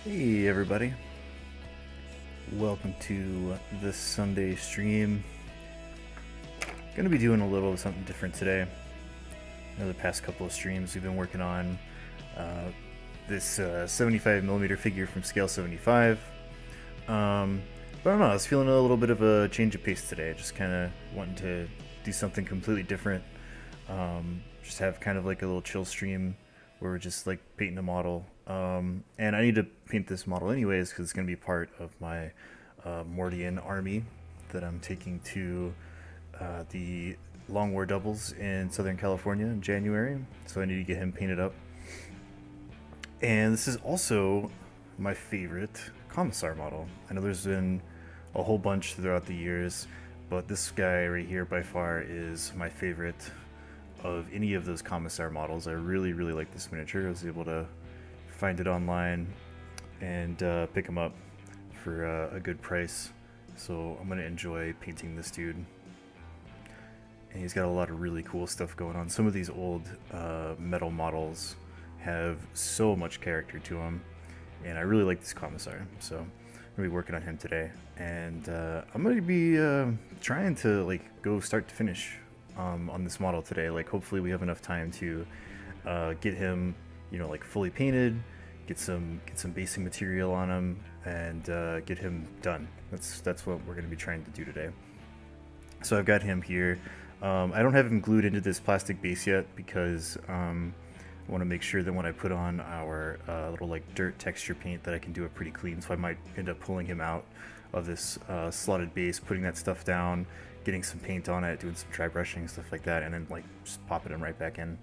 Hey everybody, welcome to this Sunday stream. Gonna be doing a little something different today. The past couple of streams we've been working on this 75mm figure from scale 75. But I don't know, I was feeling a little bit of a change of pace today, just kind of wanting to do something completely different. Just have kind of like a little chill stream where we're just like painting a model. And I need to paint this model anyways because it's going to be part of my Mordian army that I'm taking to the Long War Doubles in Southern California in January. So I need to get him painted up. And this is also my favorite Commissar model. I know there's been a whole bunch throughout the years, but this guy right here by far is my favorite of any of those Commissar models. I really like this miniature. I was able to find it online and pick him up for a good price. So I'm gonna enjoy painting this dude. And he's got a lot of really cool stuff going on. Some of these old metal models have so much character to them, and I really like this Commissar. So I'm gonna be working on him today, and I'm gonna be trying to like go start to finish on this model today. Like hopefully we have enough time to get him, like fully painted, get some basing material on him, and get him done. That's what we're going to be trying to do today. So I've got him here. I don't have him glued into this plastic base yet because I want to make sure that when I put on our little like dirt texture paint that I can do it pretty clean. So I might end up pulling him out of this slotted base, putting that stuff down, getting some paint on it, doing some dry brushing, stuff like that, and then like just popping him right back in.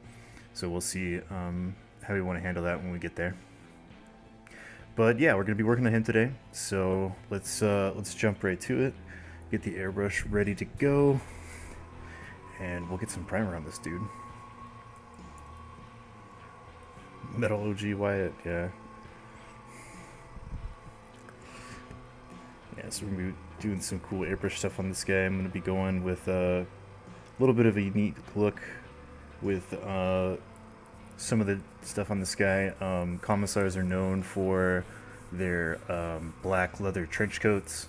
So we'll see how we want to handle that when we get there. But yeah, we're gonna be working on him today. So let's jump right to it. Get the airbrush ready to go, and we'll get some primer on this dude. Metal OG Wyatt, yeah. Yeah, so we're gonna be doing some cool airbrush stuff on this guy. I'm gonna be going with a little bit of a unique look with some of the stuff on this guy. Commissars are known for their black leather trench coats,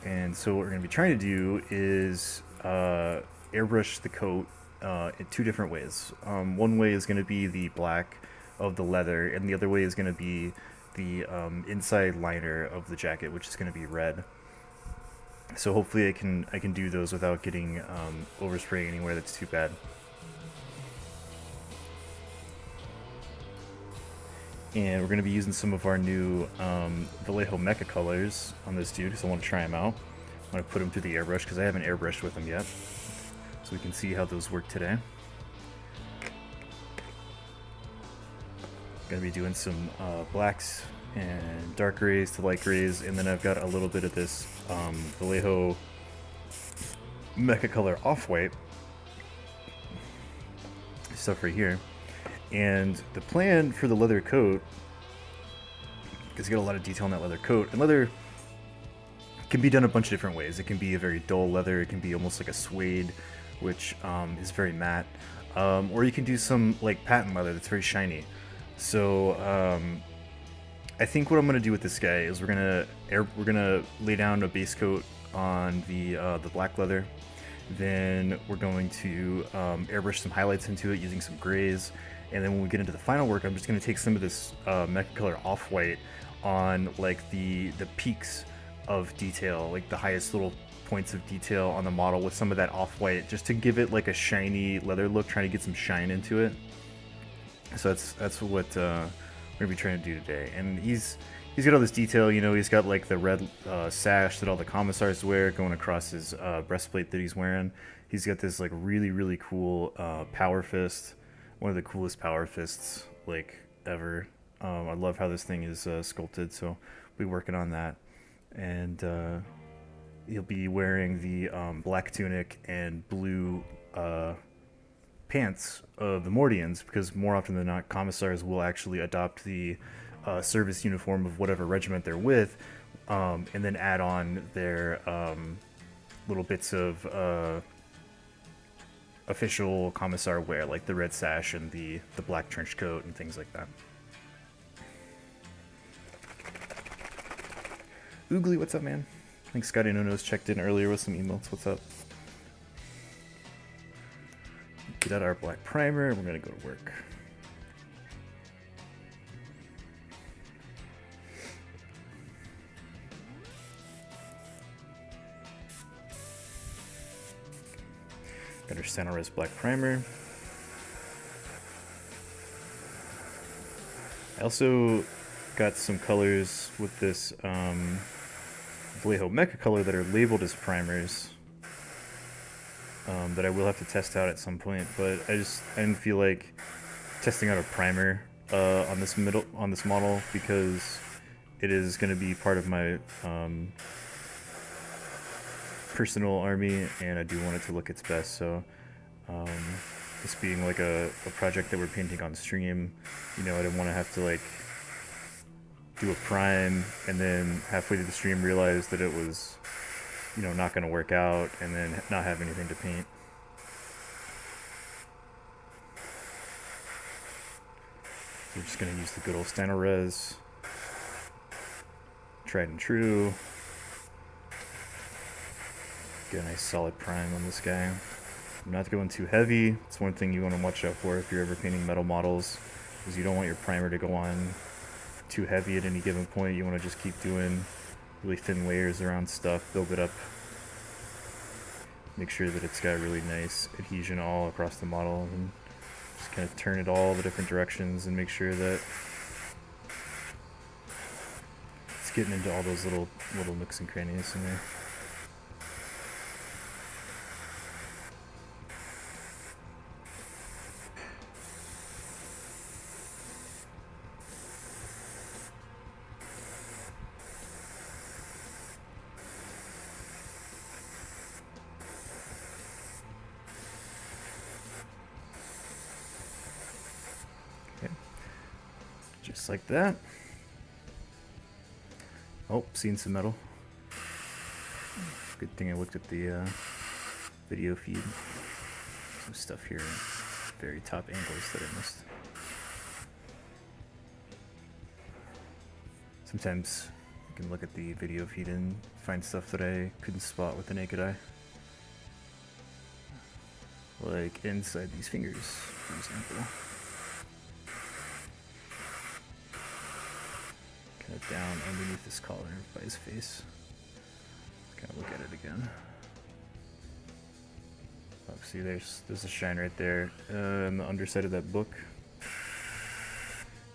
and so what we're gonna be trying to do is airbrush the coat in two different ways. One way is gonna be the black of the leather, and the other way is gonna be the inside liner of the jacket, which is going to be red. So hopefully I can do those without getting overspraying anywhere that's too bad. And we're going to be using some of our new Vallejo Mecha colors on this dude because I want to try them out. I want to put them through the airbrush because I haven't airbrushed with them yet, so we can see how those work today. Gonna be doing some blacks and dark grays to light grays, and then I've got a little bit of this Vallejo Mecha Color Off-White stuff right here. And the plan for the leather coat, because you got a lot of detail in that leather coat, and leather can be done a bunch of different ways. It can be a very dull leather, it can be almost like a suede, which is very matte, or you can do some like patent leather that's very shiny. So I think what I'm gonna do with this guy is we're gonna lay down a base coat on the black leather. Then we're going to airbrush some highlights into it using some grays, and then when we get into the final work, I'm just gonna take some of this Mecha Color Off-White on like the peaks of detail, like the highest little points of detail on the model with some of that Off-White, just to give it like a shiny leather look, trying to get some shine into it. So that's what we're gonna be trying to do today. And he's got all this detail, he's got like the red sash that all the commissars wear going across his breastplate that he's wearing. He's got this like really cool power fist, one of the coolest power fists like ever. I love how this thing is sculpted, so we'll be working on that. And he'll be wearing the black tunic and blue pants of the Mordians, because more often than not, commissars will actually adopt the service uniform of whatever regiment they're with, and then add on their little bits of official commissar wear, like the red sash and the black trench coat and things like that. Oogly, what's up, man? I think Scotty No Nose checked in earlier with some emotes. What's up? Get out our black primer. We're gonna go to work. Got our Santa Res black primer. I also got some colors with this Vallejo Mecha color that are labeled as primers that I will have to test out at some point, but I didn't feel like testing out a primer on this model because it is going to be part of my personal army, and I do want it to look its best. So this being like a project that we're painting on stream, you know, I didn't want to have to like do a prime and then halfway through the stream realize that it was, you know, not going to work out and then not have anything to paint. So we're just going to use the good old Stano Res, tried and true. Get a nice solid prime on this guy. I'm not going too heavy. It's one thing you want to watch out for if you're ever painting metal models, is you don't want your primer to go on too heavy at any given point. You want to just keep doing really thin layers around stuff, build it up, make sure that it's got really nice adhesion all across the model, and just kind of turn it all the different directions and make sure that it's getting into all those little nooks and crannies in there. Just like that. Oh, seen some metal. Good thing I looked at the video feed. Some stuff here, very top angles that I missed. Sometimes you can look at the video feed and find stuff that I couldn't spot with the naked eye. Like inside these fingers, for example. Kind of down underneath this collar by his face. Let's kind of look at it again. Oh, see, there's a shine right there on the underside of that book.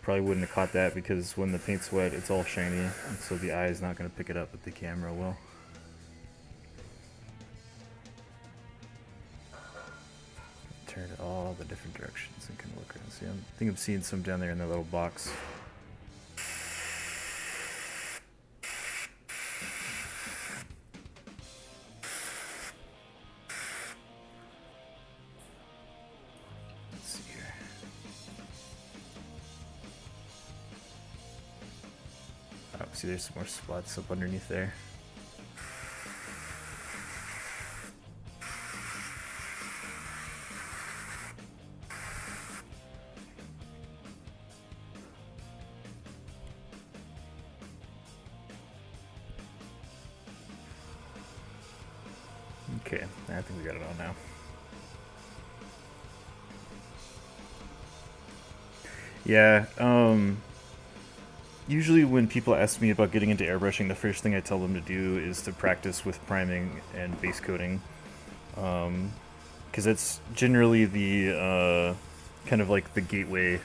Probably wouldn't have caught that because when the paint's wet, it's all shiny, and so the eye is not going to pick it up, but the camera will. Turn it all the different directions and kind of look around. See, I think I'm seeing some down there in that little box. See, there's some more spots up underneath there. Okay, I think we got it all now. Yeah, usually when people ask me about getting into airbrushing, the first thing I tell them to do is to practice with priming and base coating. Because it's generally the kind of like the gateway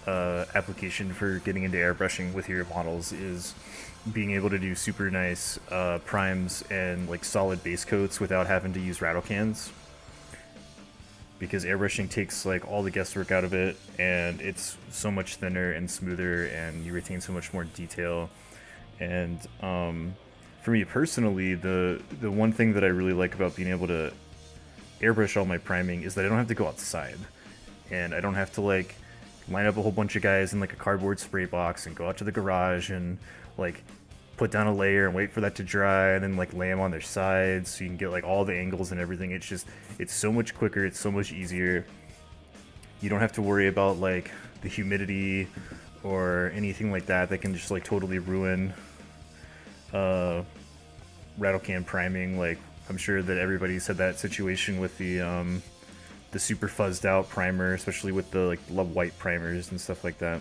application for getting into airbrushing with your models, is being able to do super nice primes and like solid base coats without having to use rattle cans. Because airbrushing takes like all the guesswork out of it, and it's so much thinner and smoother, and you retain so much more detail. And for me personally, the one thing that I really like about being able to airbrush all my priming is that I don't have to go outside, and I don't have to like line up a whole bunch of guys in like a cardboard spray box and go out to the garage and like put down a layer and wait for that to dry and then like lay them on their sides so you can get like all the angles and everything. It's so much quicker, it's so much easier. You don't have to worry about like the humidity or anything like that can just like totally ruin rattle can priming. Like, I'm sure that everybody's had that situation with the super fuzzed out primer, especially with the like love white primers and stuff like that.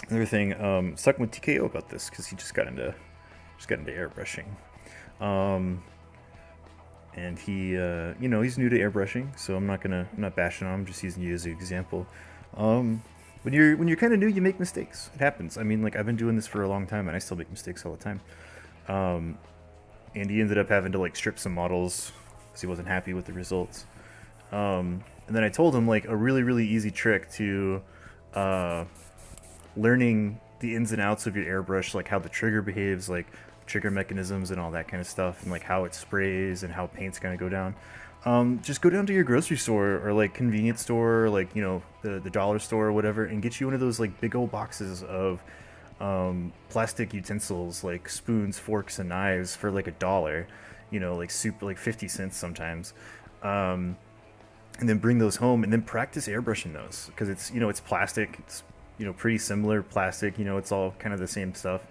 Another thing, talking with TKO about this because he just got into airbrushing, and he, you know, he's new to airbrushing, so I'm not bashing on him, just using you as an example. When you're kind of new, you make mistakes. It happens. I mean, like, I've been doing this for a long time, and I still make mistakes all the time. And he ended up having to like strip some models because he wasn't happy with the results. And then I told him like a really easy trick to learning the ins and outs of your airbrush, like how the trigger behaves, like trigger mechanisms and all that kind of stuff, and like how it sprays and how paint's gonna go down. Just go down to your grocery store or like convenience store, or like, you know, the dollar store or whatever, and get you one of those like big old boxes of plastic utensils like spoons, forks, and knives for like $1. You know, like super, like 50 cents sometimes. And then bring those home and then practice airbrushing those, because it's, you know, it's plastic. It's, you know, pretty similar plastic, you know, it's all kind of the same stuff.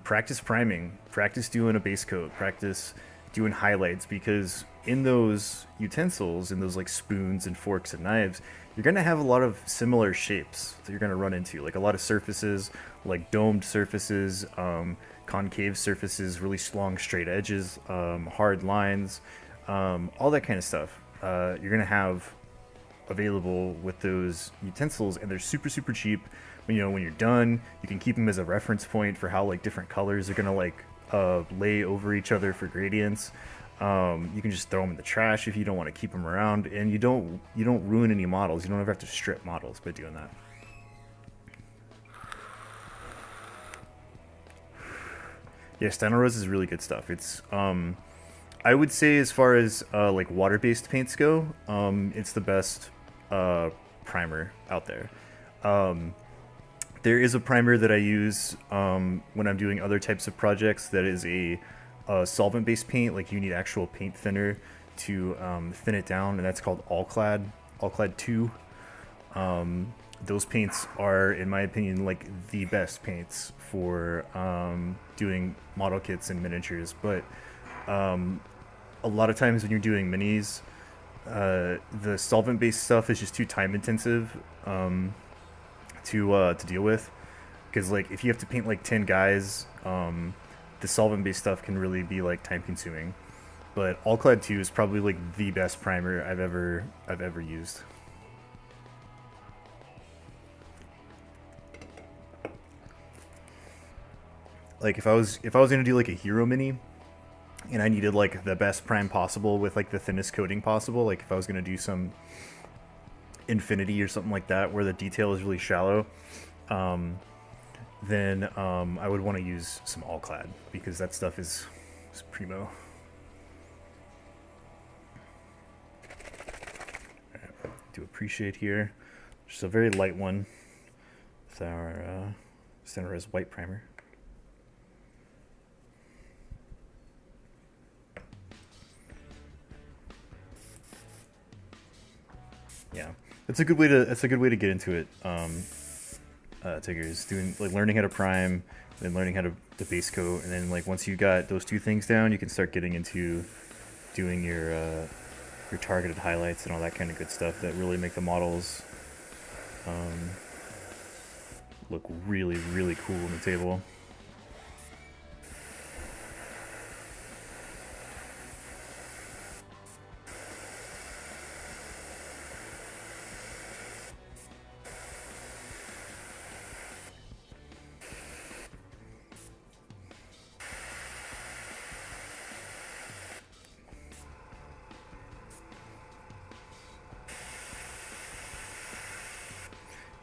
Practice priming, practice doing a base coat, practice doing highlights, because in those utensils, in those like spoons and forks and knives, you're going to have a lot of similar shapes that you're going to run into, like a lot of surfaces, like domed surfaces, concave surfaces, really long straight edges, hard lines, all that kind of stuff. You're going to have available with those utensils, and they're super cheap. You know, when you're done, you can keep them as a reference point for how like different colors are gonna like lay over each other for gradients. You can just throw them in the trash if you don't want to keep them around, and you don't ruin any models. You don't ever have to strip models by doing that. Yeah, Steno Rose is really good stuff. It's I would say, as far as like water-based paints go, it's the best primer out there. There is a primer that I use when I'm doing other types of projects that is a solvent-based paint. Like, you need actual paint thinner to thin it down, and that's called Allclad 2. Those paints are, in my opinion, like the best paints for doing model kits and miniatures. But a lot of times when you're doing minis, the solvent-based stuff is just too time-intensive to deal with. Because like, if you have to paint like 10 guys, the solvent-based stuff can really be like time-consuming. But Allclad 2 is probably like the best primer I've ever used. Like, if I was gonna do like a hero mini, and I needed like the best prime possible with like the thinnest coating possible, like if I was gonna do some Infinity or something like that where the detail is really shallow, then I would want to use some Allclad, because that stuff is primo. Right, do appreciate here, just a very light one with our Steno-Rose white primer. Yeah, that's a good way to get into it. Tigers, doing like learning how to prime, then learning how to the base coat, and then like once you got those two things down, you can start getting into doing your targeted highlights and all that kind of good stuff that really make the models look really cool on the table.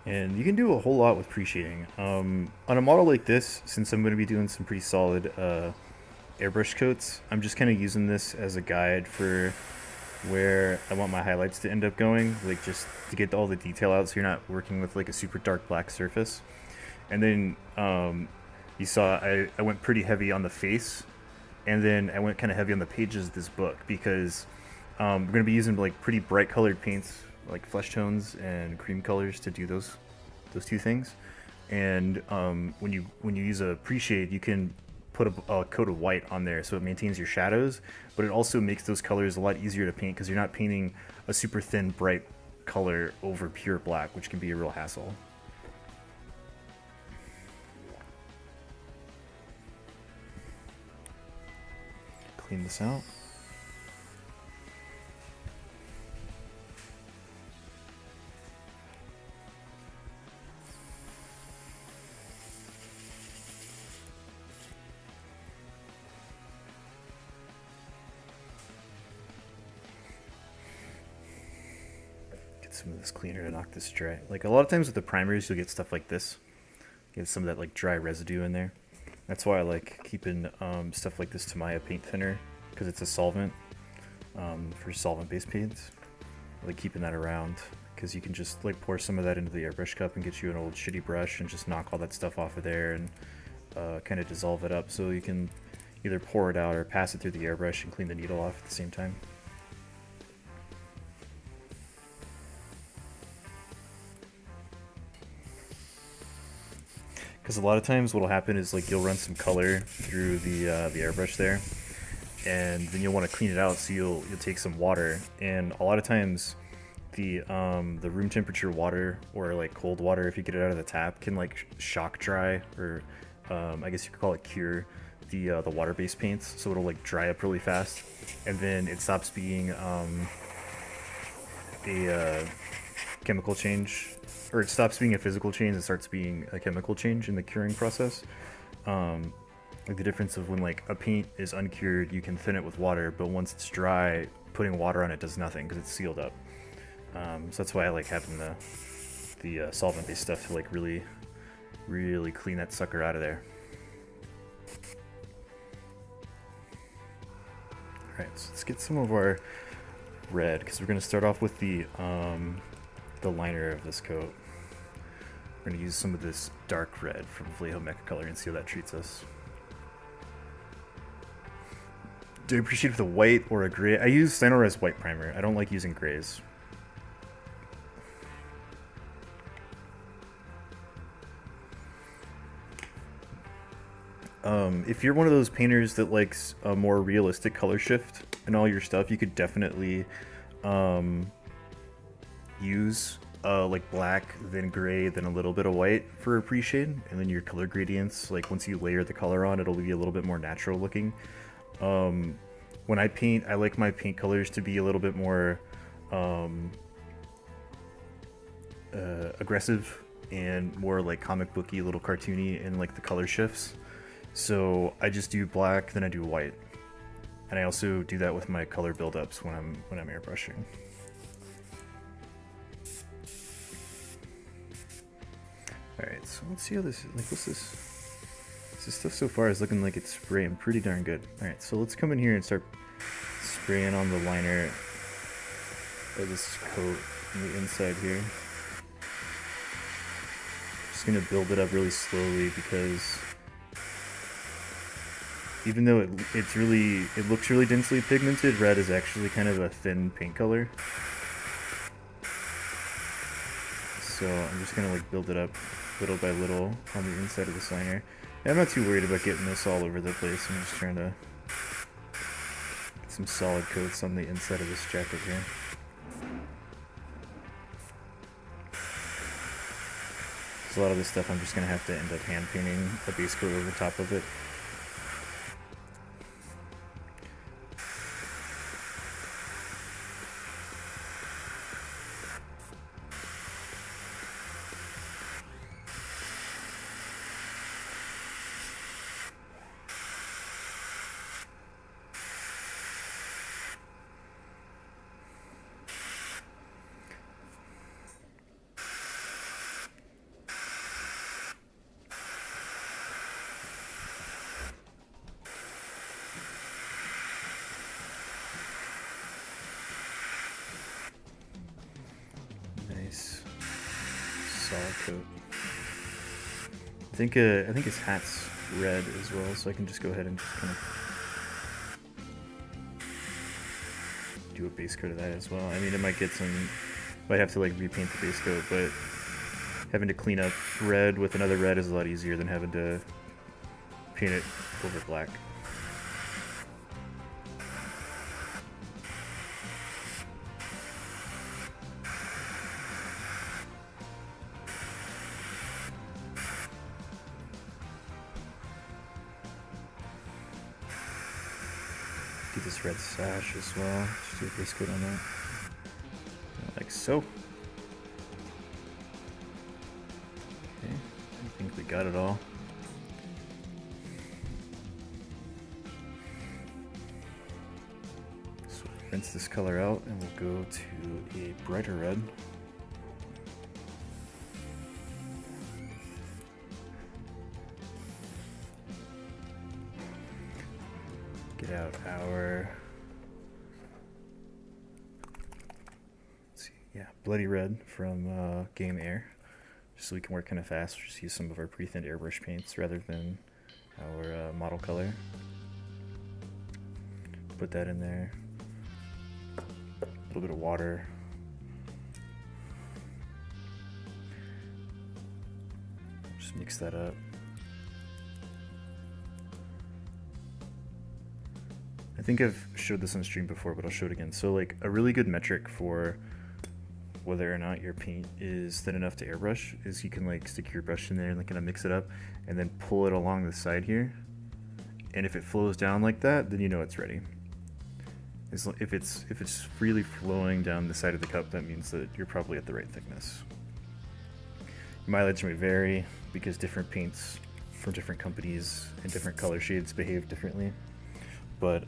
And you can do a whole lot with pre-shading. On a model like this, since I'm going to be doing some pretty solid airbrush coats, I'm just kind of using this as a guide for where I want my highlights to end up going, like just to get all the detail out so you're not working with like a super dark black surface. And then you saw I went pretty heavy on the face, and then I went kind of heavy on the pages of this book because we're going to be using like pretty bright colored paints like flesh tones and cream colors to do those two things. And when you use a pre-shade, you can put a coat of white on there so it maintains your shadows, but it also makes those colors a lot easier to paint because you're not painting a super thin bright color over pure black, which can be a real hassle. Clean this out. Some of this cleaner to knock this dry. Like a lot of times with the primers, you'll get stuff like this. Get some of that like dry residue in there. That's why I like keeping stuff like this Tamiya paint thinner, because it's a solvent for solvent-based paints. I like keeping that around because you can just like pour some of that into the airbrush cup and get you an old shitty brush and just knock all that stuff off of there and kind of dissolve it up, so you can either pour it out or pass it through the airbrush and clean the needle off at the same time. Because a lot of times what'll happen is like you'll run some color through the airbrush there, and then you'll want to clean it out, so you'll take some water, and a lot of times the room temperature water or like cold water, if you get it out of the tap, can like shock dry, or I guess you could call it cure the water-based paints, so it'll like dry up really fast, and then it stops being a chemical change, or it stops being a physical change and starts being a chemical change in the curing process. Like the difference of when like a paint is uncured, you can thin it with water, but once it's dry, putting water on it does nothing because it's sealed up. So that's why I like having the solvent-based stuff to like really clean that sucker out of there. Alright, so let's get some of our red, because we're going to start off with the liner of this coat. We're going to use some of this dark red from Vallejo Mecha Color and see how that treats us. Do you appreciate the white or a gray? I use Stynylrez white primer. I don't like using grays. If you're one of those painters that likes a more realistic color shift in all your stuff, you could definitely use like black, then gray, then a little bit of white for a pre-shade, and then your color gradients, like once you layer the color on, it'll be a little bit more natural looking. When I paint, I like my paint colors to be a little bit more aggressive and more like comic booky, a little cartoony in like the color shifts. So I just do black, then I do white, and I also do that with my color buildups when I'm airbrushing. Alright, so let's see how this, like, what's this? This stuff so far is looking like it's spraying pretty darn good. Alright, so let's come in here and start spraying on the liner of this coat on the inside here. Just gonna build it up really slowly, because even though it looks really densely pigmented, red is actually kind of a thin paint color. So I'm just gonna like build it up little by little on the inside of this liner. And I'm not too worried about getting this all over the place. I'm just trying to get some solid coats on the inside of this jacket here. So a lot of this stuff I'm just gonna have to end up hand painting a base coat over top of it. Nice. Solid coat. I think his hat's red as well, so I can just go ahead and just kind of do a base coat of that as well. I mean, it might get some, might have to like repaint the base coat, but having to clean up red with another red is a lot easier than having to paint it over black. Do this red sash as well. Just do a base coat on that. Like so. Okay, I think we got it all. So rinse this color out and we'll go to a brighter red. Get out our, let's see, yeah, bloody red from Game Air, just so we can work kind of fast. We'll just use some of our pre-thinned airbrush paints rather than our model color. Put that in there. A little bit of water. Just mix that up. I think I've showed this on stream before, but I'll show it again. So like a really good metric for whether or not your paint is thin enough to airbrush is you can like stick your brush in there and like kind of mix it up and then pull it along the side here. And if it flows down like that, then you know it's ready. If it's freely flowing down the side of the cup, that means that you're probably at the right thickness. Mileage may vary because different paints from different companies and different color shades behave differently. But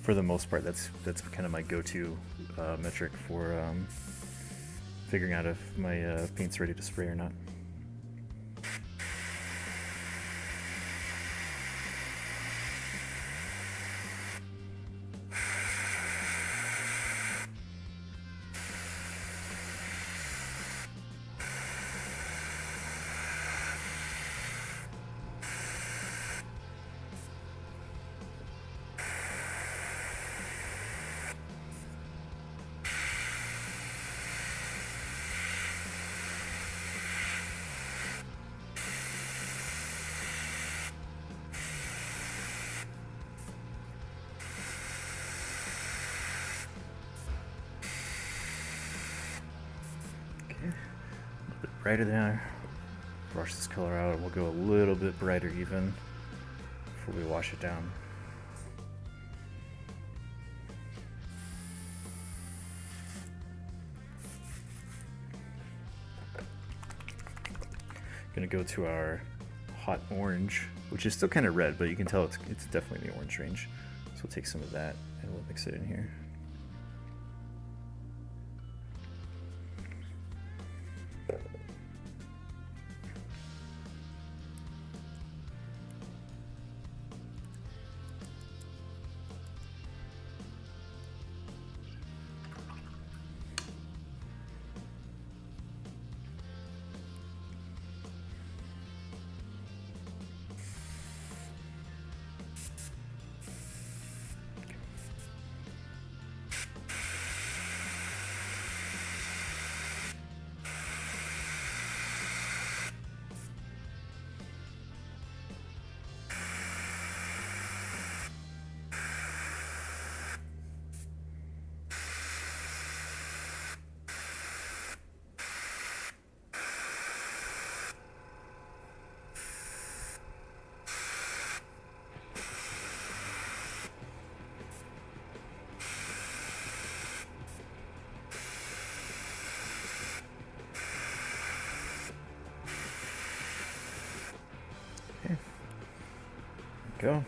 for the most part, that's kind of my go-to metric for figuring out if my paint's ready to spray or not. Brighter there. Brush this color out. We'll go a little bit brighter even before we wash it down. Gonna go to our hot orange, which is still kind of red, but you can tell it's definitely in the orange range. So we'll take some of that and we'll mix it in here. Go.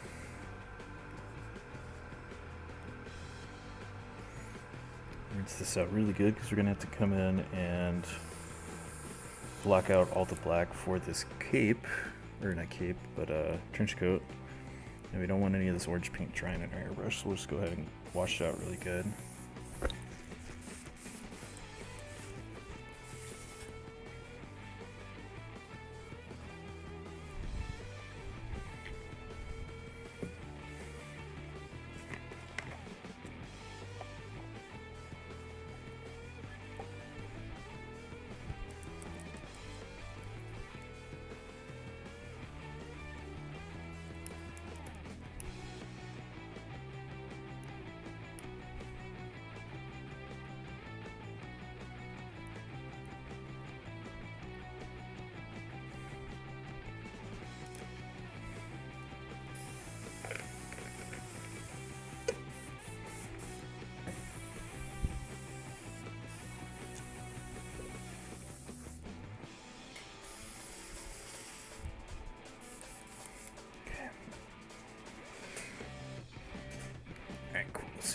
Rinse this out really good because we're gonna have to come in and block out all the black for this cape, or not cape, but trench coat. And we don't want any of this orange paint drying in our airbrush, so we'll just go ahead and wash it out really good.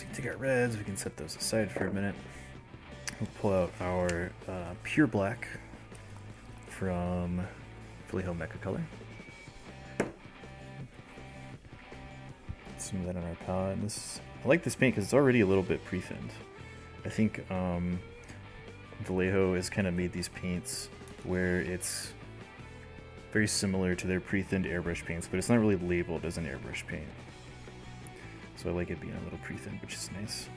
So we can take our reds, we can set those aside for a minute. We'll pull out our pure black from Vallejo Mecha Color. Some of that on our palette. And I like this paint because it's already a little bit pre-thinned. I think Vallejo has kind of made these paints where it's very similar to their pre-thinned airbrush paints, but it's not really labeled as an airbrush paint. So I like it being a little pre-thinned, which is nice.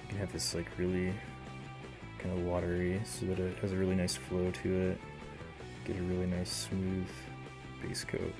You can have this like really kind of watery so that it has a really nice flow to it. Get a really nice smooth base coat.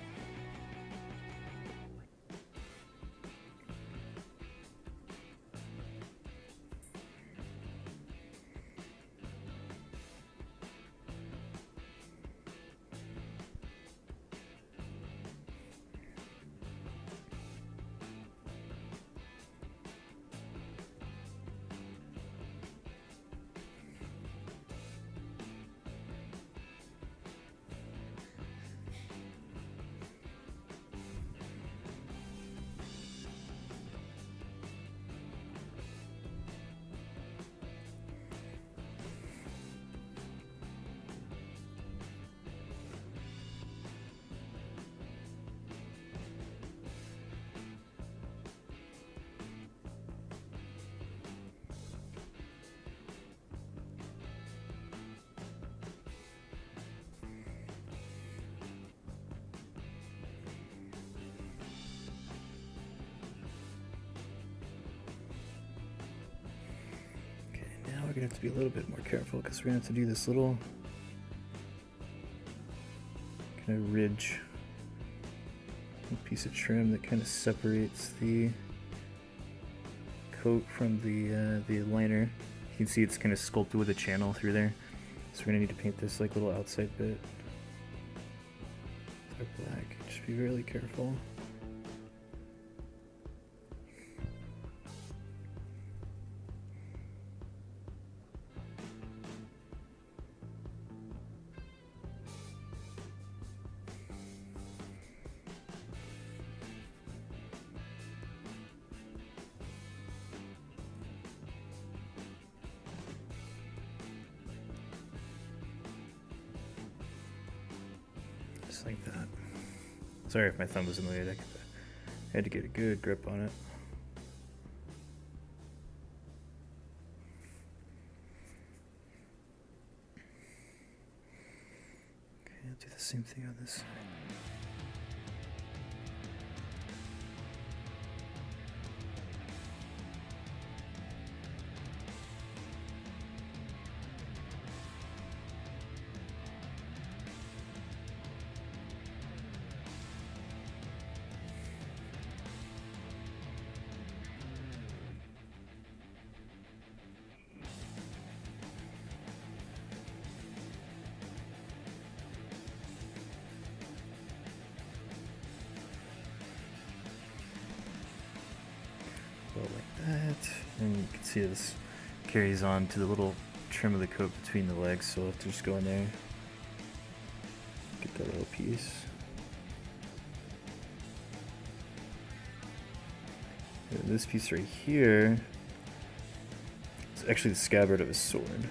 We're gonna have to be a little bit more careful because we're gonna have to do this little kind of ridge piece of trim that kind of separates the coat from the liner. You can see it's kind of sculpted with a channel through there. So we're gonna need to paint this like little outside bit black. Just be really careful. Just like that. Sorry if my thumb was in the way. I had to get a good grip on it. Okay, I'll do the same thing on this side. Like that, and you can see this carries on to the little trim of the coat between the legs, so we'll have to just go in there, get that little piece. And this piece right here is actually the scabbard of a sword,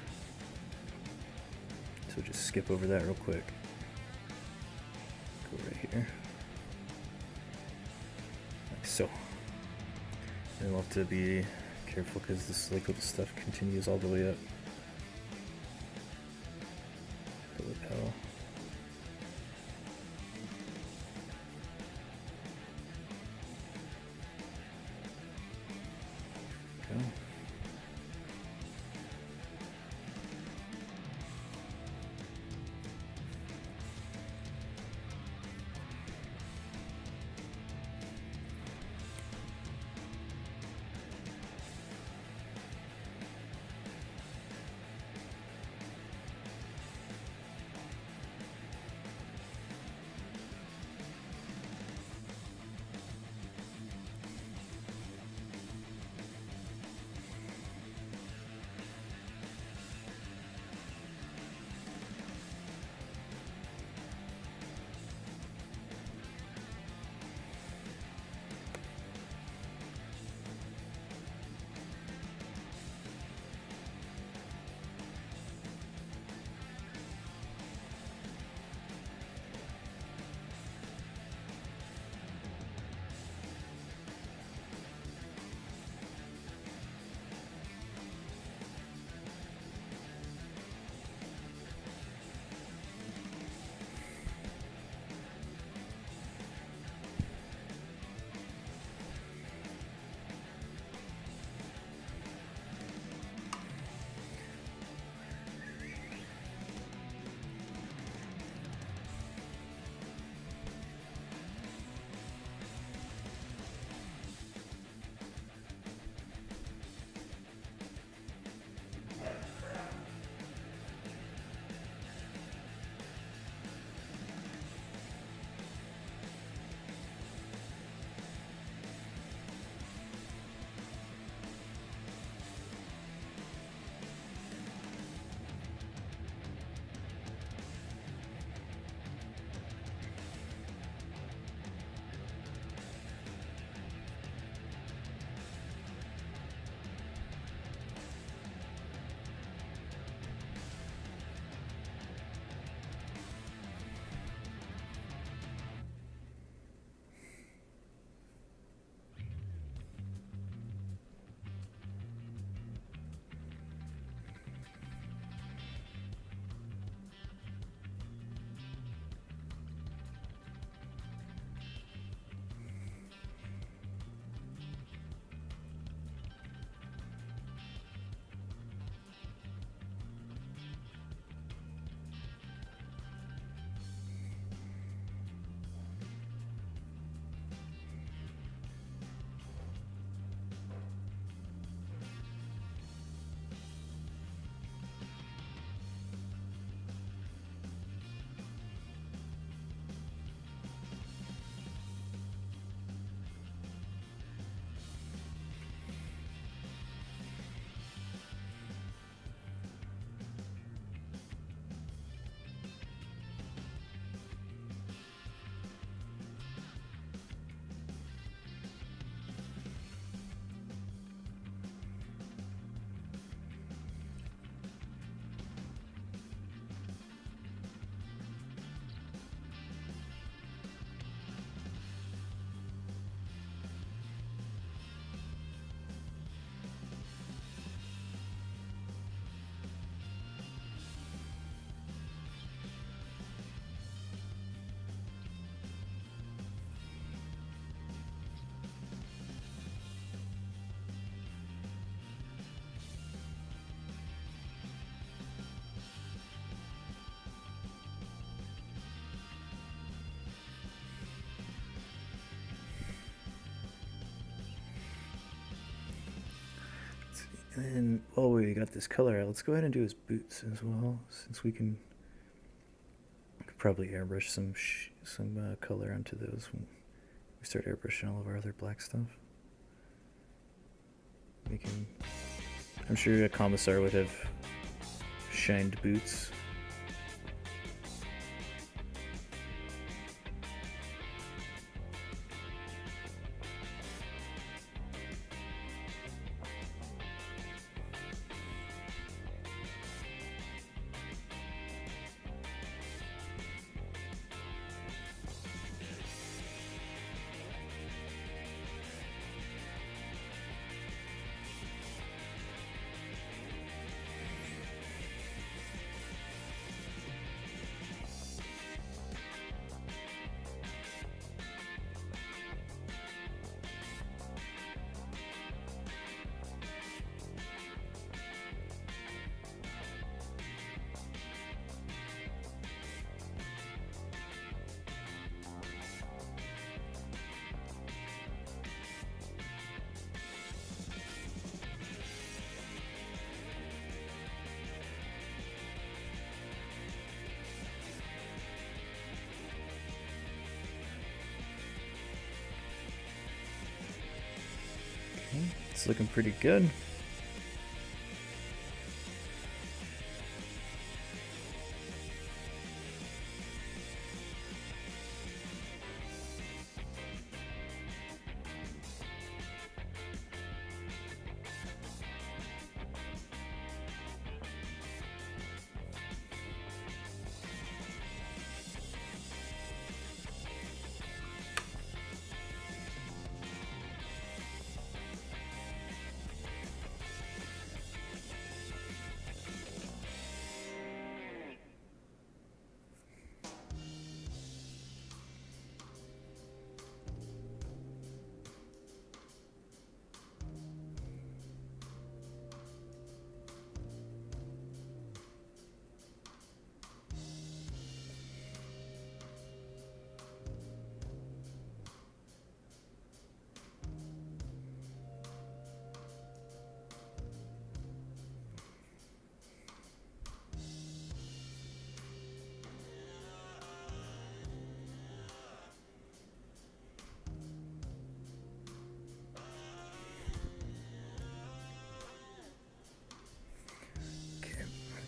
so just skip over that real quick. Go right here, like so. And we'll have to be careful because this like little stuff continues all the way up the lapel. Go. then, oh, we got this color out. Let's go ahead and do his boots as well, since we could probably airbrush some color onto those when we start airbrushing all of our other black stuff. I'm sure a Commissar would have shined boots. It's looking pretty good.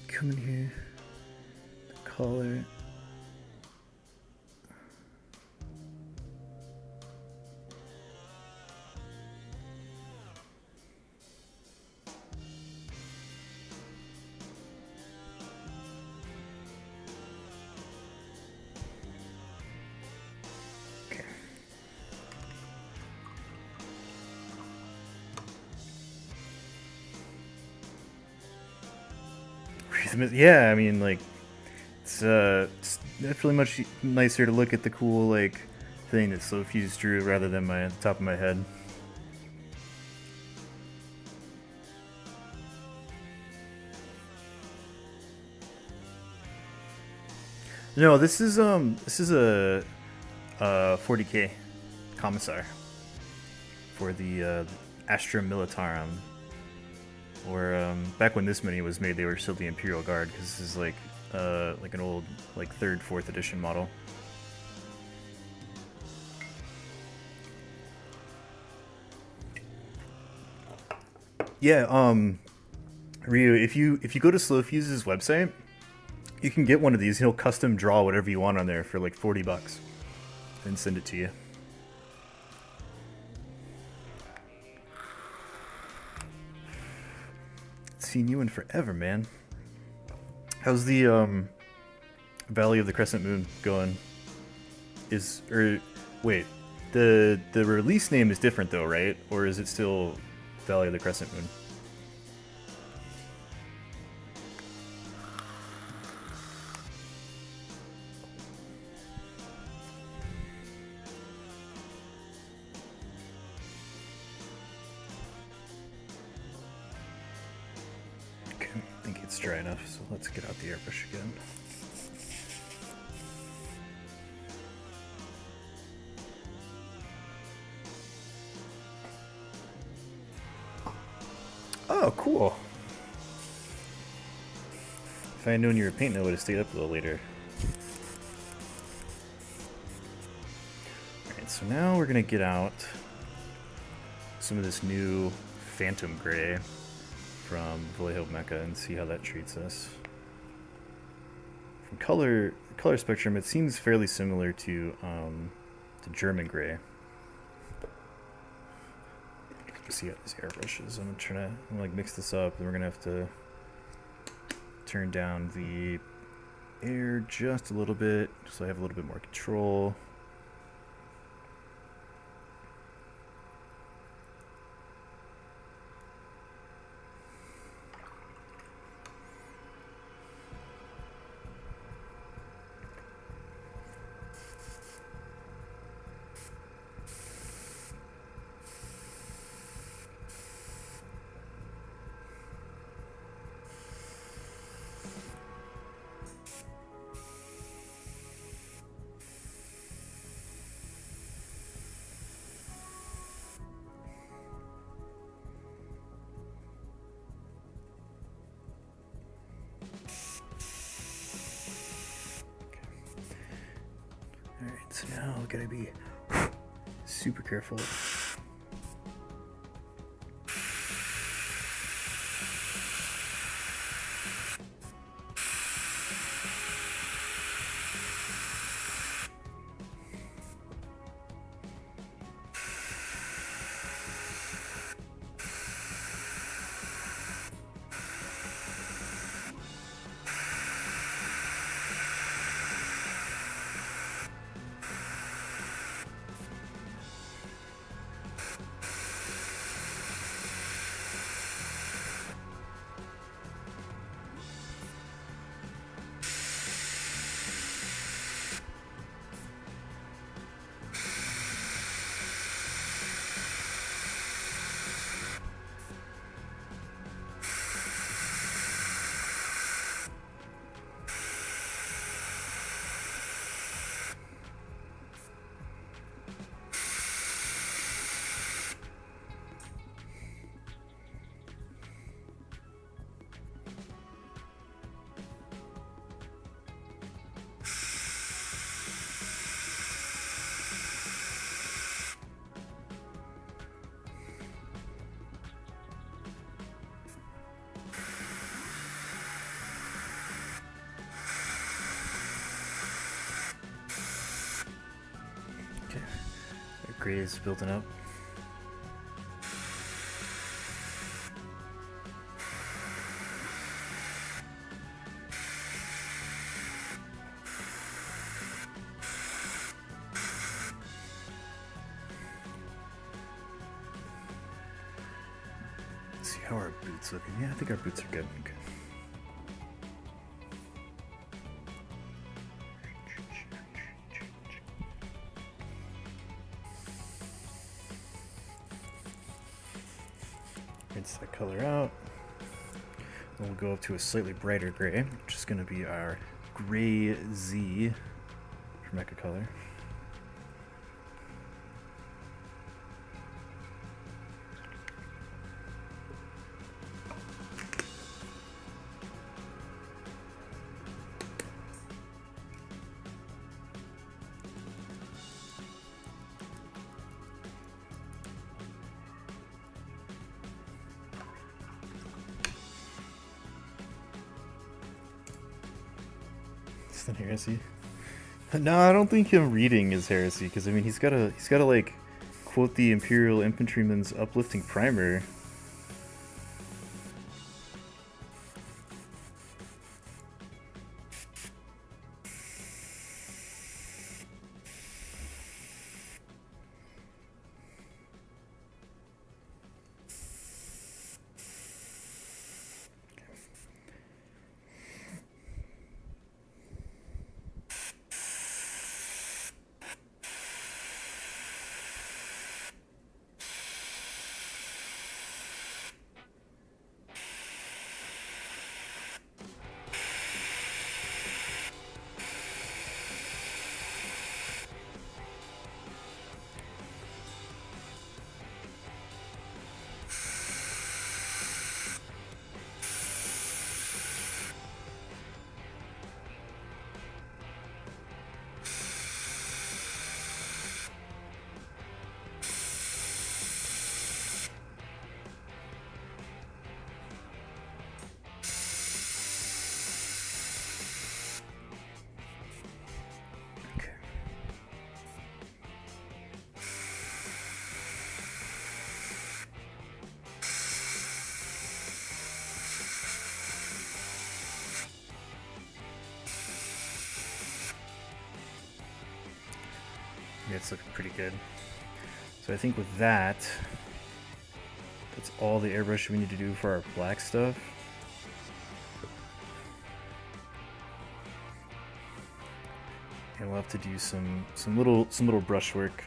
Come in here, the collar. Okay. Yeah, I mean, like, it's definitely much nicer to look at the cool, like, thing that Slow Fuse drew rather than the top of my head. No, this is a 40K Commissar for the Astra Militarum. Or back when this mini was made, they were still the Imperial Guard, because this is like an old, like, 3rd, 4th edition model. Yeah, Ryu, if you go to Slow Fuse's website, you can get one of these. He'll custom draw whatever you want on there for like $40 and send it to you. Seen you in forever, man. How's the Valley of the Crescent Moon going? Wait, the release name is different though, right? Or is it still Valley of the Crescent Moon? I think it's dry enough, so let's get out the airbrush again. Oh, cool. If I had known you were painting, I would have stayed up a little later. Alright, so now we're going to get out some of this new Phantom Gray from Vallejo Mecha and see how that treats us. From color spectrum, it seems fairly similar to German Gray. See how these airbrushes. I'm trying to like mix this up, and we're gonna have to turn down the air just a little bit, so I have a little bit more control. Alright, so now we gotta be super careful. Gray is building up. Let's see how our boots looking. Yeah, I think our boots are good. Okay. Rinse that color out. Then we'll go up to a slightly brighter gray, which is going to be our Gray Z for Mecha Color. Heresy? No, I don't think him reading is heresy, because I mean he's gotta like quote the Imperial Infantryman's uplifting primer. Yeah, it's looking pretty good. So I think with that, that's all the airbrush we need to do for our black stuff. And we'll have to do some little brushwork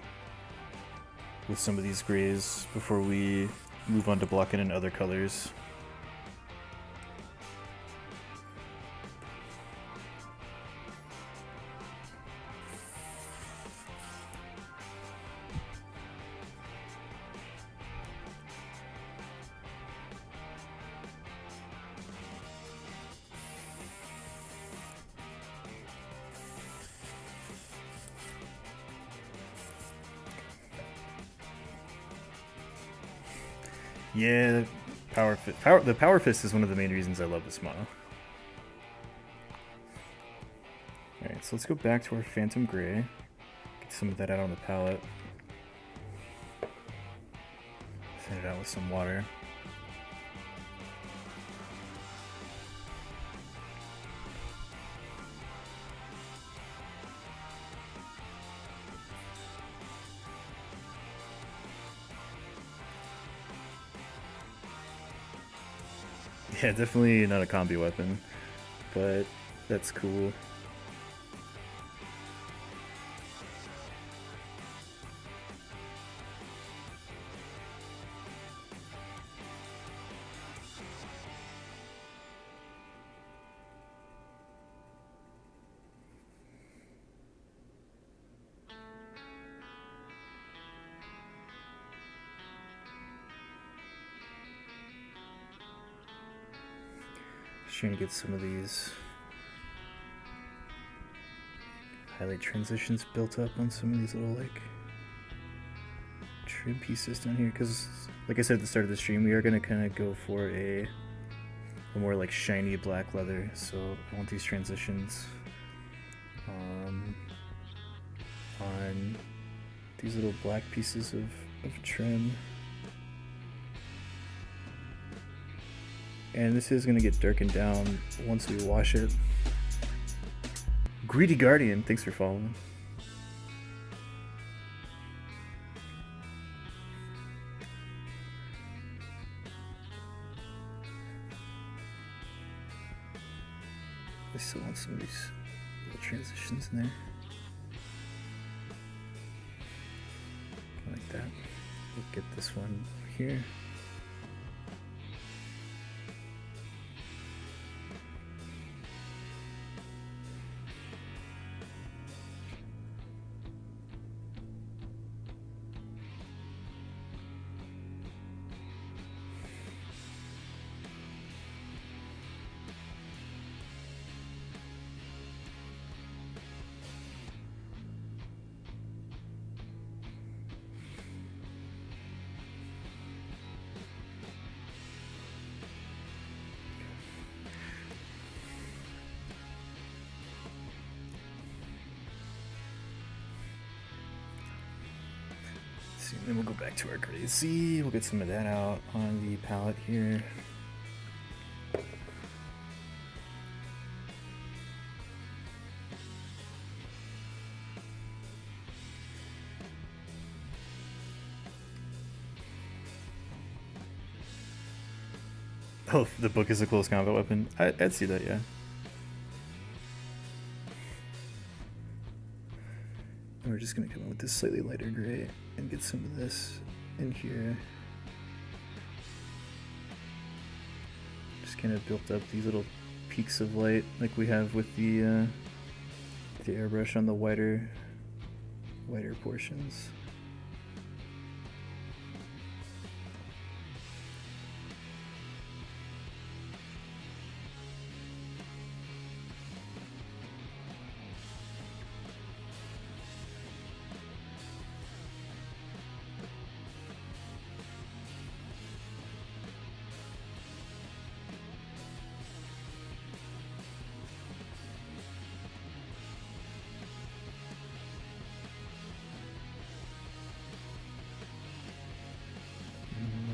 with some of these grays before we move on to blocking in other colors. Yeah, the power fist is one of the main reasons I love this model. Alright, so let's go back to our Phantom Gray. Get some of that out on the palette. Thin it out with some water. Yeah, definitely not a combi weapon, but that's cool. Trying to get some of these highlight transitions built up on some of these little like trim pieces down here, because like I said at the start of the stream, we are going to kind of go for a more like shiny black leather, so I want these transitions on these little black pieces of trim. And this is going to get darkened down once we wash it. Greedy Guardian, thanks for following. I still want some of these little transitions in there. Like that. We'll get this one here. And then we'll go back to our gray Z. We'll get some of that out on the palette here. Oh, the book is a close combat weapon. I'd see that, yeah. And we're just going to come in with this slightly lighter gray and get some of this in here. Just kind of built up these little peaks of light like we have with the airbrush on the wider portions.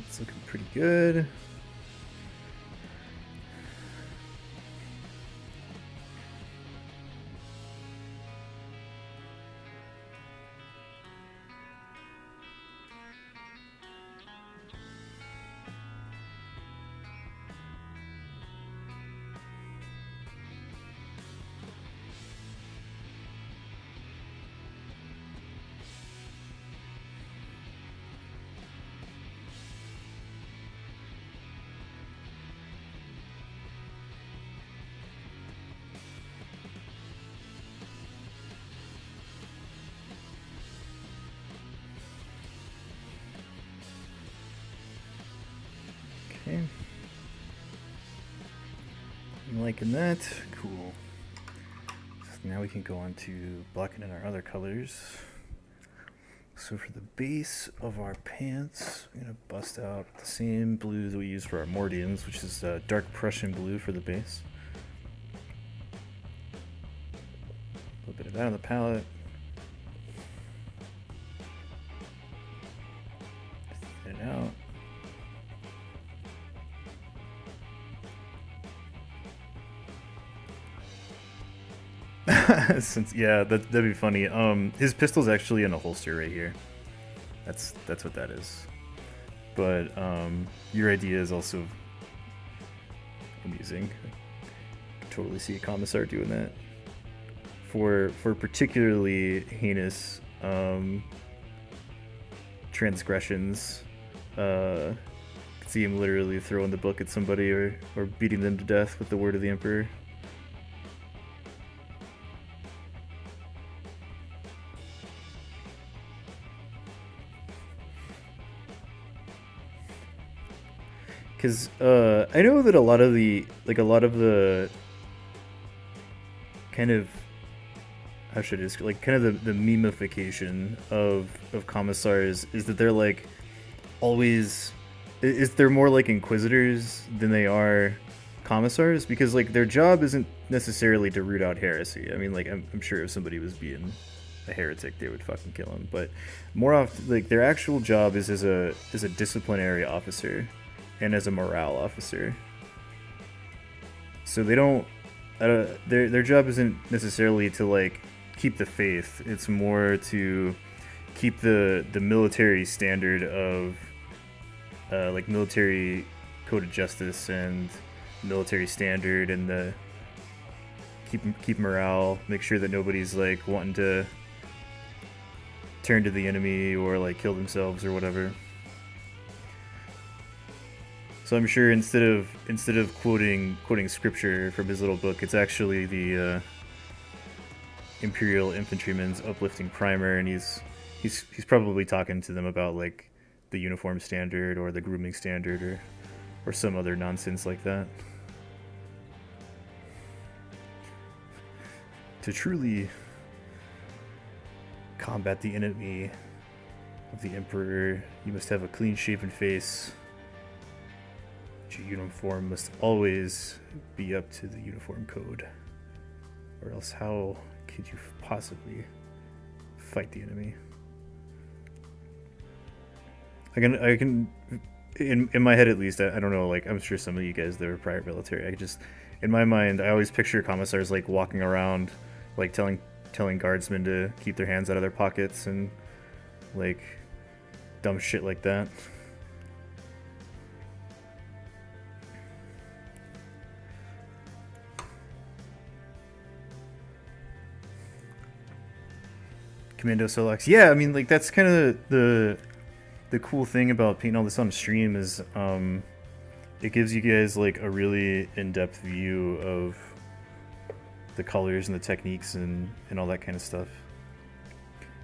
It's looking pretty good. Okay. I'm liking that. Cool. So now we can go on to blocking in our other colors. So for the base of our pants, I'm going to bust out the same blue that we use for our Mordians, which is dark Prussian blue for the base. A little bit of that on the palette. Thin it out. Since that'd be funny. His pistol's actually in a holster right here. That's what that is. But your idea is also amusing. I can totally see a Commissar doing that. For particularly heinous transgressions, see him literally throwing the book at somebody or beating them to death with the word of the Emperor. Because I know that a lot of the kind of, how should I describe, like kind of the memification of Commissars is that they're like always, they're more like Inquisitors than they are Commissars, because like their job isn't necessarily to root out heresy. I mean, like I'm sure if somebody was being a heretic, they would fucking kill him. But more often, like their actual job is as a disciplinary officer and as a morale officer. So they don't, their job isn't necessarily to like keep the faith. It's more to keep the military standard of like military code of justice and military standard, and the keep morale, make sure that nobody's like wanting to turn to the enemy or like kill themselves or whatever. So I'm sure instead of quoting scripture from his little book, it's actually the Imperial Infantryman's uplifting primer, and he's probably talking to them about like the uniform standard or the grooming standard or some other nonsense like that. To truly combat the enemy of the Emperor, you must have a clean-shaven face. Your uniform must always be up to the uniform code, or else how could you possibly fight the enemy? I can in my head at least, I don't know, like I'm sure some of you guys that are prior military, I just, in my mind, I always picture Commissars like walking around like telling guardsmen to keep their hands out of their pockets and like dumb shit like that. Commando Solex. Yeah, I mean, like that's kind of the cool thing about painting all this on stream is it gives you guys like a really in-depth view of the colors and the techniques and all that kind of stuff.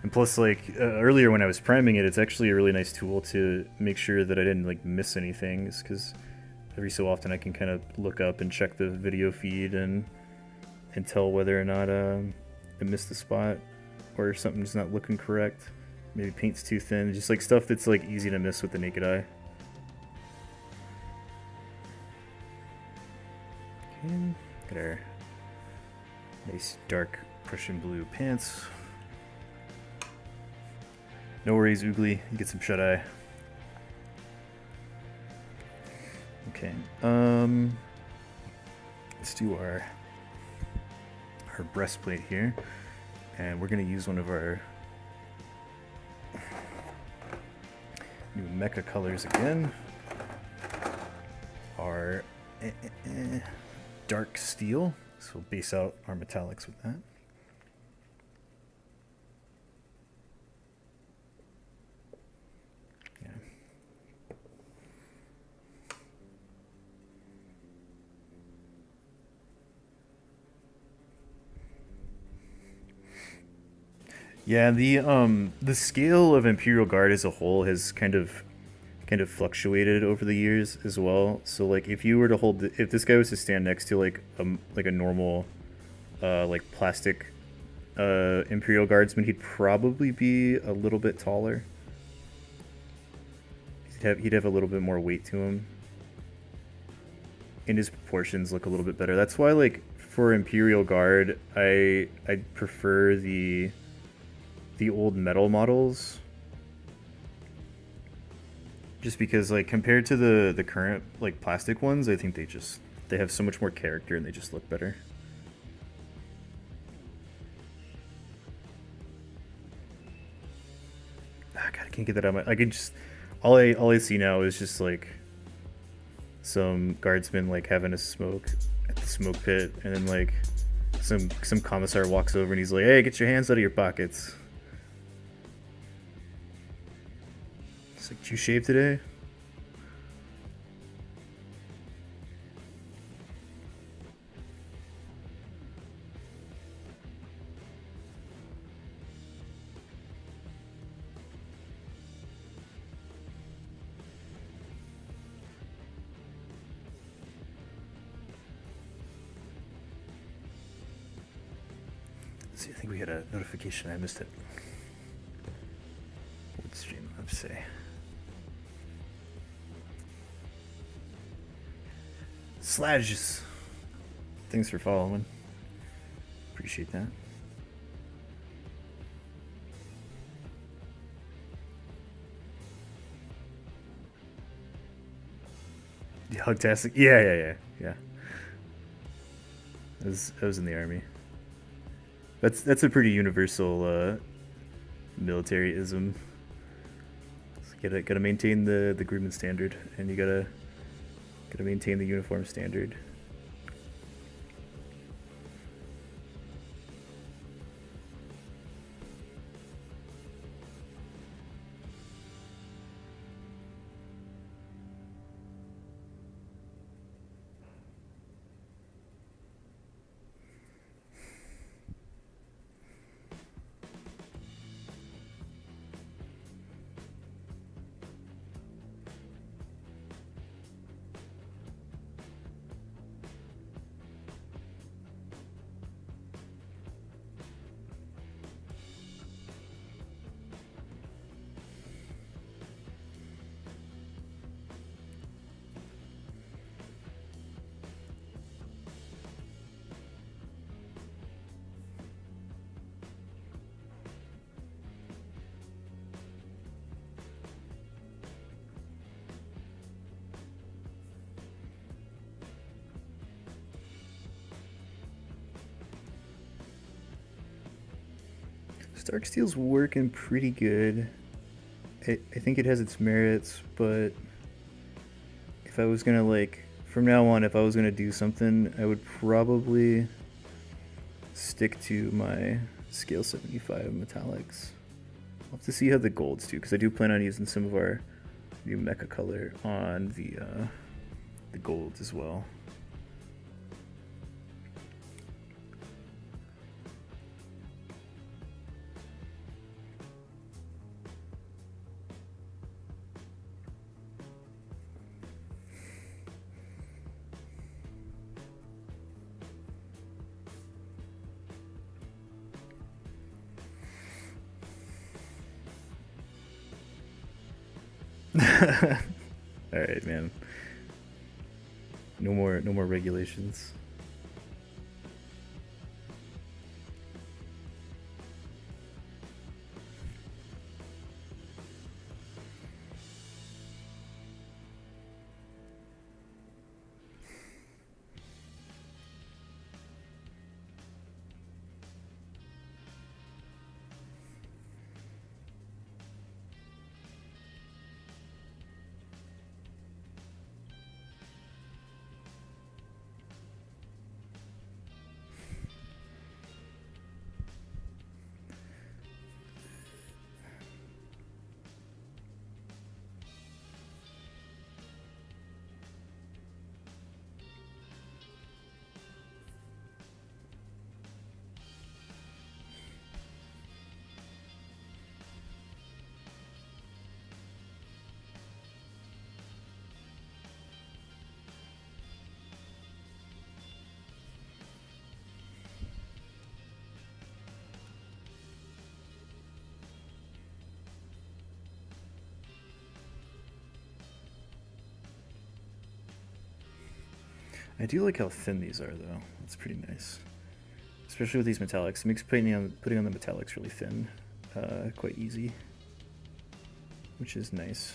And plus, like earlier when I was priming it, it's actually a really nice tool to make sure that I didn't like miss anything, because every so often I can kind of look up and check the video feed and tell whether or not I missed a spot or something's not looking correct. Maybe paint's too thin, just like stuff that's like easy to miss with the naked eye. Okay, got our nice dark Prussian blue pants. No worries, Oogly, you get some shut eye. Okay, let's do our breastplate here. And we're going to use one of our new mecha colors again. Our dark steel. So we'll base out our metallics with that. Yeah. Yeah, the scale of Imperial Guard as a whole has kind of kind of fluctuated over the years as well. So like if you were to hold, if this guy was to stand next to like a normal, like plastic, Imperial Guardsman, he'd probably be a little bit taller. He'd have a little bit more weight to him, and his proportions look a little bit better. That's why, like, for Imperial Guard, I prefer the old metal models. Just because, like, compared to the current, like, plastic ones, I think they have so much more character and they just look better. Ah, God, I can't get that out of my... I can just... All I see now is just, like, some guardsmen, like, having a smoke at the smoke pit, and then, like, some commissar walks over and he's like, hey, get your hands out of your pockets. It's like, did you shave today? Let's see, I think we had a notification. I missed it. What stream? Let's see. Slages. Thanks for following. Appreciate that. Yeah, Hugtastic. Yeah. I was in the army. That's a pretty universal militaryism. So gotta maintain the Grumman standard, and you gotta maintain the uniform standard. Stark Steel's working pretty good. I think it has its merits, but if I was gonna, like, from now on, if I was gonna do something, I would probably stick to my scale 75 metallics. I'll have to see how the golds do, because I do plan on using some of our new mecha color on the golds as well. All right, man. No more regulations. I do like how thin these are, though. It's pretty nice, especially with these metallics. It makes putting on the metallics really thin quite easy, which is nice.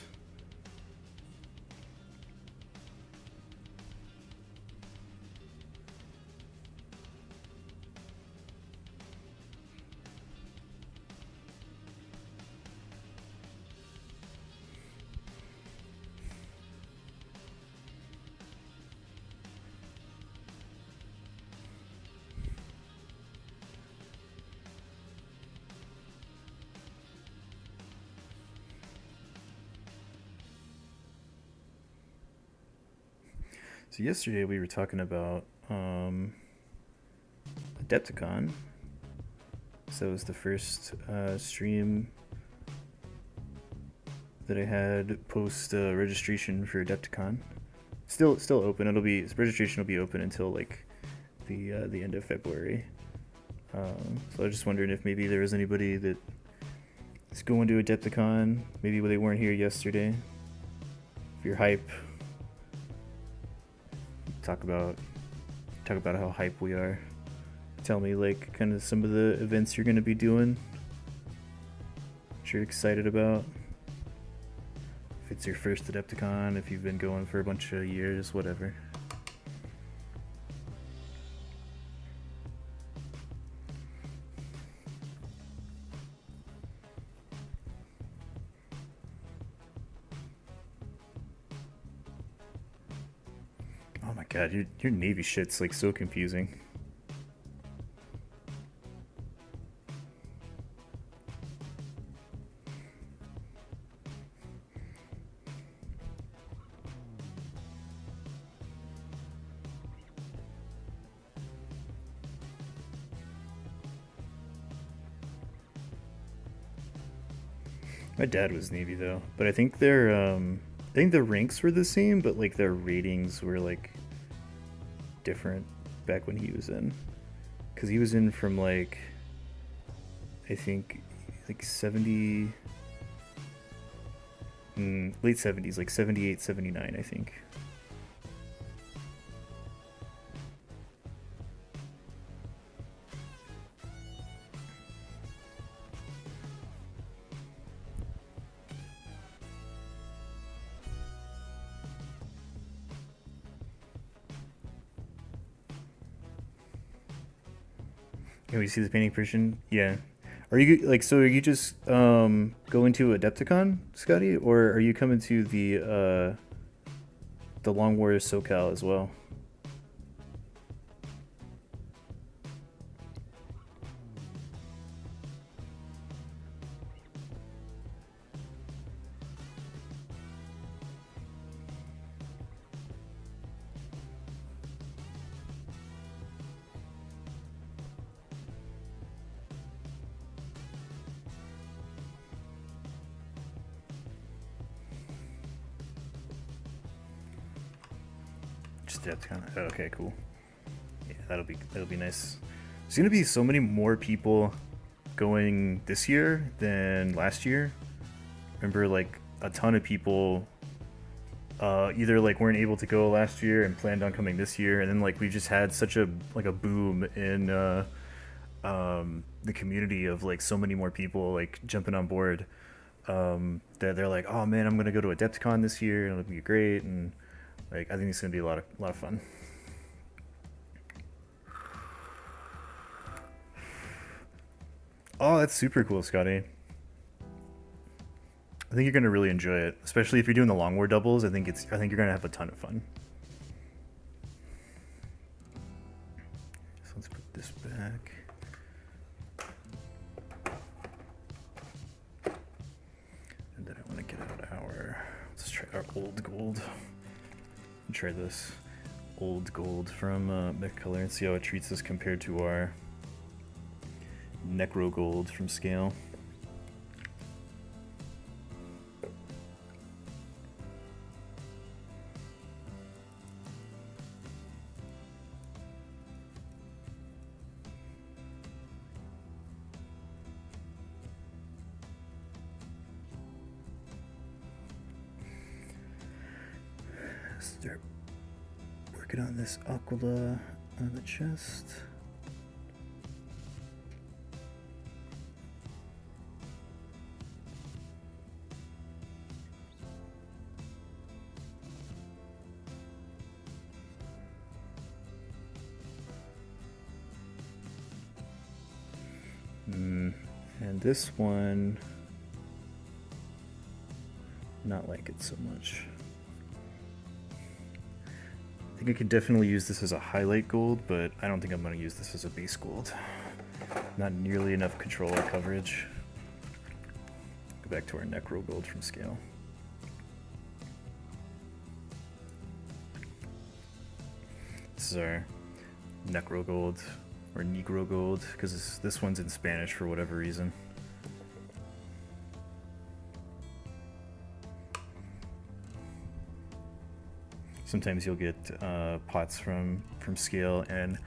So yesterday we were talking about Adepticon. So it was the first stream that I had post registration for Adepticon. Still open. Registration will be open until like the end of February. So I was just wondering if maybe there was anybody that is going to Adepticon. Maybe they weren't here yesterday. If you're hype, talk about how hype we are. Tell me like kind of some of the events you're going to be doing, what you're excited about. If it's your first Adepticon, if you've been going for a bunch of years, whatever. Oh my god, your Navy shit's like so confusing. My dad was Navy though, but I think the ranks were the same, but like their ratings were like different back when he was in, because he was in from like I think like 70 late 70s, like 78, 79 I think. Can we see the painting version? Yeah. Are you like, so are you just going to Adepticon, Scotty, or are you coming to the Long Warriors SoCal as well? Just Adepticon. Oh, okay, cool. Yeah, that'll be nice. There's gonna be so many more people going this year than last year. Remember, like a ton of people either like weren't able to go last year and planned on coming this year, and then like we just had such a boom in the community of like so many more people like jumping on board, that they're like, oh man, I'm gonna go to Adepticon this year and it'll be great, and like I think it's gonna be a lot of fun. Oh, that's super cool, Scotty. I think you're gonna really enjoy it, especially if you're doing the long war doubles. I think you're gonna have a ton of fun. So let's put this back. And then I want to get out let's try our old gold. Try this old gold from Mech Color and see how it treats us compared to our Necro Gold from Scale. Start working working on this Aquila on the chest. And this one, not like it so much. I think I could definitely use this as a highlight gold, but I don't think I'm going to use this as a base gold. Not nearly enough controller coverage. Go back to our Necro gold from scale. This is our Necro gold, or Negro gold, because this one's in Spanish for whatever reason. Sometimes you'll get pots from scale and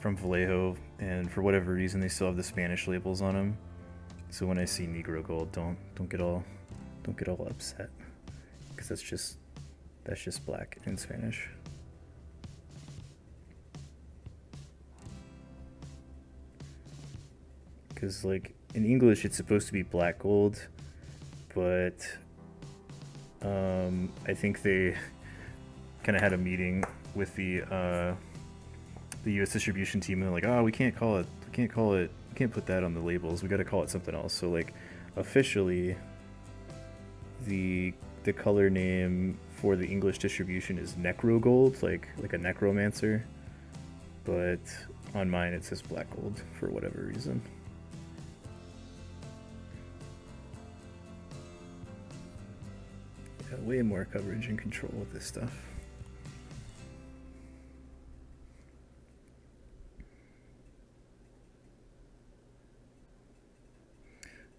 from Vallejo, and for whatever reason they still have the Spanish labels on them. So when I see Negro gold, don't get all upset, because that's just black in Spanish. Because like in English it's supposed to be black gold, but I think they kind of had a meeting with the US distribution team, and they're like, oh, we can't put that on the labels, we got to call it something else. So like officially the color name for the English distribution is Necro gold, like a necromancer, but on mine it says black gold for whatever reason. Yeah, way more coverage and control with this stuff.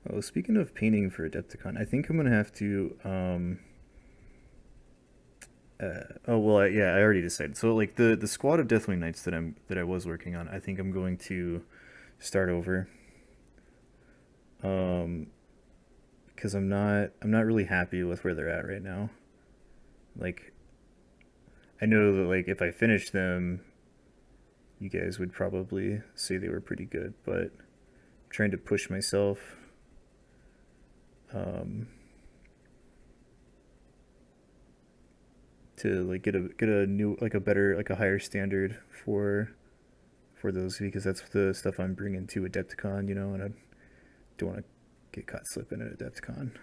Oh, speaking of painting for Adepticon, I think I'm gonna have to. I already decided. So like the squad of Deathwing Knights that I was working on, I think I'm going to start over. Because I'm not really happy with where they're at right now. Like, I know that like if I finished them, you guys would probably say they were pretty good, but I'm trying to push myself. To like get a new, like a better, like a higher standard for those, because that's the stuff I'm bringing to Adepticon, you know, and I don't want to get caught slipping at Adepticon.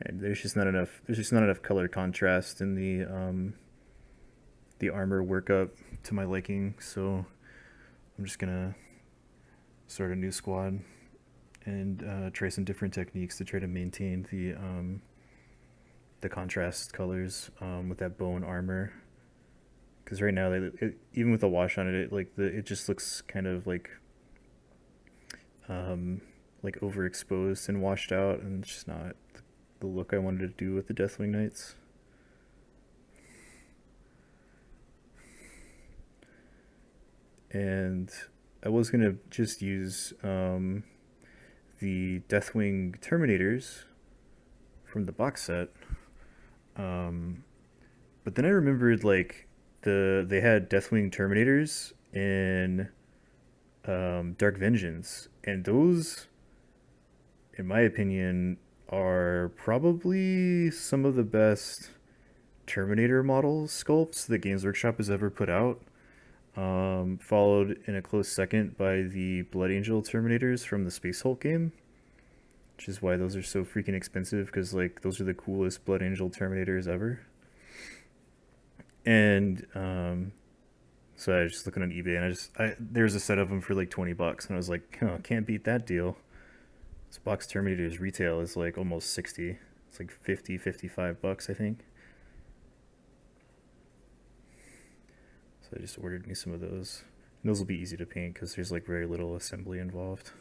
And there's just not enough color contrast in the armor workup to my liking, so I'm just gonna start a new squad and try some different techniques to try to maintain the contrast colors with that bone armor. Because right now, even with the wash on it, it just looks kind of like overexposed and washed out, and it's just not the look I wanted to do with the Deathwing Knights. And I was gonna just use the Deathwing Terminators from the box set, but then I remembered like they had Deathwing Terminators in Dark Vengeance, and those, in my opinion, are probably some of the best Terminator model sculpts that Games Workshop has ever put out. Followed in a close second by the Blood Angel Terminators from the Space Hulk game, which is why those are so freaking expensive, because like those are the coolest Blood Angel Terminators ever. And so I was just looking on eBay, and there's a set of them for like $20, and I was like, oh, can't beat that deal. This box Terminators retail is like almost 60. It's like 50, $55, I think. So I just ordered me some of those. And those will be easy to paint because there's like very little assembly involved.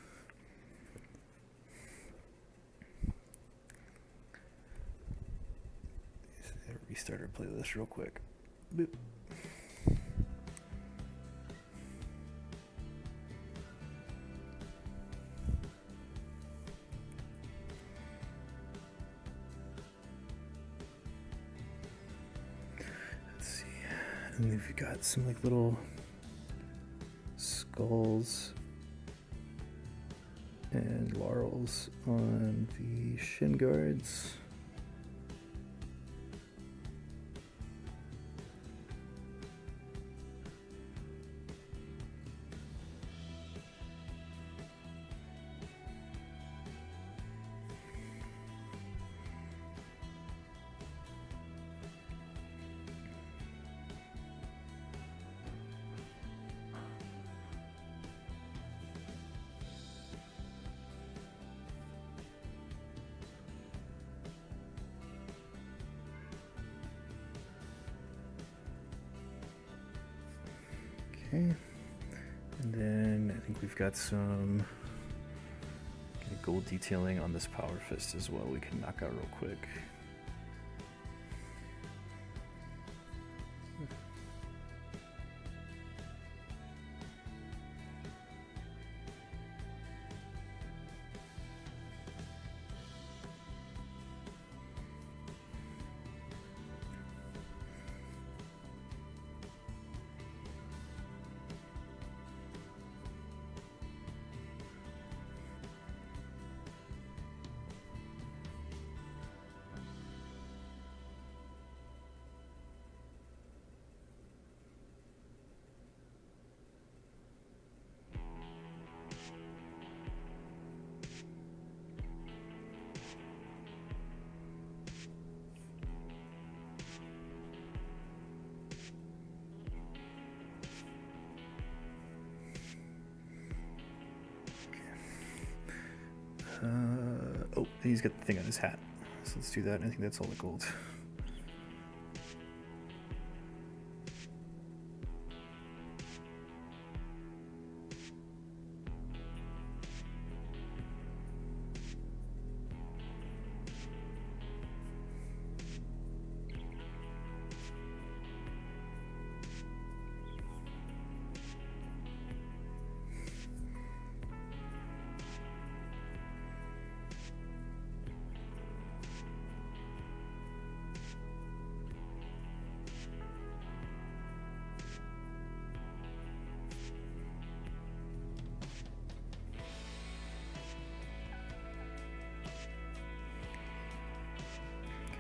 Restart our playlist real quick. Boop. Let's see. And we've got some like little skulls and laurels on the shin guards. Okay, and then I think we've got some gold detailing on this power fist as well we can knock out real quick. Oh, he's got the thing on his hat. So let's do that. I think that's all the gold.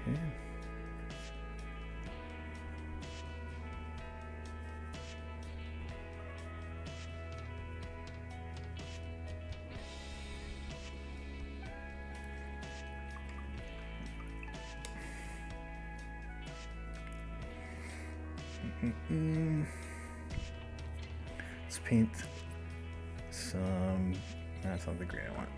Okay. Let's paint some. That's not the green I want.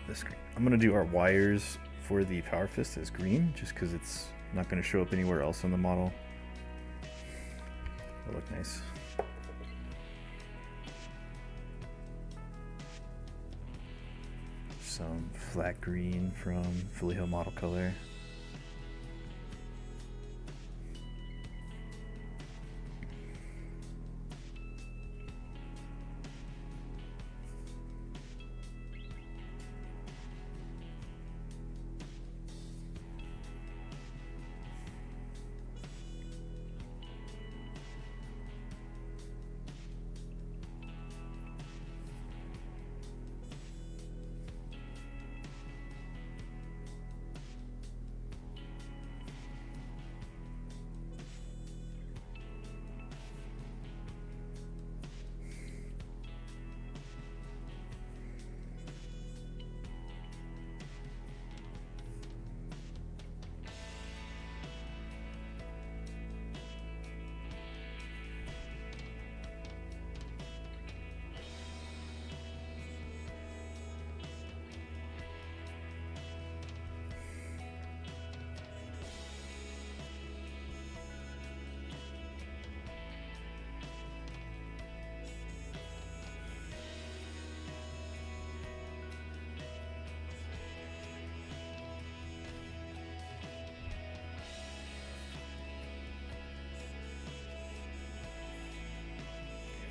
This green. I'm gonna do our wires for the power fist as green, just because it's not going to show up anywhere else on the model. It'll look nice. Some flat green from Philly Hill Model Color.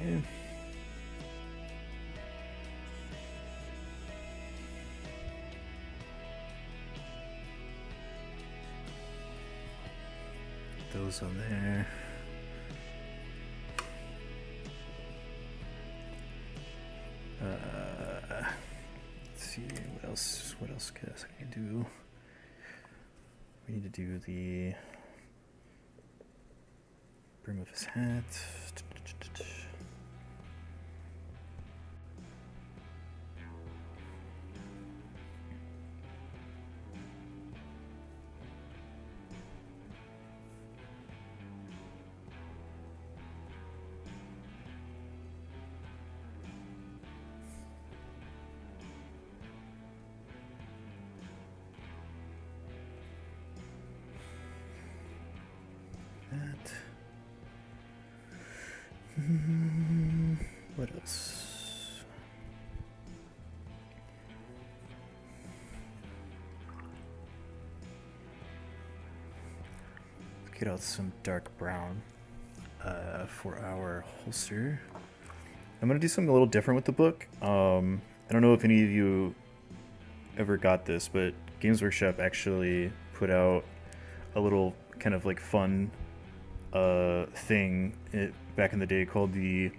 Yeah. Those on there. Let's see what else. What else can I do? We need to do the brim of his hat. What else? Let's get out some dark brown for our holster. I'm gonna do something a little different with the book. I don't know if any of you ever got this, but Games Workshop actually put out a little kind of like fun thing back in the day called the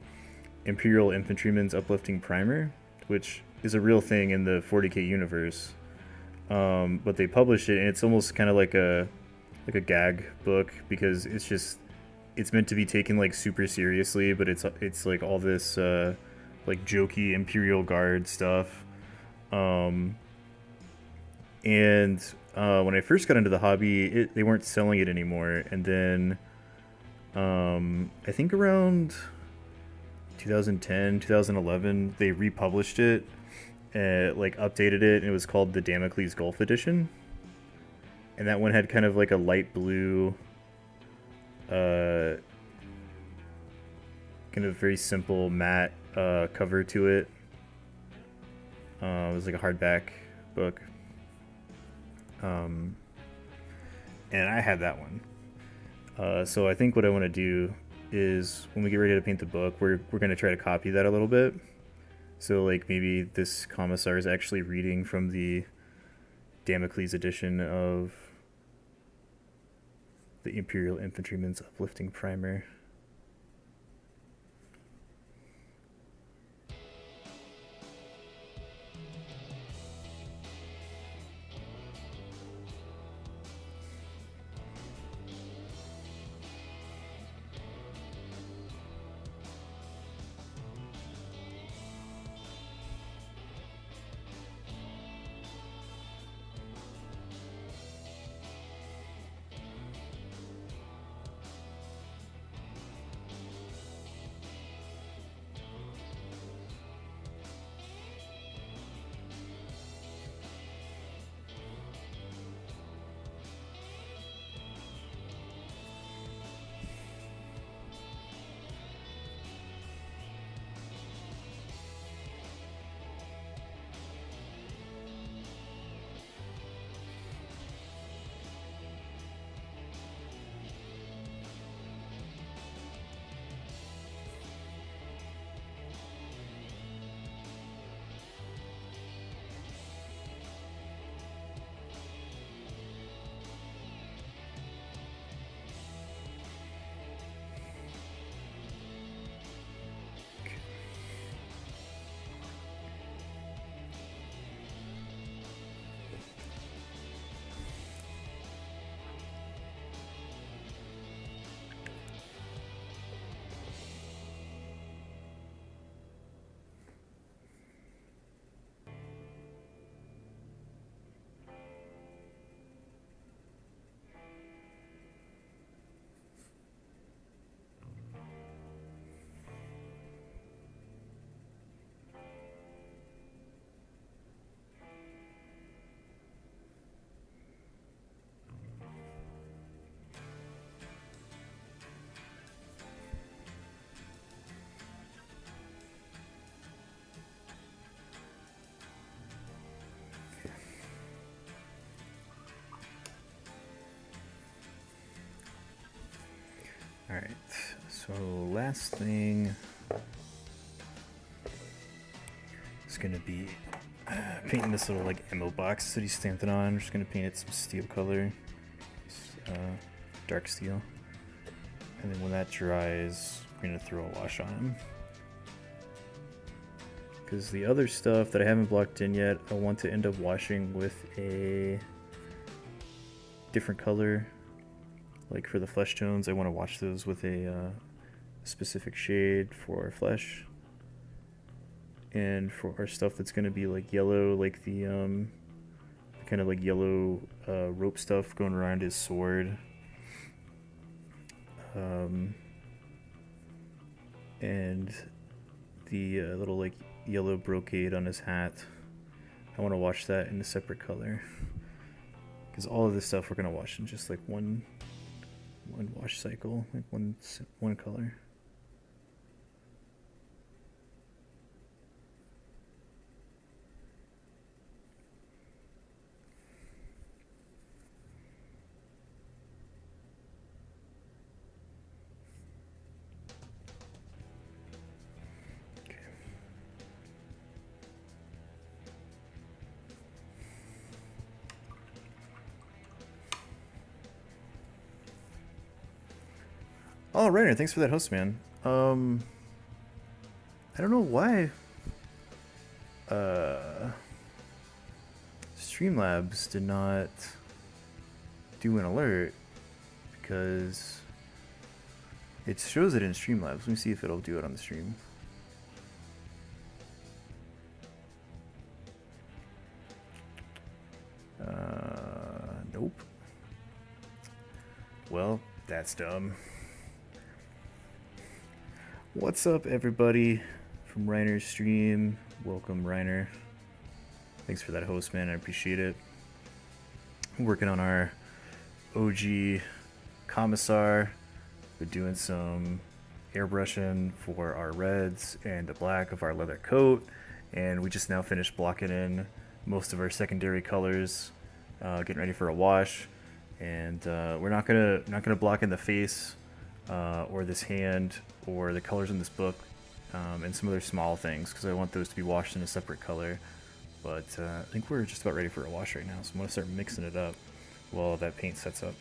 Imperial Infantryman's Uplifting Primer, which is a real thing in the 40k universe. But they published it, and it's almost kind of like a gag book, because it's meant to be taken like super seriously, but it's like all this like jokey Imperial Guard stuff. And when I first got into the hobby, they weren't selling it anymore, and then I think around 2010, 2011, they republished it, like updated it, and it was called the Damocles Gulf Edition. And that one had kind of like a light blue, kind of very simple matte cover to it. It was like a hardback book. And I had that one. So I think what I want to do is, when we get ready to paint the book, we're going to try to copy that a little bit. So like maybe this Commissar is actually reading from the Damocles edition of the Imperial Infantryman's Uplifting Primer. Alright, so last thing is going to be painting this little like ammo box that he's stamped it on. I'm just going to paint it some steel color, dark steel. And then when that dries, we're going to throw a wash on him. because the other stuff that I haven't blocked in yet, I want to end up washing with a different color. Like for the flesh tones, I want to wash those with a specific shade for our flesh. And for our stuff that's going to be like yellow, like the kind of like yellow rope stuff going around his sword. And the little like yellow brocade on his hat, I want to wash that in a separate color, because all of this stuff we're going to wash in just like one wash cycle, like one color. Oh, Rainer, thanks for that host, man. I don't know why Streamlabs did not do an alert, because it shows it in Streamlabs. Let me see if it'll do it on the stream. Nope. Well, that's dumb. What's up, everybody from Reiner's stream? Welcome, Reiner. Thanks for that host, man. I appreciate it. I'm working on our OG Commissar. We're doing some airbrushing for our reds and the black of our leather coat, and we just now finished blocking in most of our secondary colors, getting ready for a wash. And we're not gonna block in the face or this hand or the colors in this book, and some other small things, because I want those to be washed in a separate color. But I think we're just about ready for a wash right now, so I'm going to start mixing it up while that paint sets up.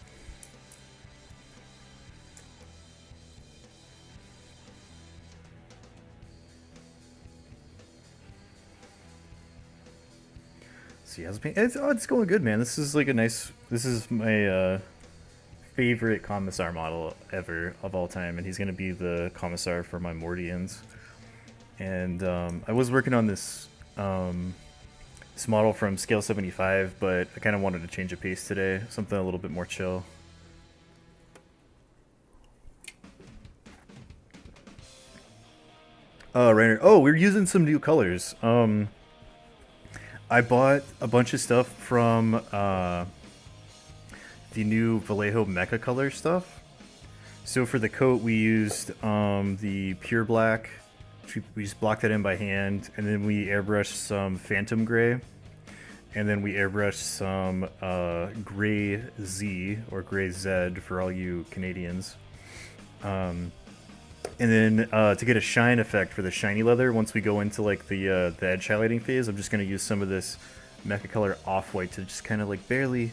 See how's the paint? It's going good, man. This is like this is my favorite Commissar model ever of all time, and he's going to be the Commissar for my Mordians. And I was working on this this model from scale 75, but I kind of wanted to change the pace today, something a little bit more chill. Rainer, oh, we're using some new colors. I bought a bunch of stuff from the new Vallejo Mecha color stuff. So for the coat, we used the pure black. We just blocked that in by hand, and then we airbrushed some Phantom Gray, and then we airbrushed some Gray Z, or Gray Z for all you Canadians. And then to get a shine effect for the shiny leather, once we go into like the edge highlighting phase, I'm just going to use some of this Mecha color Off-White to just kind of like barely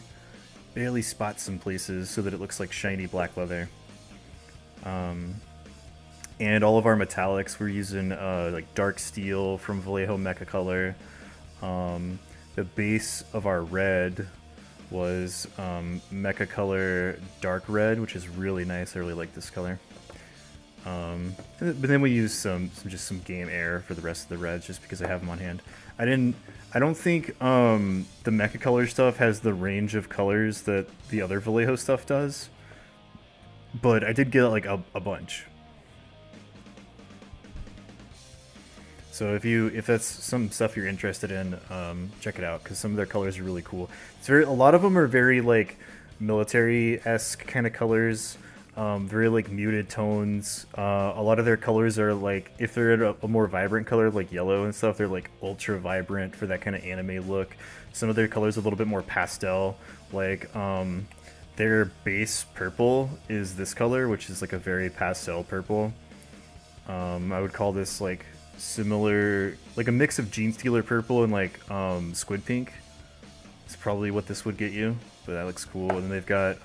spot some places so that it looks like shiny black leather. And all of our metallics, we're using like dark steel from Vallejo Mecha color. The base of our red was Mecha color dark red, which is really nice. I really like this color. But then we use some game air for the rest of the reds, just because I have them on hand. I don't think the Mecha color stuff has the range of colors that the other Vallejo stuff does, but I did get like a bunch. So if that's some stuff you're interested in, check it out, because some of their colors are really cool. A lot of them are very like military-esque kind of colors. Very like muted tones. A lot of their colors are like, if they're a more vibrant color like yellow and stuff, they're like ultra vibrant for that kind of anime look. Some of their colors are a little bit more pastel, like their base purple is this color, which is like a very pastel purple. I would call this like similar, like a mix of Gene Stealer purple and like Squid Pink. It's probably what this would get you, but that looks cool. And then they've got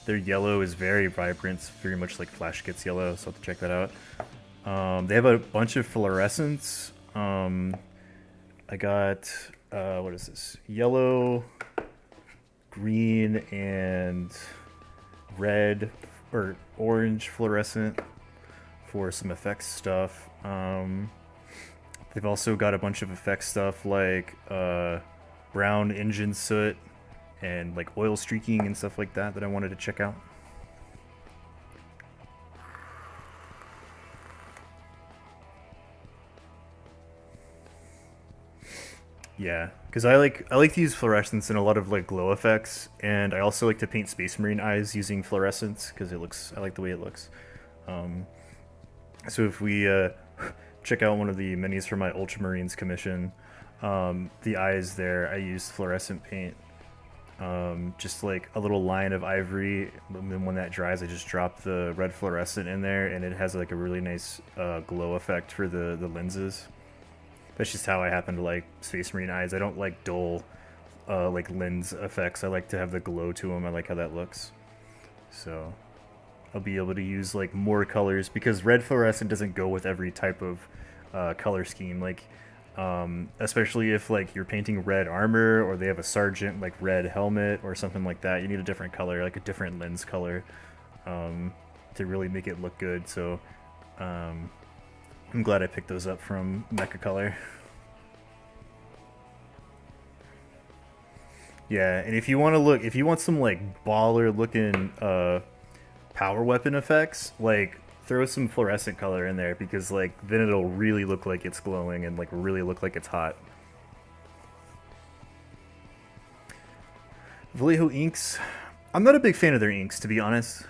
their yellow is very vibrant. It's very much like Flash Gets yellow, so I'll have to check that out. They have a bunch of fluorescents. I got what is this? Yellow, green, and red or orange fluorescent for some effects stuff. They've also got a bunch of effects stuff like brown engine soot and like oil streaking and stuff like that I wanted to check out. Yeah, because I like to use fluorescence in a lot of like glow effects, and I also like to paint Space Marine eyes using fluorescence because I like the way it looks. So if we check out one of the minis for my Ultramarines commission, the eyes there I used fluorescent paint. Just like a little line of ivory, and then when that dries I just drop the red fluorescent in there, and it has like a really nice glow effect for the lenses. That's just how I happen to like Space Marine eyes. I don't like dull like lens effects. I like to have the glow to them. I like how that looks. So I'll be able to use like more colors because red fluorescent doesn't go with every type of color scheme. Like especially if like you're painting red armor or they have a sergeant like red helmet or something like that, you need a different color, like a different lens color to really make it look good. So I'm glad I picked those up from Mecha Color. Yeah, and if you want some like baller looking power weapon effects, like throw some fluorescent color in there because like then it'll really look like it's glowing and like really look like it's hot. Vallejo inks, I'm not a big fan of their inks to be honest.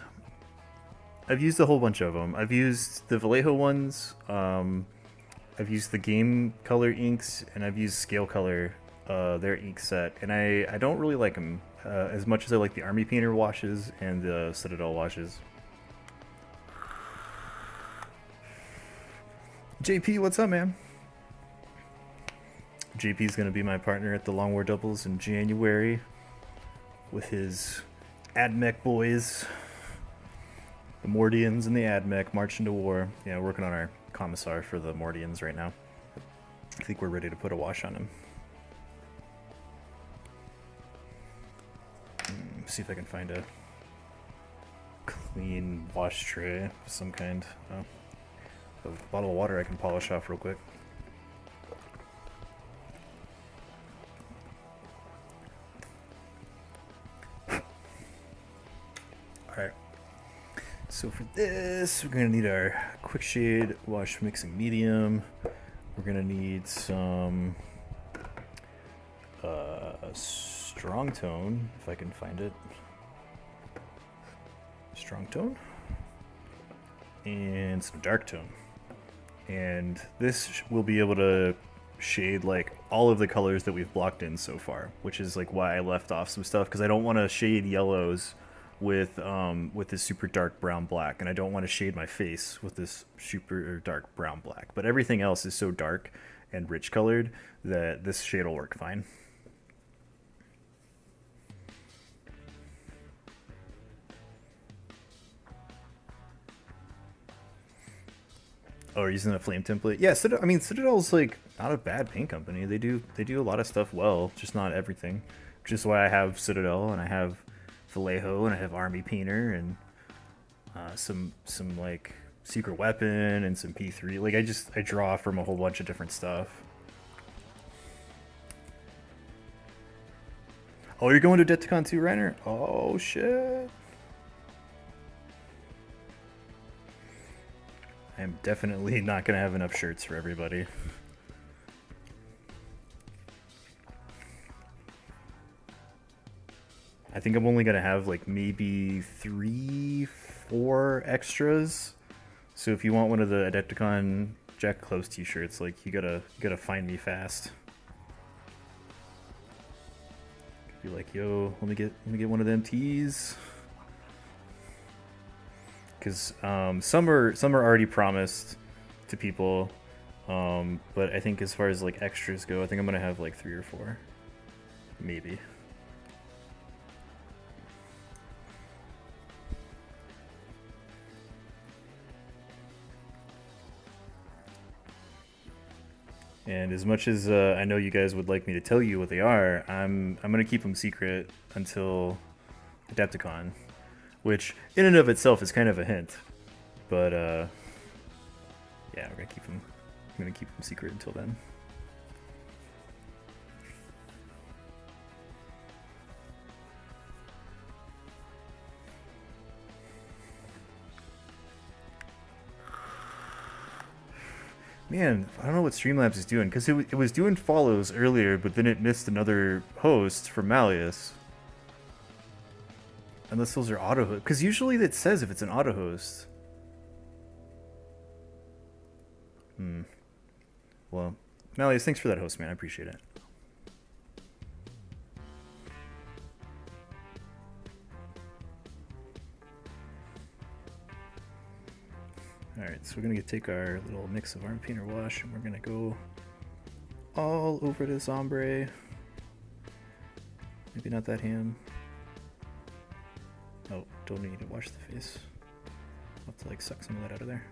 I've used a whole bunch of them. I've used the Vallejo ones. I've used the Game Color inks, and I've used Scale Color, their ink set, and I don't really like them as much as I like the Army Painter washes and the Citadel washes. JP, what's up, man? JP's gonna be my partner at the Long War Doubles in January with his AdMech boys. The Mordians and the AdMech march into war. Yeah, we're working on our Commissar for the Mordians right now. I think we're ready to put a wash on him. See if I can find a clean wash tray of some kind. Oh. A bottle of water I can polish off real quick. Alright. So for this, we're going to need our Quick Shade Wash Mixing Medium. We're going to need some Strong Tone, if I can find it. Strong Tone. And some Dark Tone. And this will be able to shade like all of the colors that we've blocked in so far, which is like why I left off some stuff, because I don't want to shade yellows with this super dark brown black, and I don't want to shade my face with this super dark brown black. But everything else is so dark and rich colored that this shade will work fine. Oh, are you using a flame template? Yeah, I mean Citadel's like not a bad paint company. They do a lot of stuff well, just not everything. Which is why I have Citadel and I have Vallejo and I have Army Painter and some like Secret Weapon and some P3. Like I draw from a whole bunch of different stuff. Oh, you're going to Adepticon too, Reiner? Oh shit. I'm definitely not going to have enough shirts for everybody. I think I'm only going to have like maybe 3-4 extras. So if you want one of the Adepticon Jack Close t-shirts, like you gotta find me fast. Be like, yo, let me get one of them tees. Because some are already promised to people, but I think as far as like extras go, I think I'm gonna have like 3 or 4, maybe. And as much as I know you guys would like me to tell you what they are, I'm gonna keep them secret until Adepticon, which in and of itself is kind of a hint. But yeah, we're gonna keep them. I'm gonna keep them secret until then. Man, I don't know what Streamlabs is doing, because it was doing follows earlier, but then it missed another host from Malleus. Unless those are auto hosts. Because usually it says if it's an auto host. Well, Malleus, thanks for that host, man. I appreciate it. Alright, so we're going to take our little mix of arm painter wash and we're going to go all over this ombre. Maybe not that ham. Oh, don't need to wash the face. I'll have to like suck some of that out of there.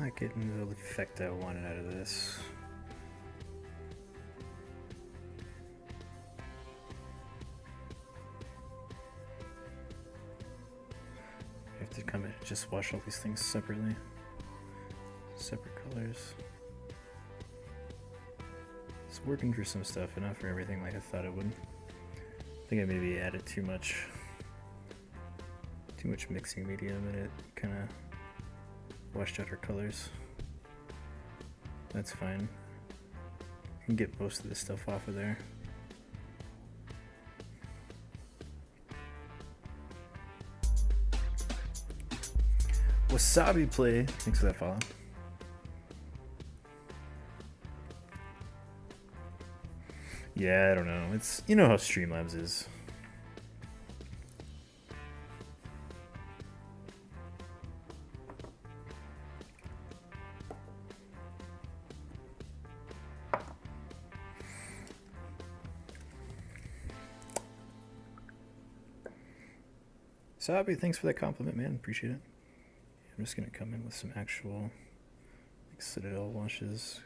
Not getting the effect I wanted out of this. I have to come in and just wash all these things separately. Separate colors. It's working for some stuff, but not for everything like I thought it would. I think I maybe added too much mixing medium and it kind of washed out her colors. That's fine. I can get most of this stuff off of there. Wasabi play. Thanks for that follow. Yeah, I don't know. It's, you know how Streamlabs is. Sabi, thanks for that compliment, man. Appreciate it. I'm just gonna come in with some actual like Citadel washes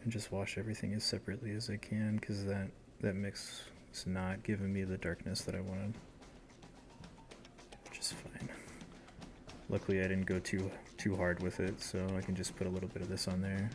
and just wash everything as separately as I can, because that mix is not giving me the darkness that I wanted, which is fine. Luckily I didn't go too hard with it, so I can just put a little bit of this on there.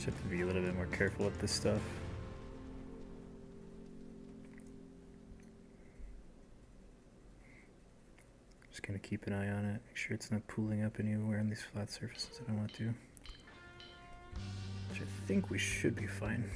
Just have to be a little bit more careful with this stuff. Just gonna keep an eye on it, make sure it's not pooling up anywhere on these flat surfaces I don't want to. Which I think we should be fine.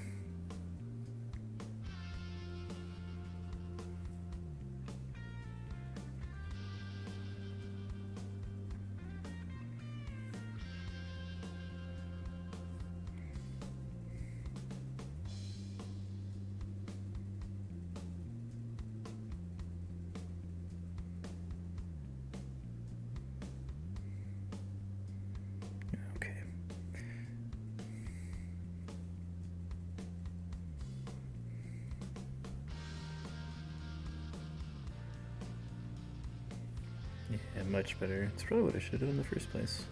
Yeah, much better. It's probably what I should have done in the first place.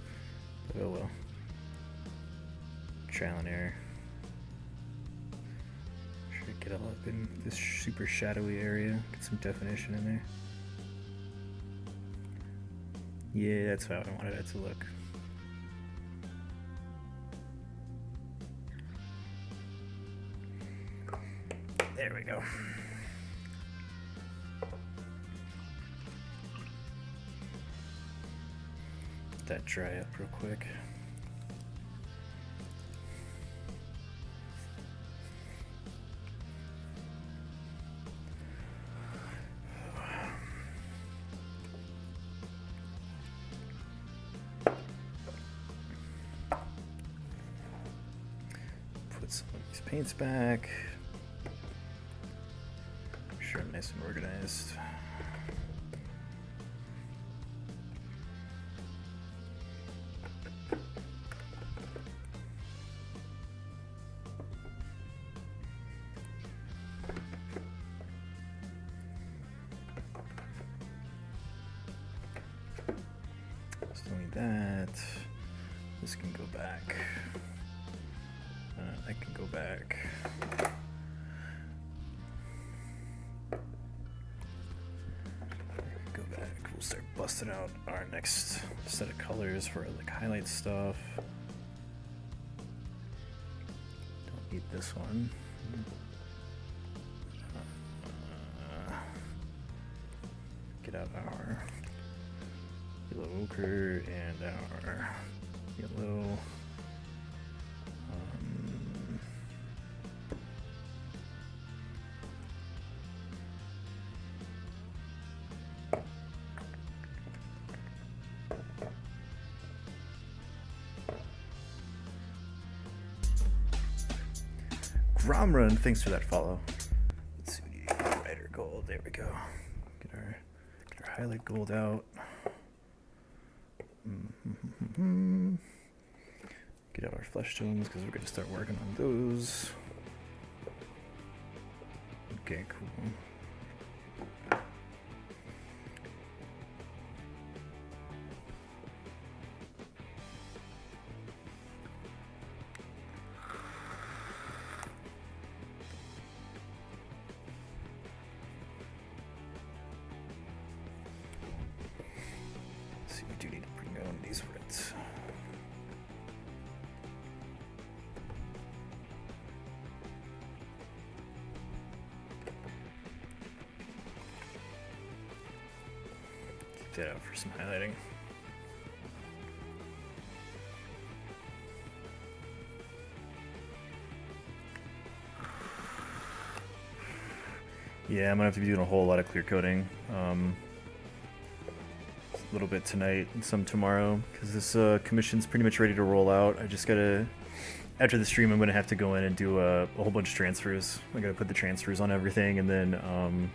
But oh well. Trial and error. Try to get all up in this super shadowy area. Get some definition in there. Yeah, that's how I wanted it to look. There we go. Let that dry up real quick. Put some of these paints back. Make sure I'm nice and organized. Still need that. This can go back. I can go back. Go back. We'll start busting out our next set of colors for like highlight stuff. Don't need this one. Get out our yellow ochre and our yellow Gromrun, thanks for that follow. Let's see, brighter gold, there we go. Get our highlight gold out. Get out our flesh tones because we're going to start working on those. Okay, cool. So we do need to bring down these reds. Keep that out for some highlighting. Yeah, I'm gonna have to be doing a whole lot of clear coating. A little bit tonight and some tomorrow because this commission's pretty much ready to roll out. I just gotta, after the stream, I'm gonna have to go in and do a whole bunch of transfers. I gotta put the transfers on everything and then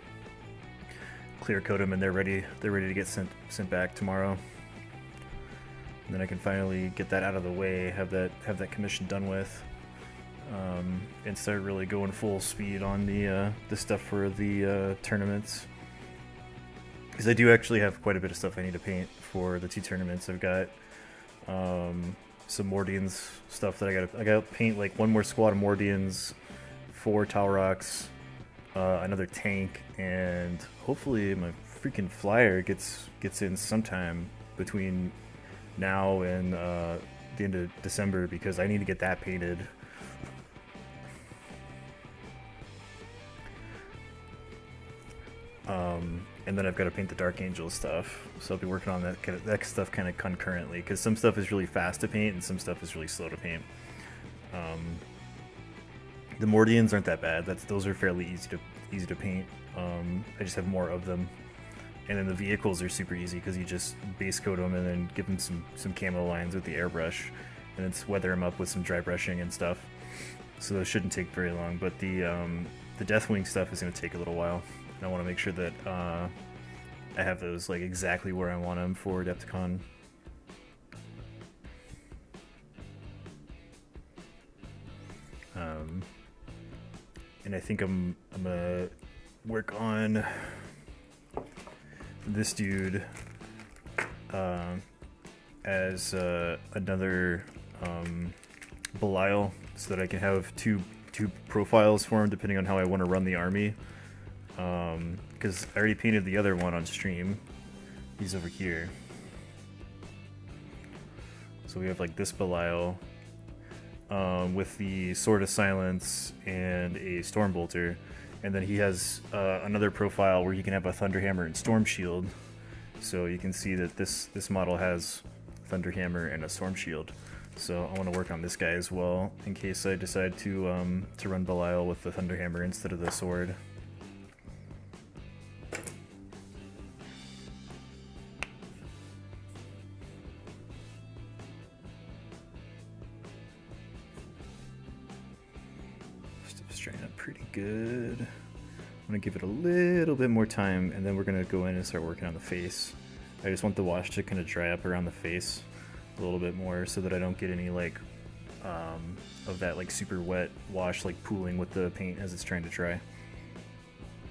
clear coat them, and they're ready to get sent back tomorrow. And then I can finally get that out of the way, have that commission done with, and start really going full speed on the stuff for the tournaments. Because I do actually have quite a bit of stuff I need to paint for the 2 tournaments. I've got some Mordians stuff that I gotta paint, like 1 more squad of Mordians, 4 Talroks, another tank, and hopefully my freaking flyer gets in sometime between now and the end of December, because I need to get that painted. And then I've got to paint the Dark Angel stuff, so I'll be working on that stuff kind of concurrently, because some stuff is really fast to paint and some stuff is really slow to paint. The Mordians aren't that bad. Those are fairly easy to paint. I just have more of them. And then the vehicles are super easy because you just base coat them and then give them some camo lines with the airbrush, and then weather them up with some dry brushing and stuff. So those shouldn't take very long. But the Deathwing stuff is going to take a little while. And I want to make sure that I have those like exactly where I want them for Adepticon. And I think I'm gonna work on this dude as another Belial, so that I can have two profiles for him depending on how I want to run the army. Because I already painted the other one on stream. He's over here. So we have like this Belial with the Sword of Silence and a Stormbolter. And then he has another profile where he can have a Thunderhammer and Storm Shield. So you can see that this model has Thunderhammer and a Storm Shield. So I want to work on this guy as well in case I decide to run Belial with the Thunderhammer instead of the sword. Stuff's drying up pretty good. I'm gonna give it a little bit more time, and then we're gonna go in and start working on the face. I just want the wash to kind of dry up around the face a little bit more, so that I don't get any like of that like super wet wash like pooling with the paint as it's trying to dry.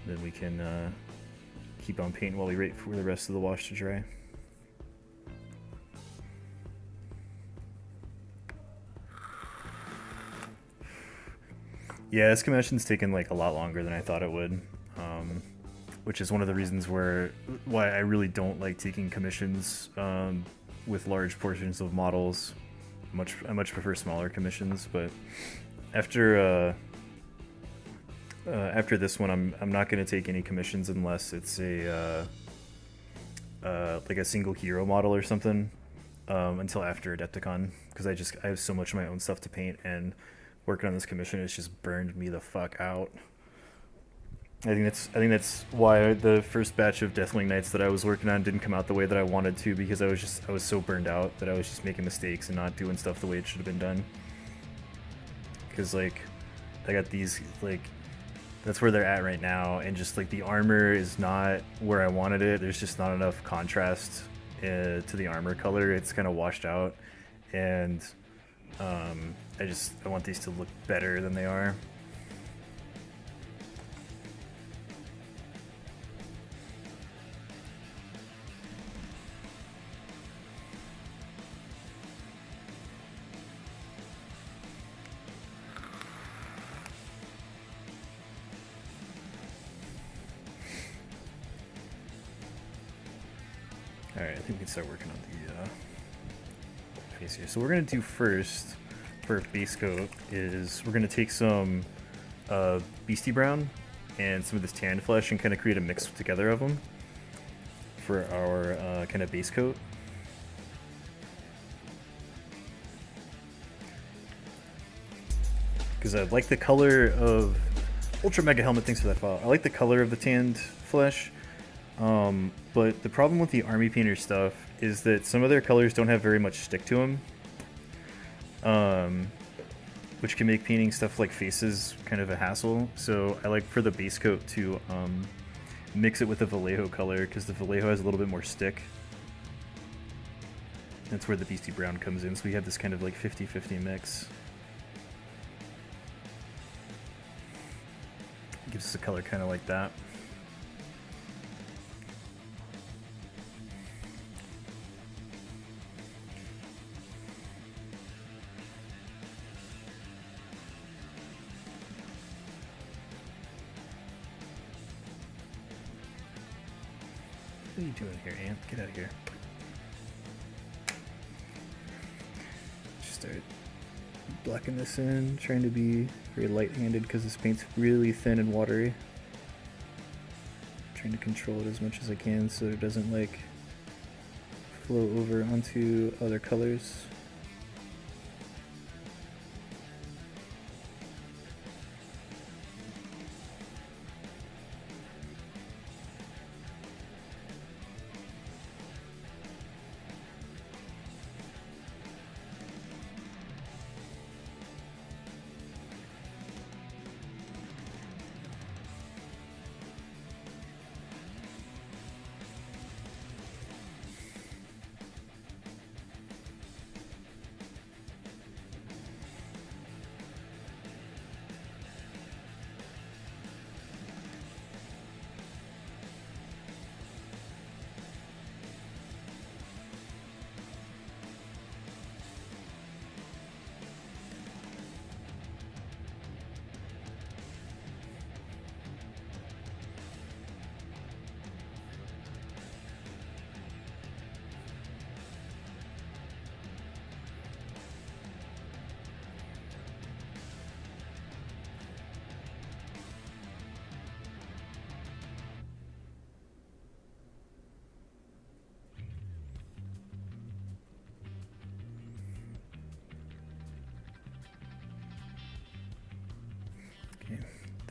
Then we can keep on painting while we wait for the rest of the wash to dry. Yeah, this commission's taken like a lot longer than I thought it would, which is one of the reasons why I really don't like taking commissions with large portions of models. I much prefer smaller commissions, but after this one, I'm not going to take any commissions unless it's a like a single hero model or something until after Adepticon, because I have so much of my own stuff to paint, and working on this commission has just burned me the fuck out. I think that's why the first batch of Deathwing Knights that I was working on didn't come out the way that I wanted to, because I was so burned out that I was just making mistakes and not doing stuff the way it should have been done. Because like I got these, like, that's where they're at right now, and just like the armor is not where I wanted it. There's just not enough contrast to the armor color. It's kind of washed out, and I want these to look better than they are. Alright, I think we can start working on the face here. So what we're going to do first for base coat is we're going to take some Beastie Brown and some of this Tanned Flesh and kind of create a mix together of them for our kind of base coat. Because I like the color of Ultra Mega Helmet. Thanks for that follow. I like the color of the Tanned Flesh. But the problem with the Army Painter stuff is that some of their colors don't have very much stick to them, which can make painting stuff like faces kind of a hassle. So I like for the base coat to mix it with the Vallejo color, because the Vallejo has a little bit more stick. That's where the Beastie Brown comes in, so we have this kind of like 50-50 mix. It gives us a color kind of like that. What are you doing here, Ant? Get out of here. Just start blocking this in, trying to be very light-handed because this paint's really thin and watery. trying to control it as much as I can so it doesn't like flow over onto other colors.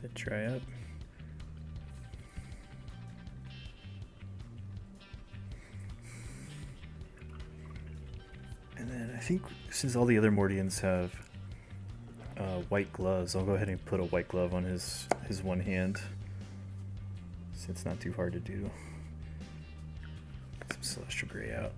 That dry up. And then I think since all the other Mordians have white gloves, I'll go ahead and put a white glove on his one hand, so it's not too hard to do. Get some Celestial Gray out.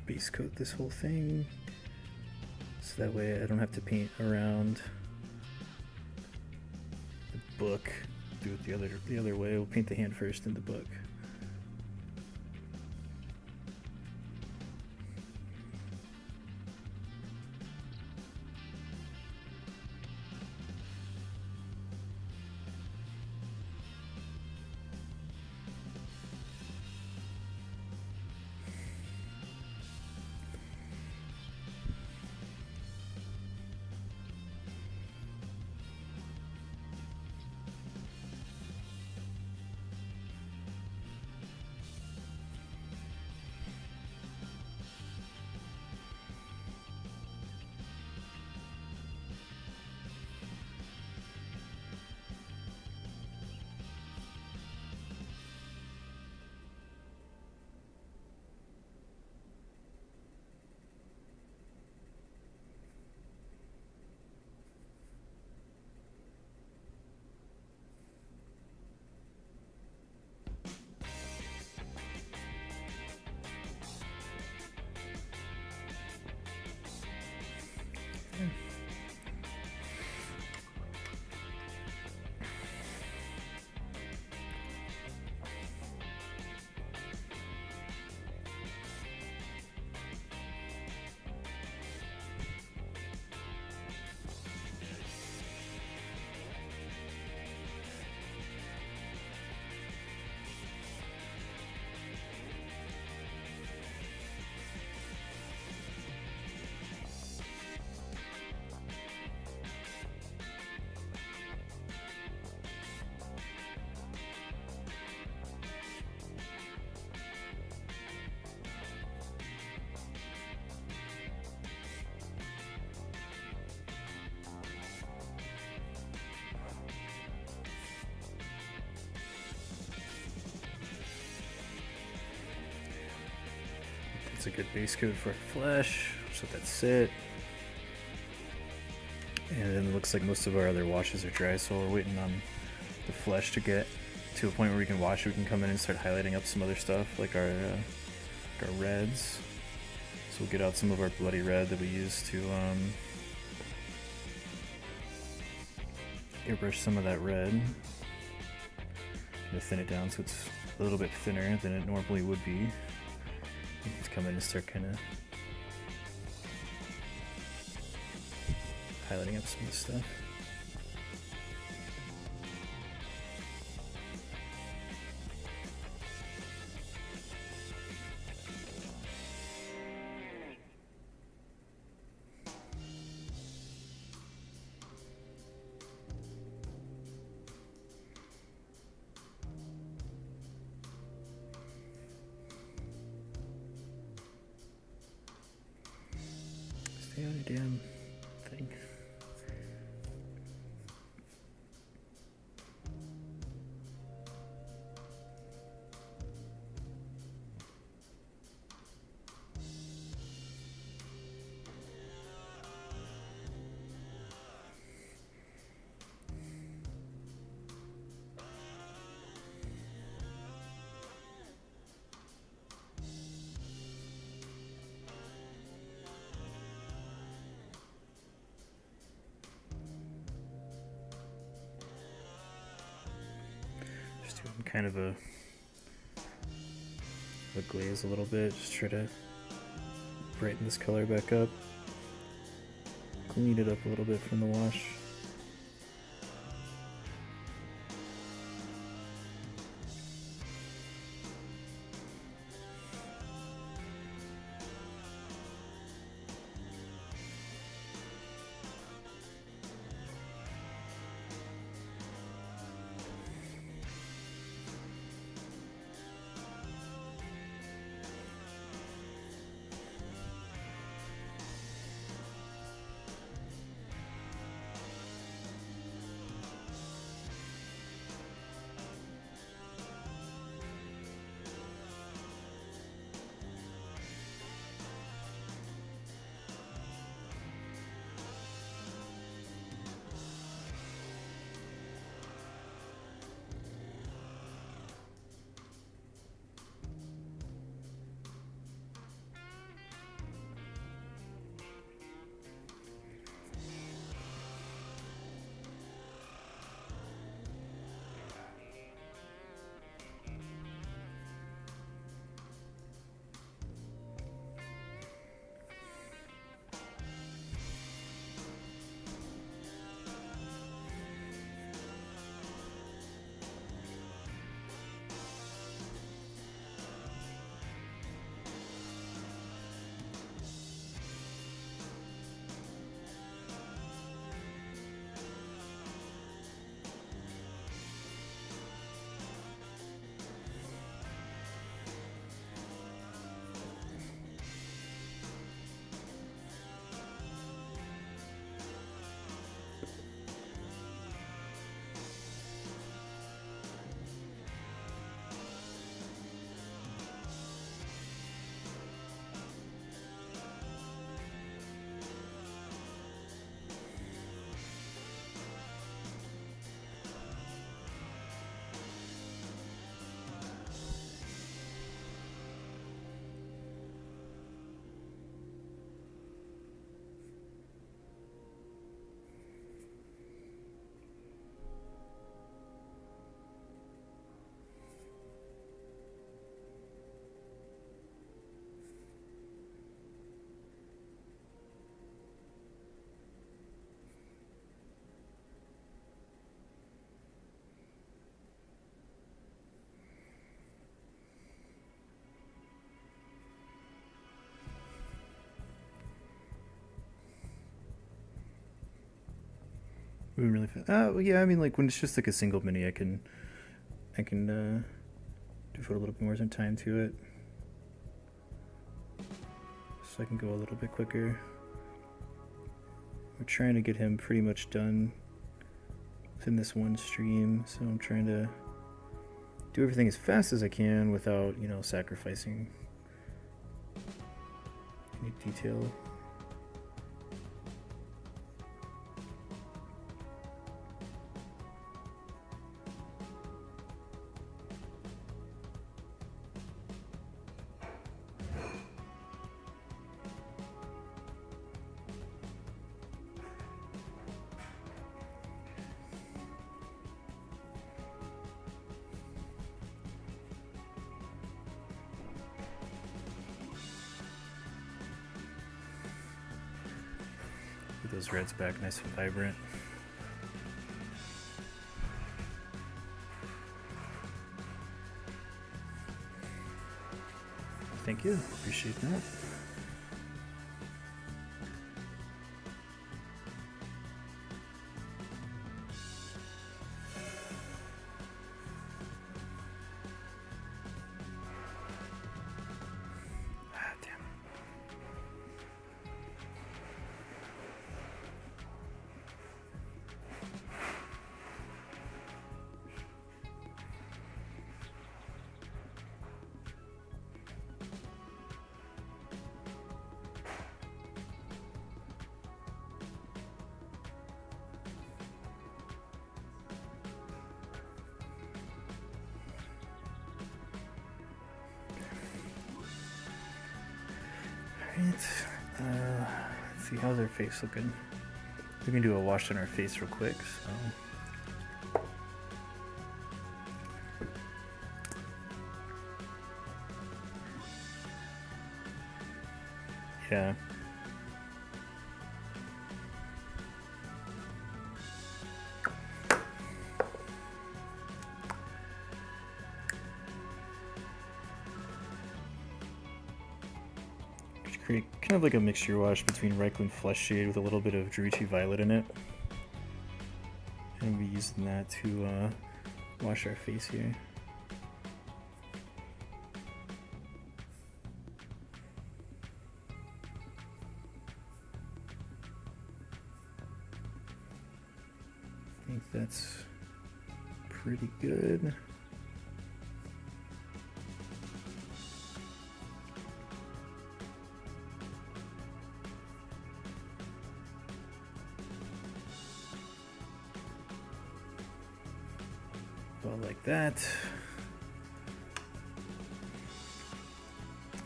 Base coat this whole thing so that way I don't have to paint around the book. Do it the other way. We'll paint the hand first in the book. That's a good base coat for flesh. Just let that sit. And then it looks like most of our other washes are dry, so we're waiting on the flesh to get to a point where we can wash it. We can come in and start highlighting up some other stuff, like our reds. So we'll get out some of our bloody red that we use to airbrush some of that red. To thin it down so it's a little bit thinner than it normally would be. Let's come in and start kind of piloting up some of this stuff. Stay on your damn thing. Kind of a glaze a little bit, just try to brighten this color back up, clean it up a little bit from the wash. Moving really fast. Well, yeah, I mean, like when it's just like a single mini, I can devote a little bit more time to it, so I can go a little bit quicker. We're trying to get him pretty much done within this one stream, so I'm trying to do everything as fast as I can without, you know, sacrificing any detail. those reds back nice and vibrant. Thank you, appreciate that. Alright, let's see, how's our face looking? We can do a wash on our face real quick, so. Yeah. Create kind of like a mixture wash between Reikland Flesh Shade with a little bit of Druchii Violet in it. And we'll be using that to wash our face here. I think that's pretty good. Like that,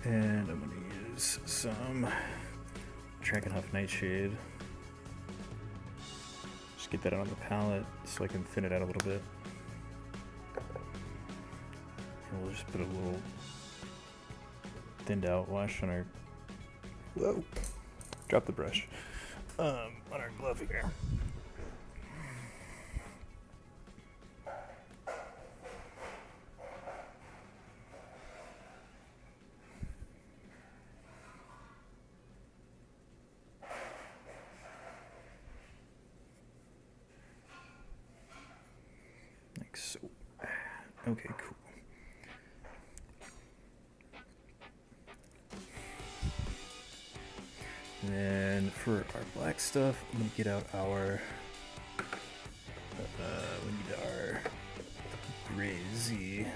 and I'm going to use some Dragonhof Nightshade. Just get that on the palette so I can thin it out a little bit. And we'll just put a little thinned out wash on our, whoa, drop the brush, on our glove here. Like so. Okay, cool. And then for our black stuff, I'm gonna get out our we need our gray Z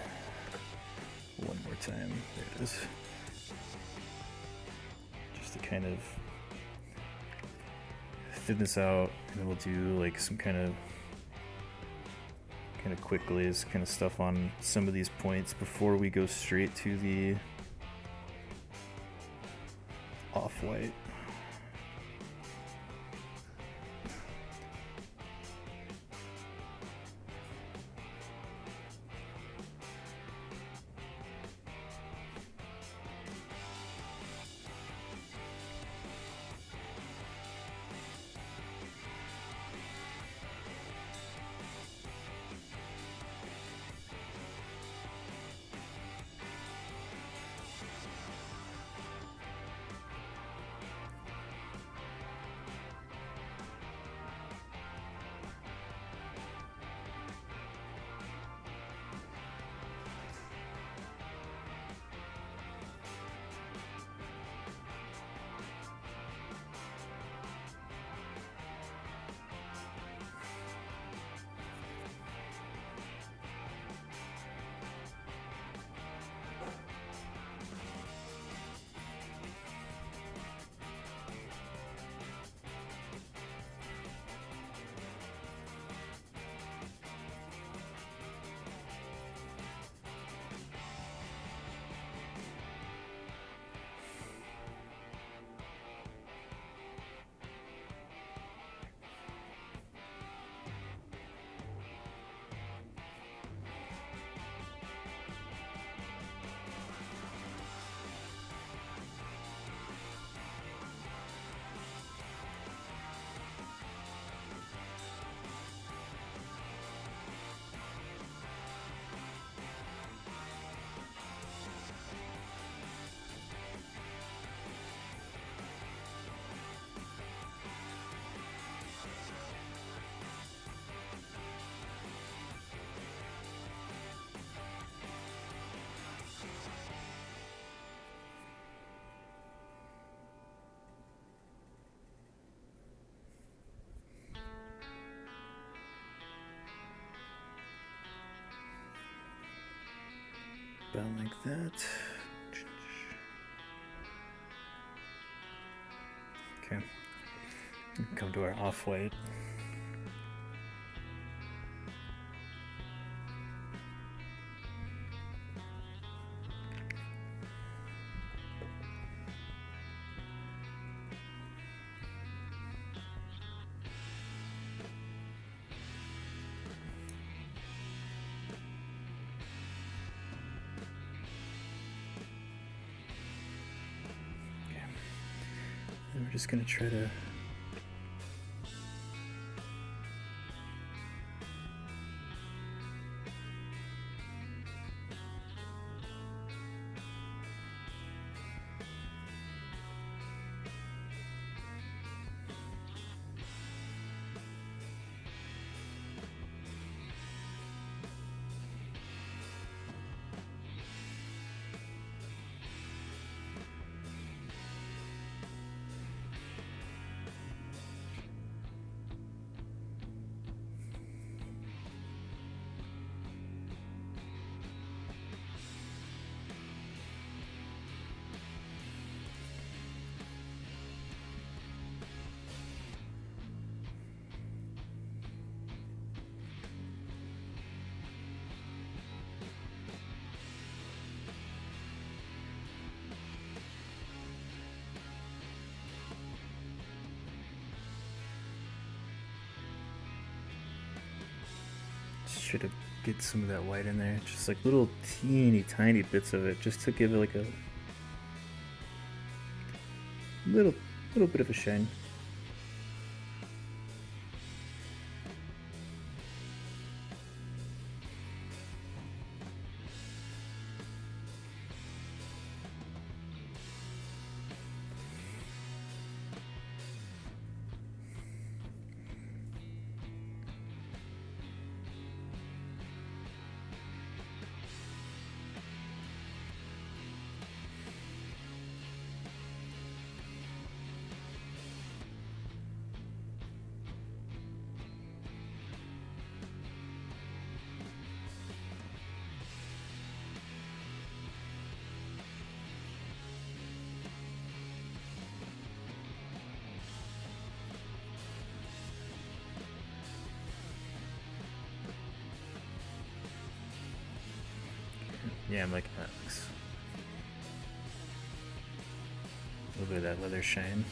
one more time. There it is. Just to kind of thin this out, and then we'll do like some kind of quick glaze kind of stuff on some of these points before we go straight to the off-white. about like that. Okay. Come to our off-white. And we're just going to try to should have get some of that white in there, just like little teeny tiny bits of it, just to give it like a little bit of a shine. Yeah, I'm liking that. Looks a little bit of that leather shine.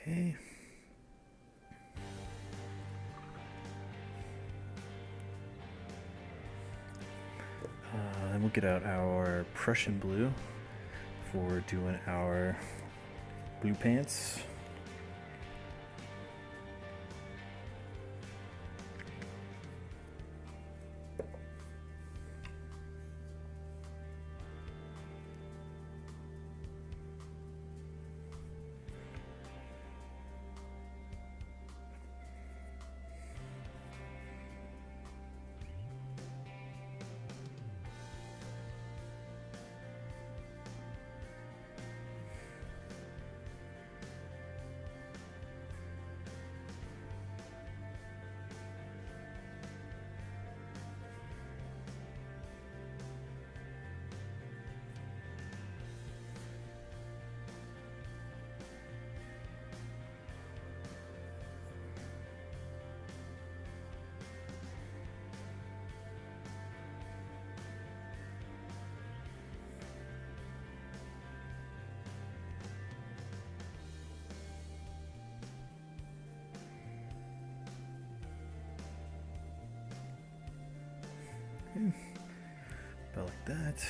Okay. Then we'll get out our Prussian blue for doing our blue pants. About like that.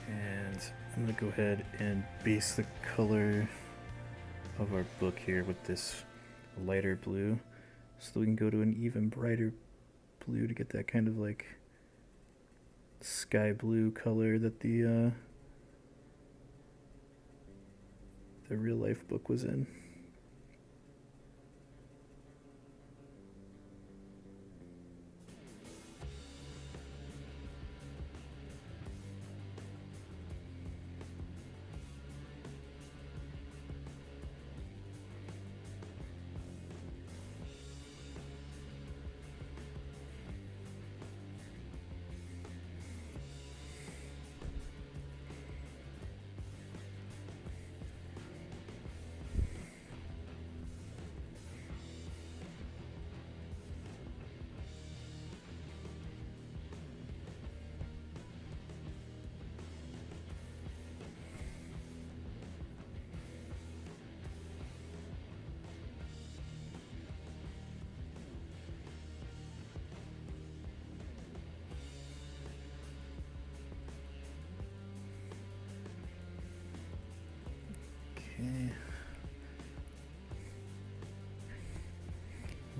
And I'm going to go ahead and base the color of our book here with this lighter blue so that we can go to an even brighter blue to get that kind of like sky blue color that the real life book was in.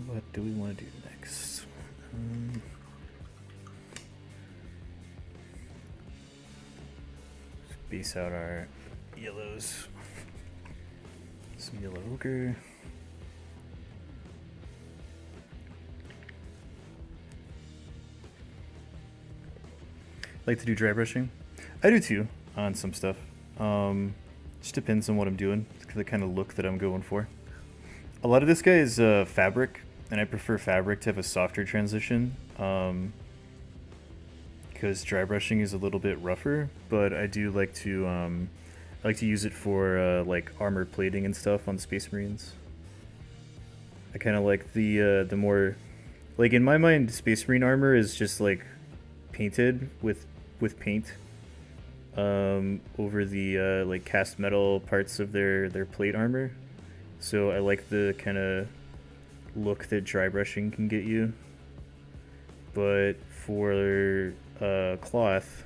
What do we want to do next? Just base out our yellows. Some yellow ochre. Like to do dry brushing? I do too, on some stuff. Just depends on what I'm doing, the kind of look that I'm going for. A lot of this guy is fabric, and I prefer fabric to have a softer transition, because dry brushing is a little bit rougher. But I do like to use it for like armor plating and stuff on Space Marines. I kind of like the more, like in my mind, Space Marine armor is just like painted with paint over the like cast metal parts of their plate armor. So I like the kind of look that dry brushing can get you. But for cloth,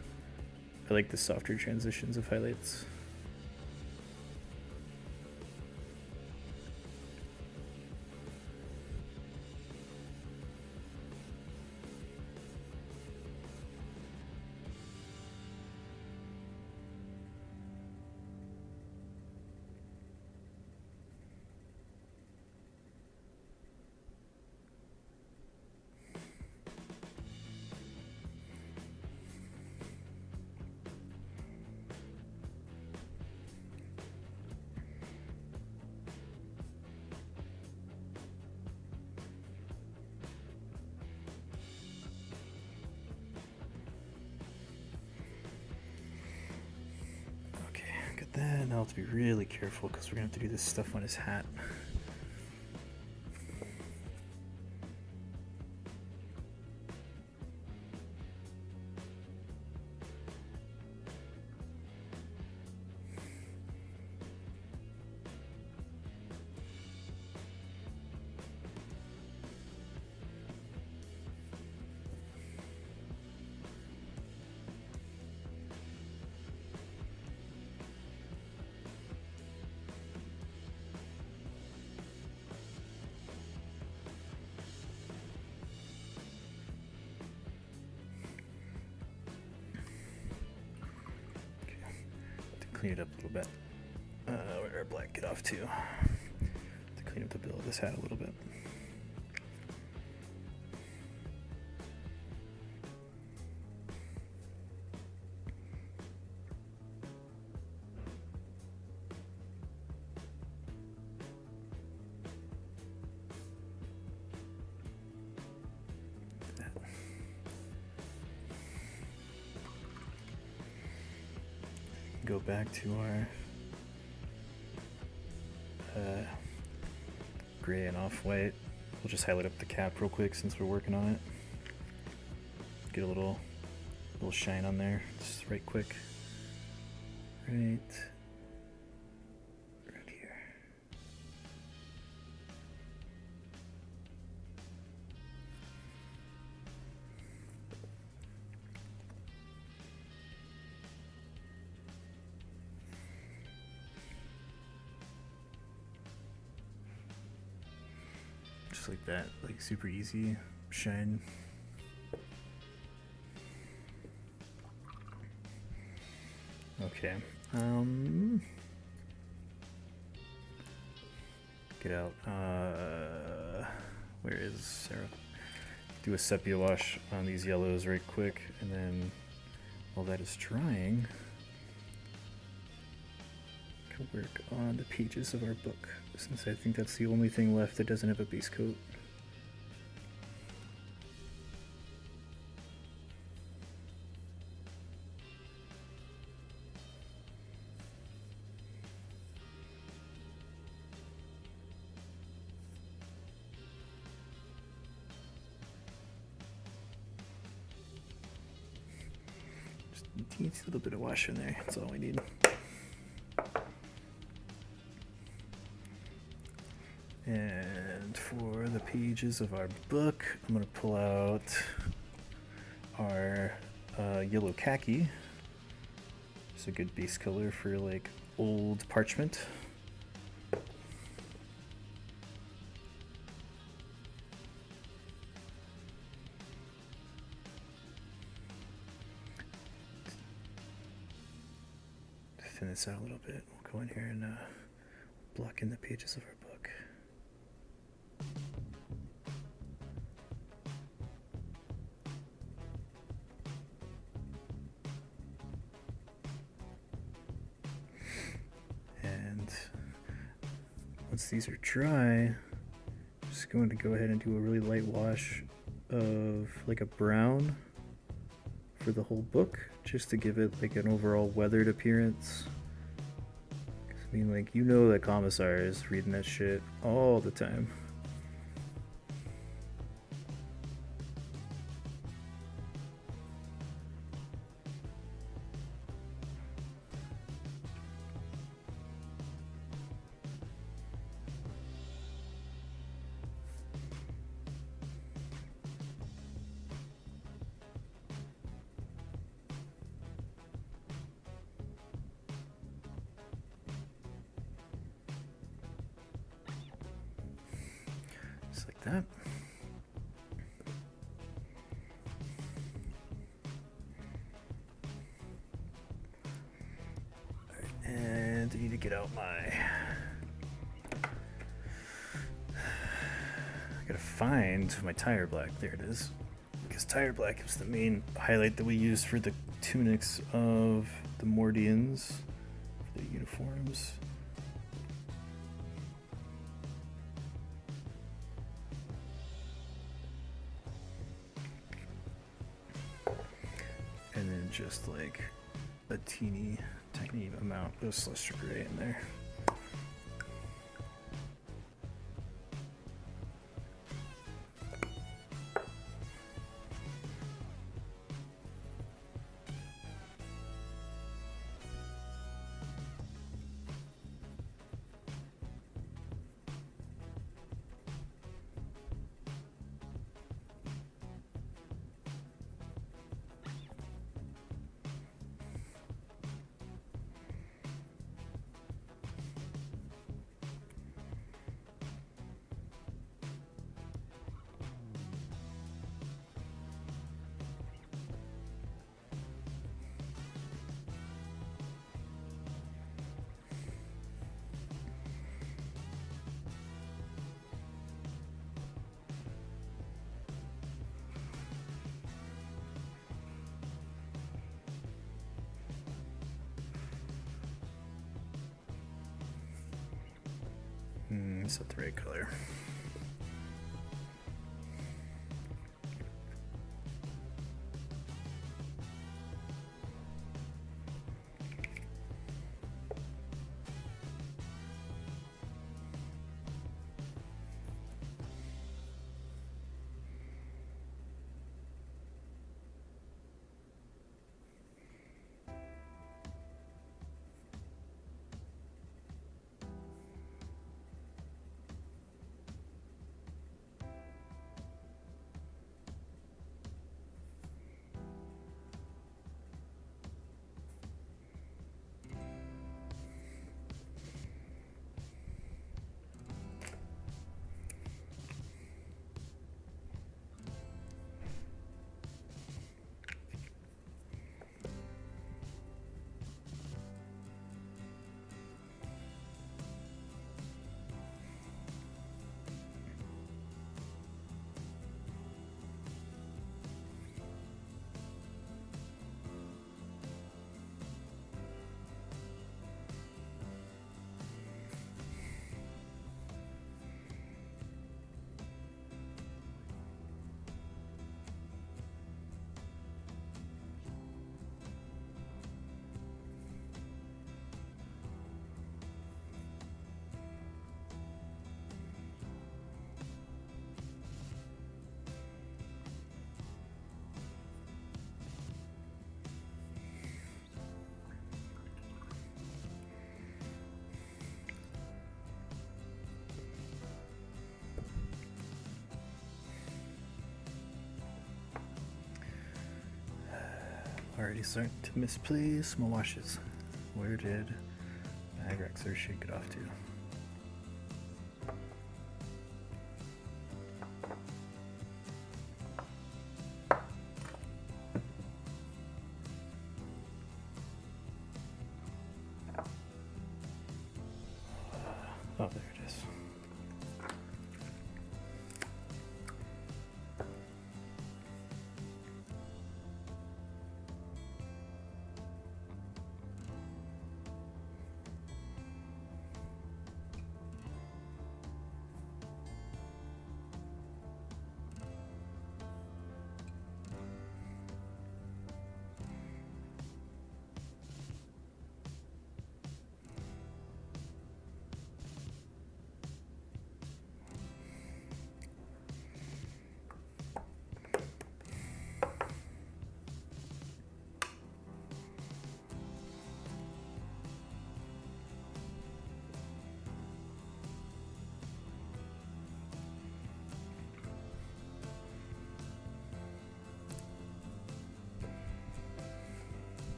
I like the softer transitions of highlights. Got that. Now I have to be really careful because we're gonna have to do this stuff on his hat. Clean it up a little bit. Where did our black get off to? To clean up the bill of this hat a little bit. Go back to our gray and off-white. We'll just highlight up the cap real quick since we're working on it. Get a little shine on there, just right quick. Right here. Just like that, like super easy shine. Okay. Get out. Where is Sarah? Do a sepia wash on these yellows right quick, and then while that is drying, can work on the pages of our book, since I think that's the only thing left that doesn't have a base coat. Just needs a little bit of wash in there, that's all we need. And for the pages of our book, I'm going to pull out our yellow khaki. It's a good base color for like old parchment. Thin this out a little bit. We'll go in here and block in the pages of our book. And once these are dry, I'm just going to go ahead and do a really light wash of like a brown for the whole book, just to give it like an overall weathered appearance. I mean, like, you know that Commissar is reading that shit all the time. That. And I need to get out my... I gotta find my tire black. There it is. Because tire black is the main highlight that we use for the tunics of the Mordians, the uniforms. And then just like a teeny tiny amount of Celestial Gray in there. Is that the right color? Already starting to misplace my washes. Where did Magrax or should get off to? Oh, there it is.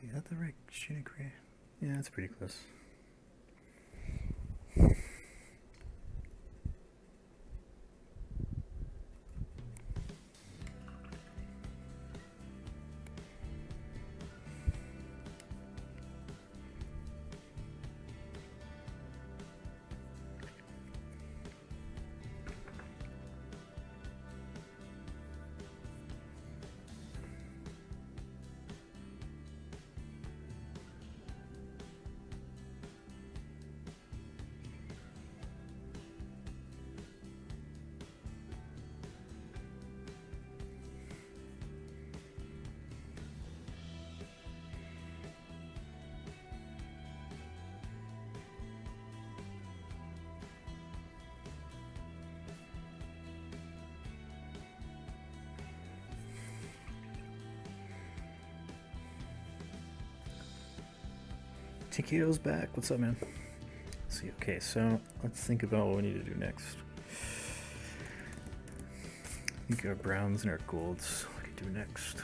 see, is that the right shooting gray? Yeah, that's pretty close. Taquitos back. What's up, man? Let's see. Okay, so let's think about what we need to do next. I think our browns and our golds we could do next.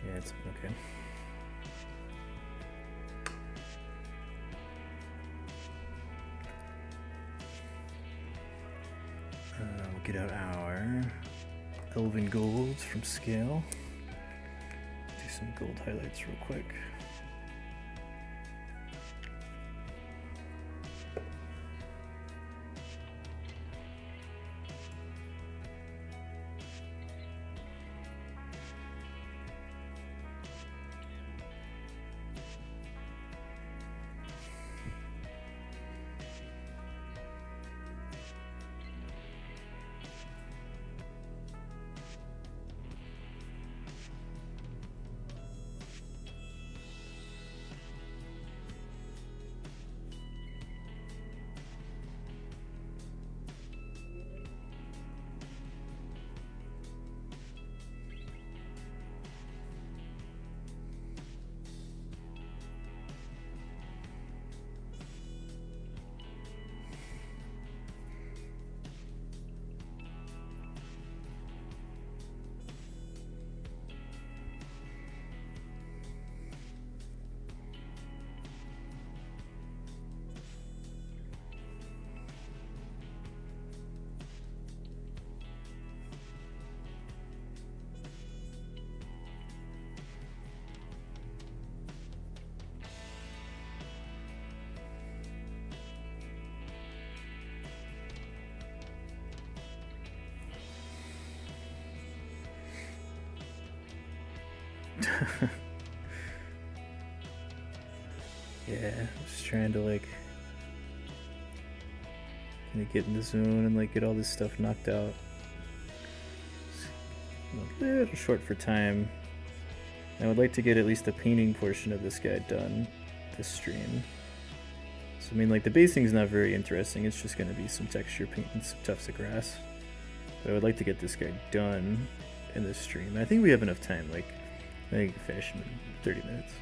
Yeah, it's okay. We'll get out our Elven Golds from Scale. Do some gold highlights real quick. Yeah, just trying to like kind of get in the zone and like get all this stuff knocked out. I'm a little short for time. I would like to get at least the painting portion of this guy done this stream. So I mean, like, the basing's not very interesting. It's just going to be some texture paint and some tufts of grass. But I would like to get this guy done in this stream. I think we have enough time. Like, I think we can finish in 30 minutes.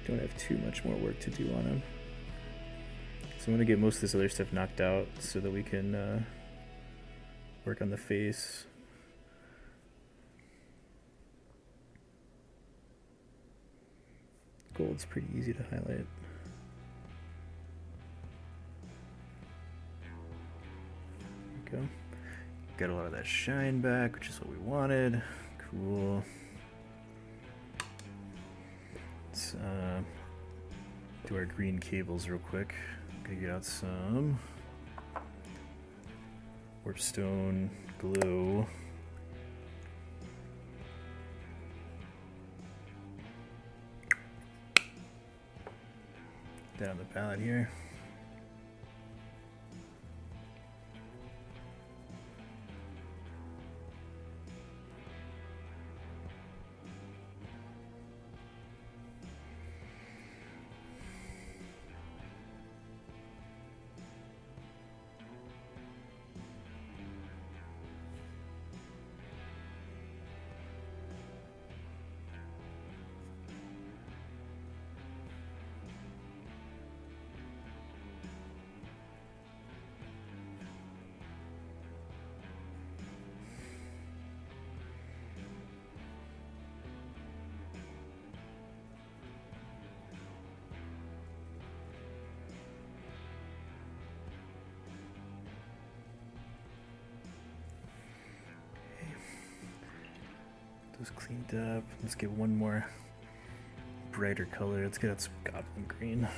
Don't have too much more work to do on him. So I'm going to get most of this other stuff knocked out so that we can work on the face. Gold's pretty easy to highlight. There we go. Got a lot of that shine back, which is what we wanted. Cool. Let's do our green cables real quick. Gonna get out some warpstone glue. Down the palette here. Cleaned up. Let's get one more brighter color. Let's get out some goblin green.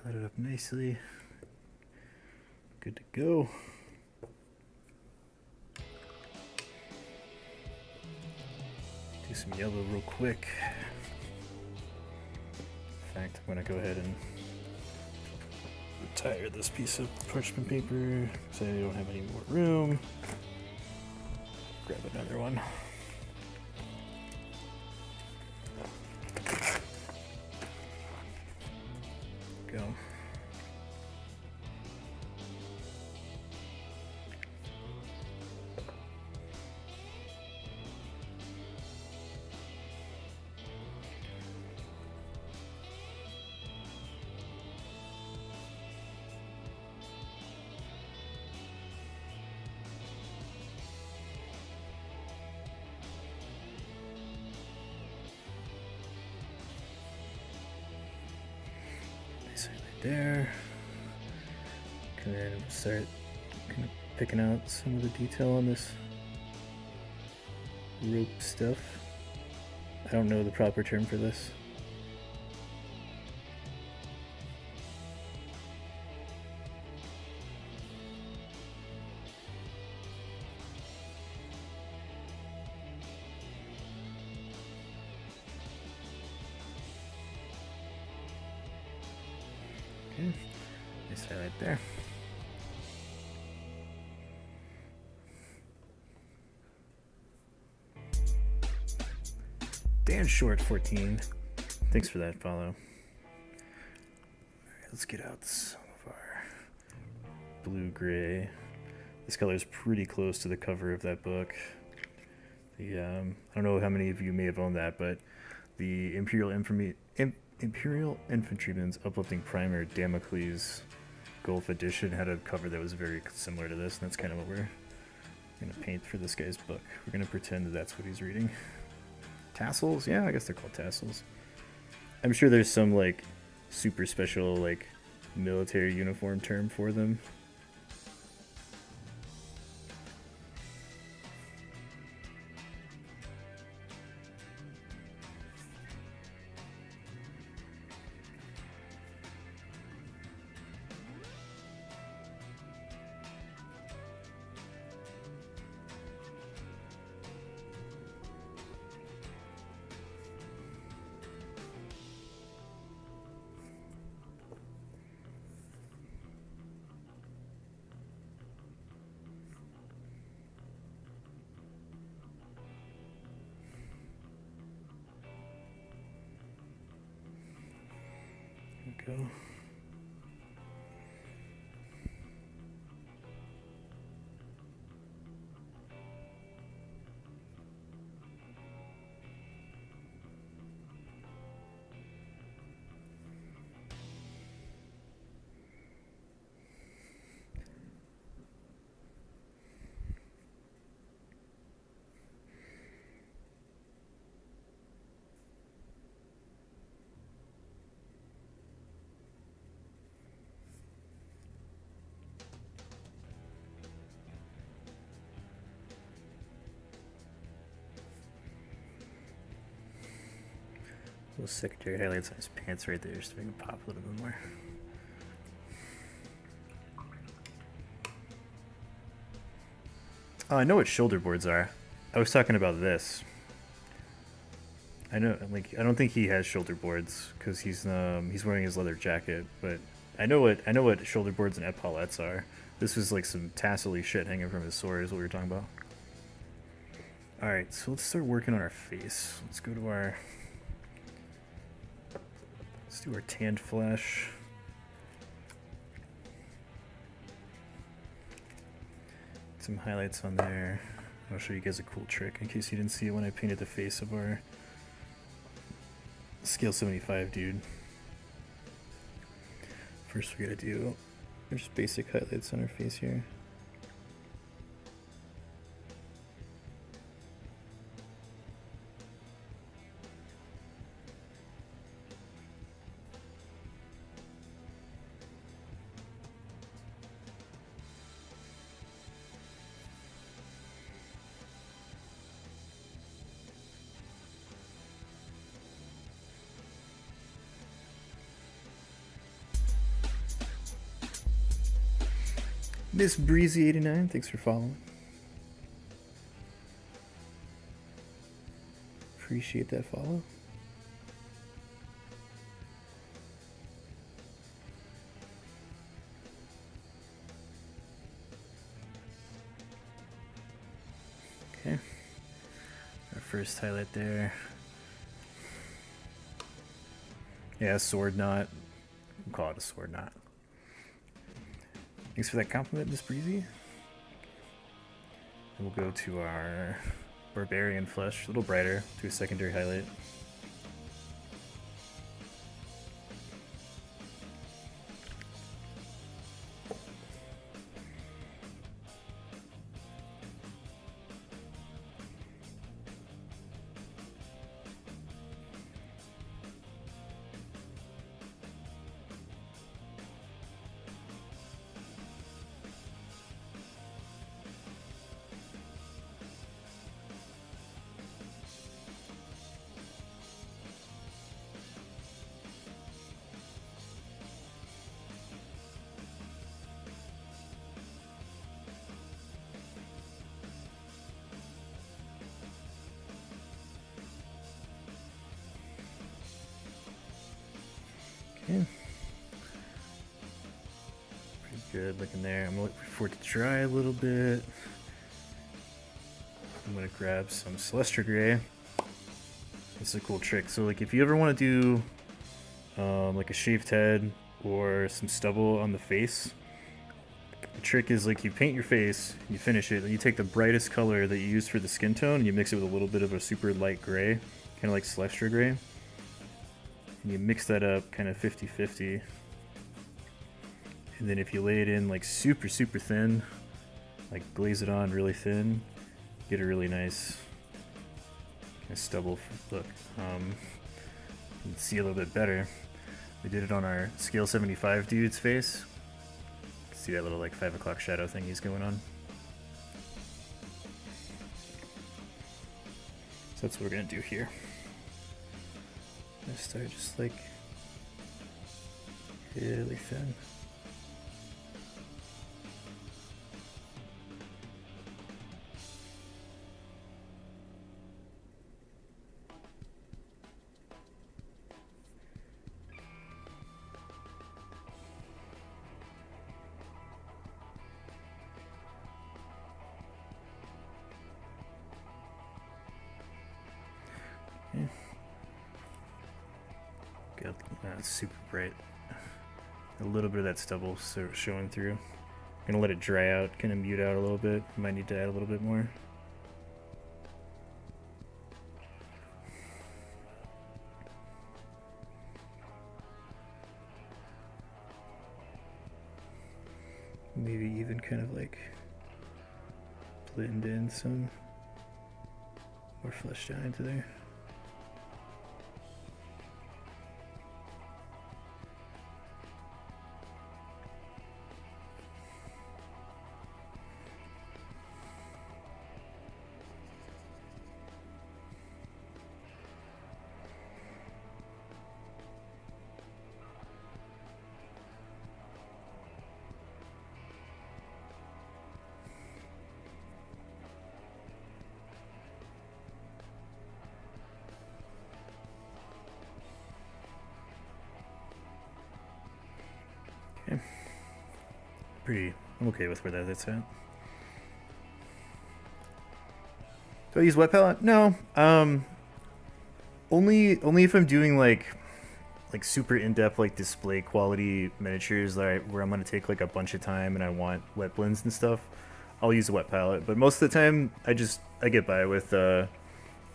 Highlight it up nicely. Good to go. Do some yellow real quick. In fact, I'm going to go ahead and retire this piece of parchment paper because I don't have any more room. Grab another one. Go. There. Come in and start kind of picking out some of the detail on this rope stuff. I don't know the proper term for this. Nice highlight there. Dan Short 14. Thanks for that follow. Alright, let's get out some of our blue-gray. This color is pretty close to the cover of that book. The I don't know how many of you may have owned that, but the Imperial Infantryman's Uplifting Primer Damocles Gulf Edition had a cover that was very similar to this, and that's kind of what we're We're gonna paint for this guy's book. We're gonna pretend that that's what he's reading. Tassels? Yeah, I guess they're called tassels. I'm sure there's some like super special like military uniform term for them. Go. Little secondary highlights on his pants right there, just to make him pop a little bit more. Oh, I know what shoulder boards are. I was talking about this. I know, like, I don't think he has shoulder boards because he's wearing his leather jacket. But I know what shoulder boards and epaulettes are. This was like some tassel-y shit hanging from his sword, is what we were talking about. All right, so let's start working on our face. Let's go to our. Let's do our tanned flesh. Some highlights on there. I'll show you guys a cool trick in case you didn't see it when I painted the face of our scale 75 dude. First we're gonna do just basic highlights on our face here. Miss Breezy89, thanks for following. Appreciate that follow. Okay. Our first highlight there. Yeah, sword knot. We'll call it a sword knot. Thanks for that compliment, Miss Breezy. And we'll go to our barbarian flesh, a little brighter, to a secondary highlight. Okay. Pretty good looking there. I'm gonna wait for it to dry a little bit. I'm gonna grab some Celestra Gray. This is a cool trick. So like if you ever want to do like a shaved head or some stubble on the face, the trick is like you paint your face, you finish it, and you take the brightest color that you used for the skin tone and you mix it with a little bit of a super light gray, kind of like Celestra Gray. And you mix that up kind of 50-50. And then if you lay it in like super thin, like glaze it on really thin, get a really nice stubble look. You can see a little bit better. We did it on our scale 75 dude's face. See that little like 5 o'clock shadow thing he's going on. So that's what we're gonna do here. I'm gonna start just like really thin. Got super bright. A little bit of that stubble showing through. Gonna let it dry out, kind of mute out a little bit. Might need to add a little bit more. Maybe even kind of like blend in some more flesh down into there. I'm okay with where that's at. Do I use wet palette? No. Only if I'm doing like super in-depth like display quality miniatures where I'm gonna take like a bunch of time and I want wet blends and stuff. I'll use a wet palette, but most of the time I get by with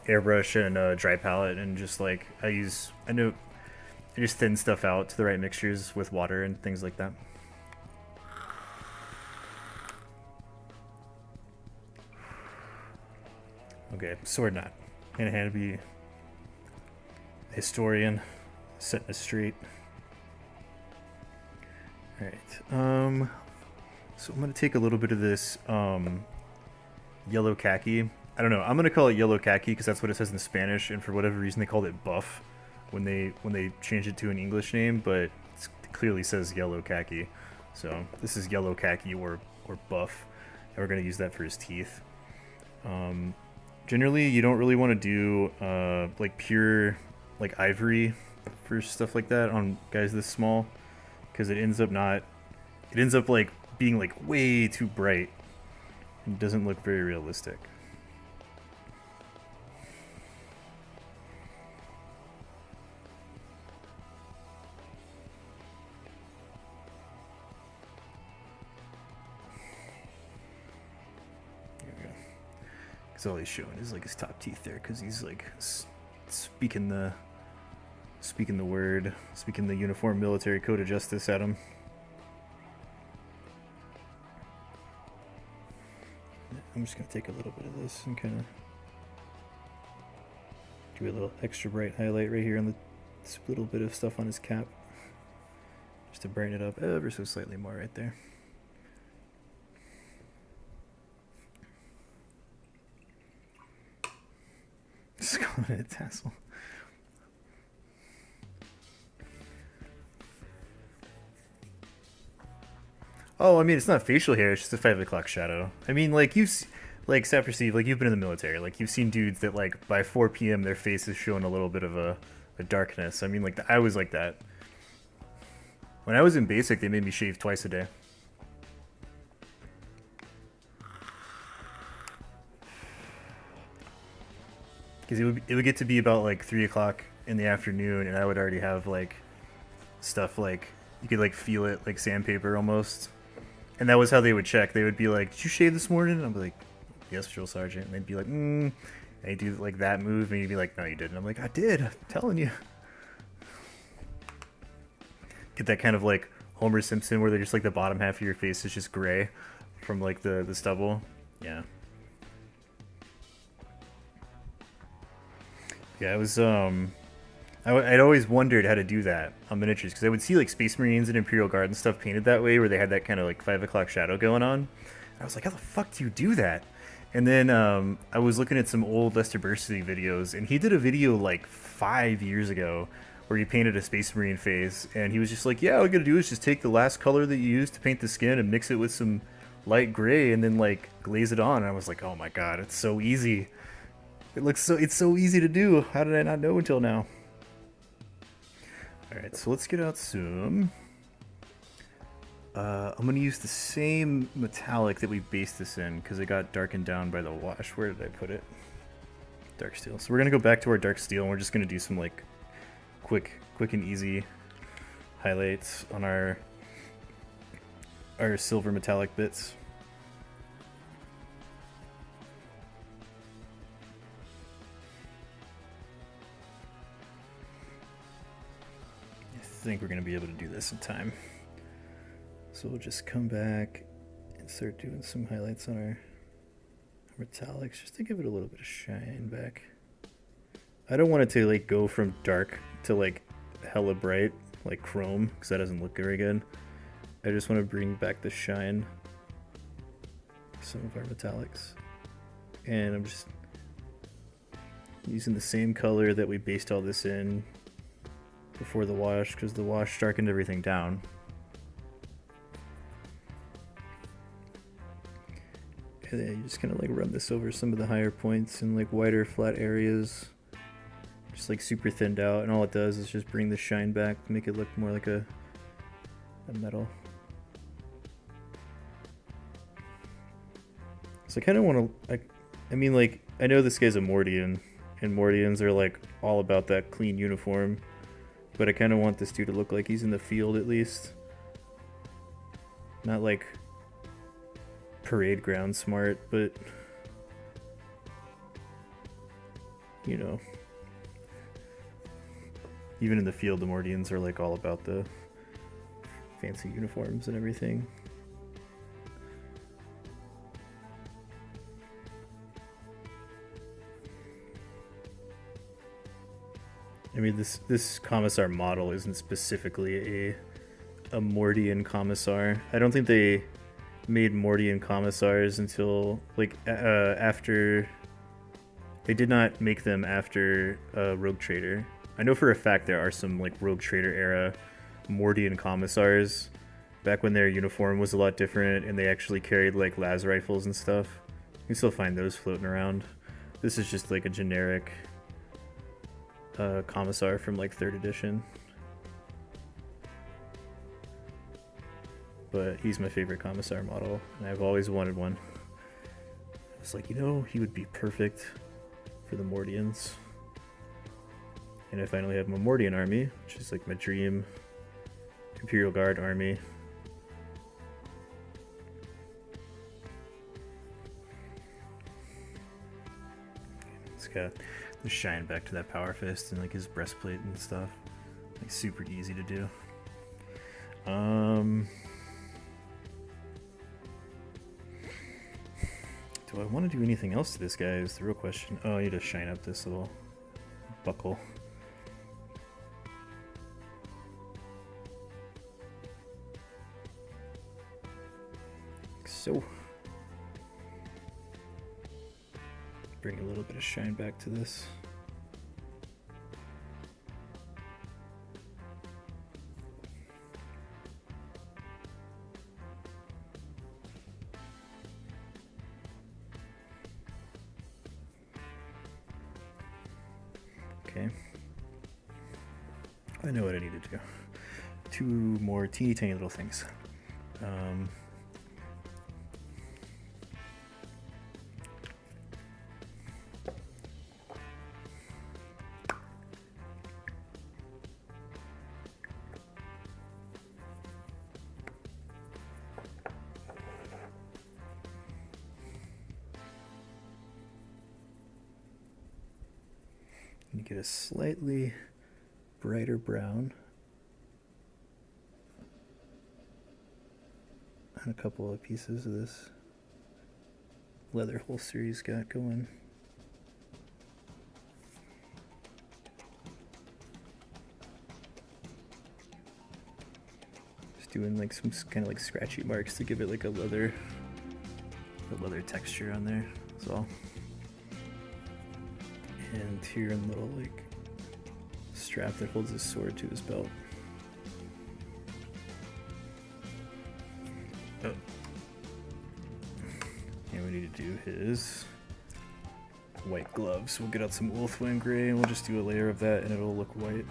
airbrush and dry palette, and just like I just thin stuff out to the right mixtures with water and things like that. Okay, sword knot. Gonna have to be a historian, setting it straight. Alright, so I'm gonna take a little bit of this yellow khaki. I don't know, I'm gonna call it yellow khaki because that's what it says in Spanish, and for whatever reason they called it buff when they changed it to an English name, but it clearly says yellow khaki. So this is yellow khaki or buff, and we're gonna use that for his teeth. Generally, you don't really want to do like pure like ivory for stuff like that on guys this small, because it ends up like being like way too bright and doesn't look very realistic. All he's showing is like his top teeth there, because he's like speaking the word, speaking the uniform military code of justice at him. I'm just gonna take a little bit of this and kind of do a little extra bright highlight right here on this little bit of stuff on his cap, just to brighten it up ever so slightly more right there. Just calling it a tassel. Oh, I mean, it's not facial hair, it's just a 5 o'clock shadow. I mean, like, like, Sapper Steve, like, you've been in the military. Like, you've seen dudes that, like, by 4 p.m. their face is showing a little bit of a darkness. I mean, like, I was like that. When I was in basic, they made me shave twice a day. Because it would get to be about like 3 o'clock in the afternoon, and I would already have like stuff like you could like feel it like sandpaper almost. And that was how they would check. They would be like, "Did you shave this morning?" And I'd be like, "Yes, drill sergeant." And they'd be like, And they do like that move, and you'd be like, "No, you didn't." I'm like, "I did. I'm telling you." Get that kind of like Homer Simpson where they're just like the bottom half of your face is just gray. from like the stubble. Yeah. Yeah, it was I'd always wondered how to do that on miniatures because I would see like Space Marines and Imperial Guard and stuff painted that way where they had that kind of like 5 o'clock shadow going on. And I was like, how the fuck do you do that? And then I was looking at some old Lester Bursity videos, and he did a video like 5 years ago where he painted a Space Marine face, and he was just like, yeah, all you gotta do is just take the last color that you used to paint the skin and mix it with some light gray and then like glaze it on. And I was like, oh my god, it's so easy. It's so easy to do. How did I not know until now? Alright, so let's get out some. I'm going to use the same metallic that we based this in because it got darkened down by the wash. Where did I put it? Dark steel. So we're going to go back to our dark steel and we're just going to do some like quick and easy highlights on our silver metallic bits. I think we're going to be able to do this in time. So we'll just come back and start doing some highlights on our metallics just to give it a little bit of shine back. I don't want it to like go from dark to like hella bright like chrome because that doesn't look very good. I just want to bring back the shine of some of our metallics. And I'm just using the same color that we based all this in before the wash because the wash darkened everything down. And then you just kind of like run this over some of the higher points and like wider flat areas, just like super thinned out, and all it does is just bring the shine back to make it look more like a metal. So I kind of want to, I mean like, I know this guy's a Mordian, and Mordians are like all about that clean uniform, but I kind of want this dude to look like he's in the field at least. Not like parade ground smart, but you know, even in the field the Mordians are like all about the fancy uniforms and everything. I mean, this Commissar model isn't specifically a Mordian Commissar. I don't think they made Mordian Commissars until like after. They did not make them after Rogue Trader. I know for a fact there are some like Rogue Trader era Mordian Commissars back when their uniform was a lot different and they actually carried like las rifles and stuff. You can still find those floating around. This is just like a generic Commissar from like 3rd edition. But he's my favorite Commissar model, and I've always wanted one. I was like, you know, he would be perfect for the Mordians. And I finally have my Mordian army, which is like my dream Imperial Guard army. It's got the shine back to that power fist and like his breastplate and stuff. Like super easy to do. Do I want to do anything else to this guy is the real question. Oh, I need to shine up this little buckle. Like so. Bring a little bit of shine back to this. Okay. I know what I need to do. 2 more teeny tiny little things. You get a slightly brighter brown on a couple of pieces of this leather holster he's got going. Just doing like some kind of like scratchy marks to give it like a leather texture on there. That's all. And here in the little like strap that holds his sword to his belt. Oh. And we need to do his white gloves. We'll get out some Wolfwing Gray and we'll just do a layer of that and it'll look white.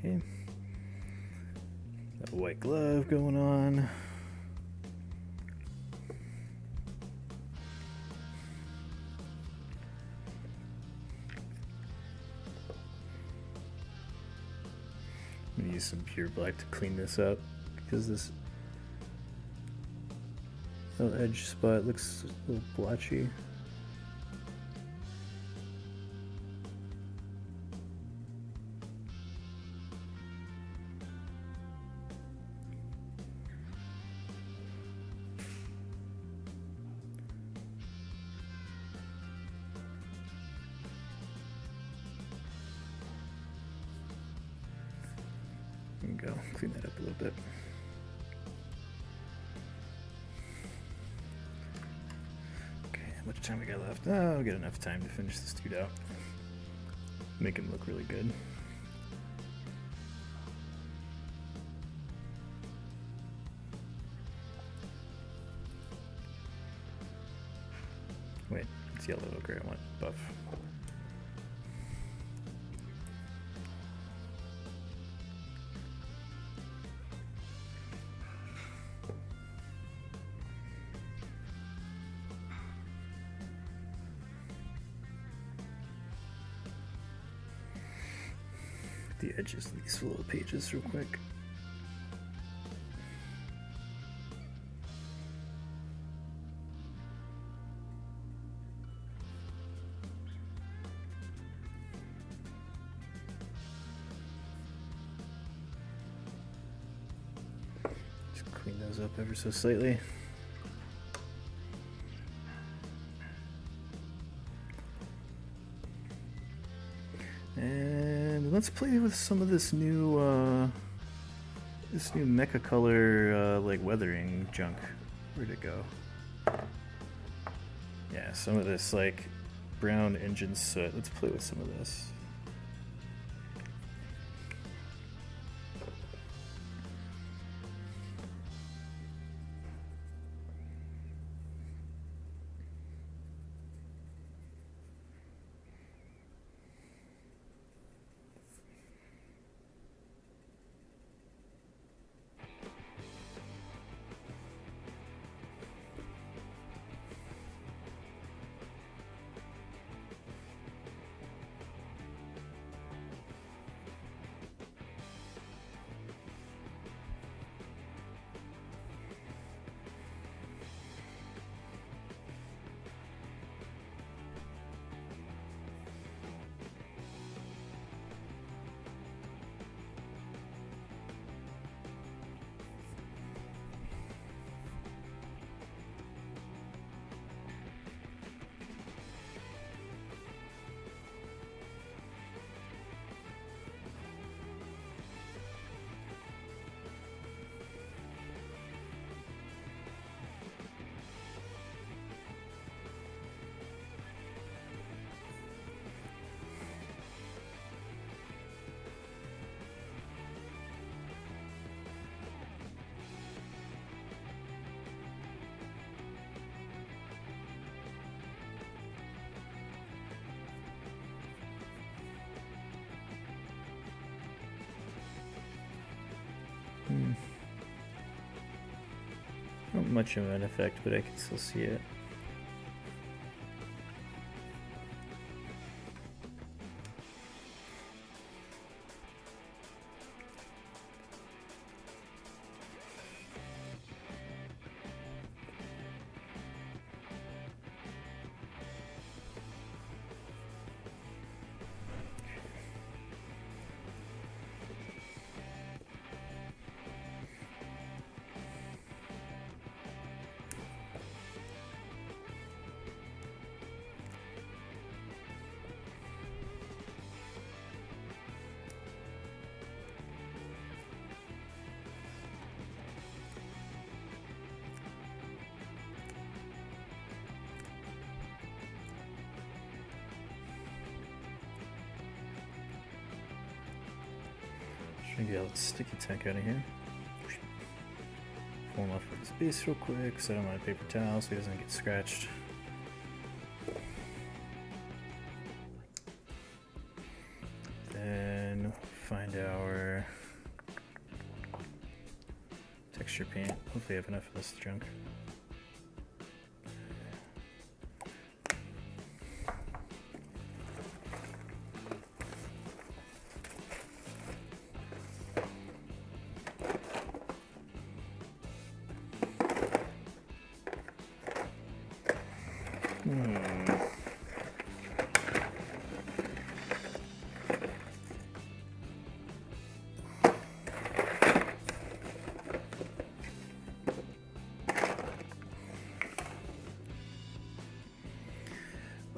Okay. Got a white glove going on. I'm gonna use some pure black to clean this up because this little edge spot looks a little blotchy. There you go, clean that up a little bit. Okay, how much time we got left? Oh, we got enough time to finish this dude out. Make him look really good. Wait, it's yellow ochre, I want buff. The edges of these little pages real quick. Just clean those up ever so slightly. And let's play with some of this new mecha color like weathering junk. Where'd it go? Yeah, some of this like brown engine soot. Let's play with some of this. much of an effect, but I can still see it. Get a sticky tank out of here. Pull him off with his base real quick, set him on a paper towel so he doesn't get scratched. Then find our texture paint. Hopefully I have enough of this junk.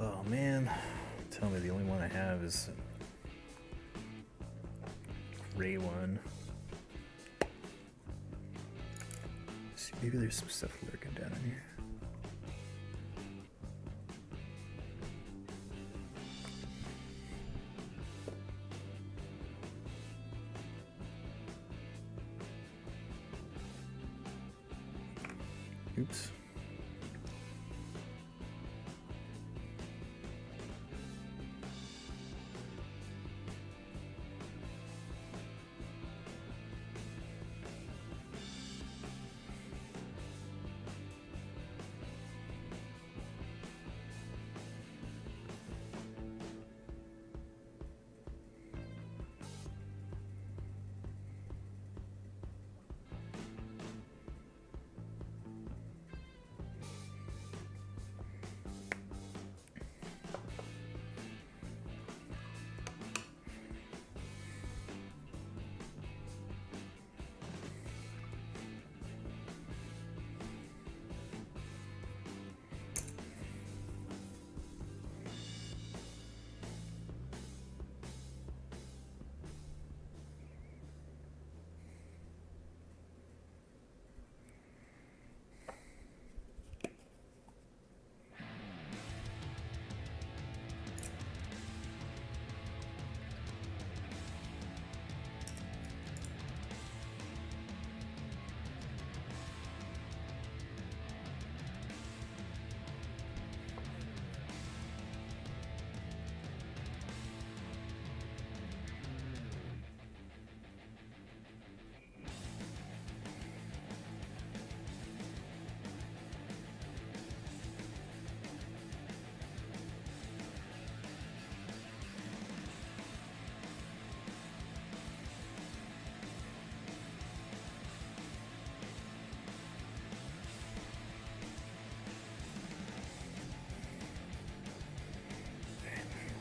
Oh man, tell me the only one I have is a gray one. See, maybe there's some stuff lurking down in here. Oops.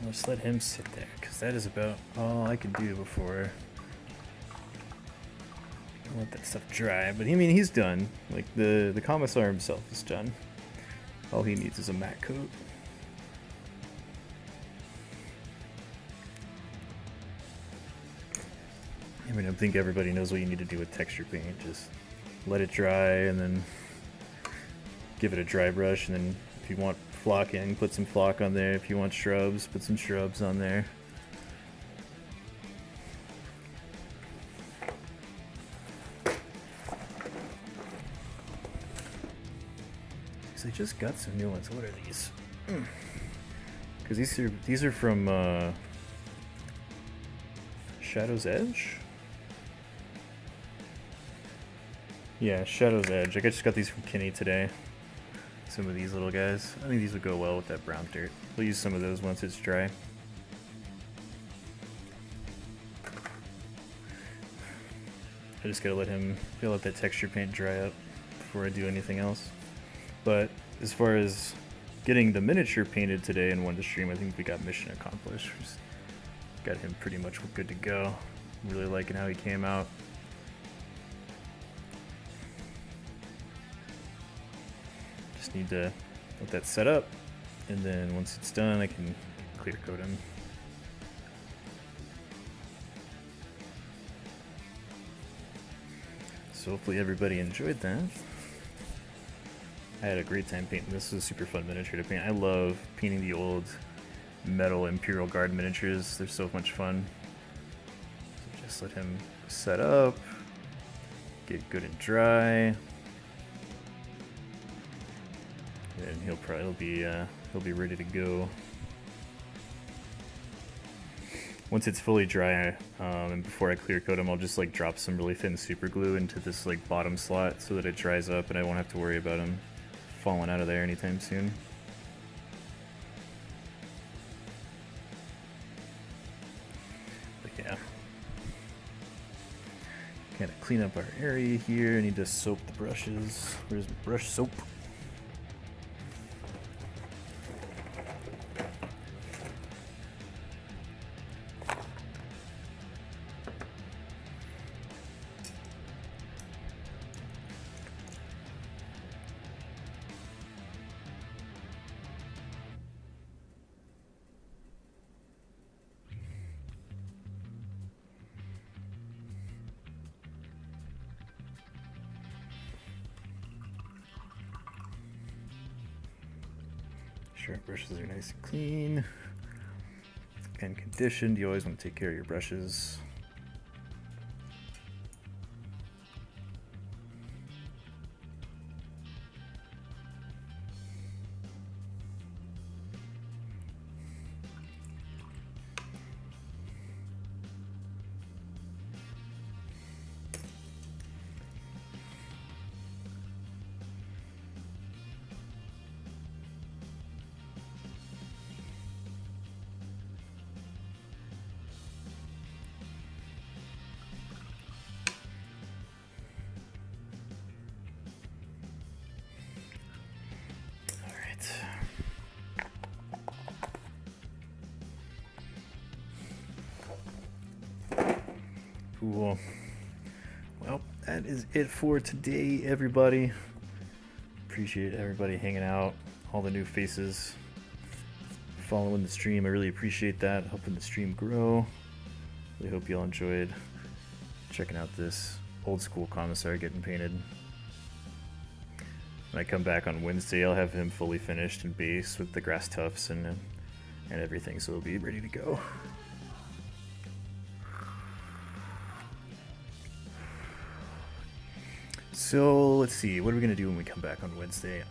Let's let him sit there, because that is about all I can do before I let that stuff dry. But I mean, he's done. Like, the Commissar himself is done. All he needs is a matte coat. I mean, I think everybody knows what you need to do with texture paint. Just let it dry, and then give it a dry brush, and then if you want flocking, put some flock on there. If you want shrubs, put some shrubs on there. Because I just got some new ones. What are these? Because these are from Shadow's Edge. Yeah, Shadow's Edge. I just got these from Kinney today. Some of these little guys. I think these would go well with that brown dirt. We'll use some of those once it's dry. I just gotta let that texture paint dry up before I do anything else. But as far as getting the miniature painted today and one to stream, I think we got mission accomplished. Just got him pretty much good to go. Really liking how he came out. Just need to let that set up, and then once it's done, I can clear coat him. So hopefully everybody enjoyed that. I had a great time painting. This was a super fun miniature to paint. I love painting the old metal Imperial Guard miniatures. They're so much fun. So just let him set up, get good and dry. And he'll be ready to go. Once it's fully dry, and before I clear coat him, I'll just like drop some really thin super glue into this like bottom slot so that it dries up and I won't have to worry about him falling out of there anytime soon. But yeah. Kind of clean up our area here. I need to soap the brushes. Where's my brush soap? Sure, brushes are nice and clean and conditioned. You always want to take care of your brushes. Cool. Well, that is it for today, everybody. Appreciate everybody hanging out, all the new faces following the stream. I really appreciate that, helping the stream grow. Really hope y'all enjoyed checking out this old school Commissar getting painted. When I come back on Wednesday, I'll have him fully finished in base with the grass tufts and everything, so it'll be ready to go. So let's see, what are we gonna do when we come back on Wednesday?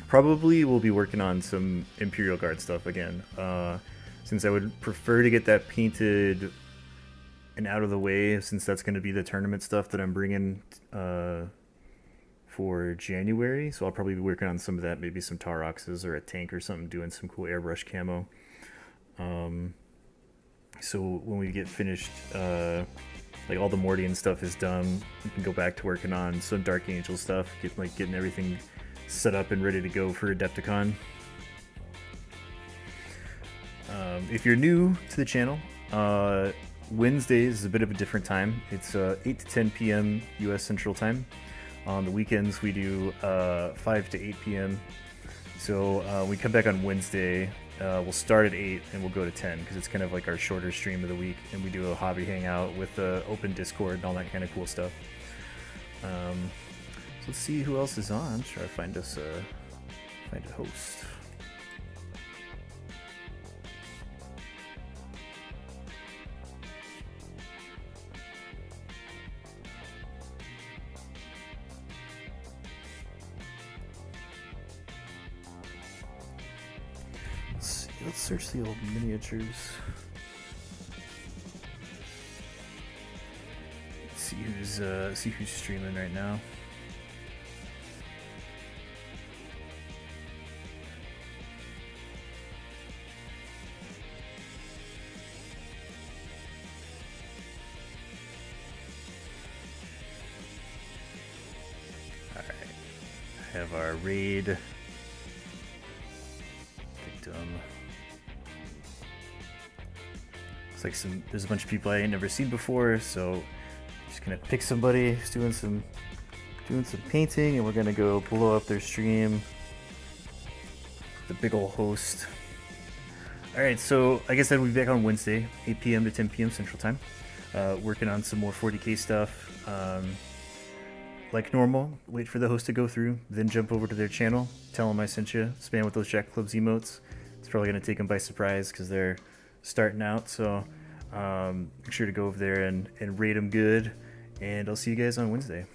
Probably we'll be working on some Imperial Guard stuff again, since I would prefer to get that painted and out of the way, since that's going to be the tournament stuff that I'm bringing for January. So I'll probably be working on some of that, maybe some Taroxes or a tank or something, doing some cool airbrush camo. So when we get finished, like all the Mordian stuff is done, we can go back to working on some Dark Angel stuff, getting everything set up and ready to go for Adepticon. If you're new to the channel, Wednesdays is a bit of a different time. It's 8 to 10 p.m. US Central Time. On the weekends we do 5 to 8 p.m. So we come back on Wednesday. We'll start at 8 and we'll go to 10 because it's kind of like our shorter stream of the week, and we do a hobby hangout with open Discord and all that kind of cool stuff. So let's see who else is on. Try to find us find a host. Let's search the old miniatures. Let's see who's see who's streaming right now. Alright. I have our raid victim. Looks like there's a bunch of people I ain't never seen before, so just gonna pick somebody who's doing some painting, and we're gonna go blow up their stream. The big ol' host. Alright, so like I said, we'll be back on Wednesday, 8 p.m. to 10 p.m. Central Time. Working on some more 40k stuff. Like normal, wait for the host to go through, then jump over to their channel, tell them I sent you, spam with those Jack Clubs emotes. It's probably going to take them by surprise because they're starting out, so make sure to go over there and rate them good, and I'll see you guys on Wednesday.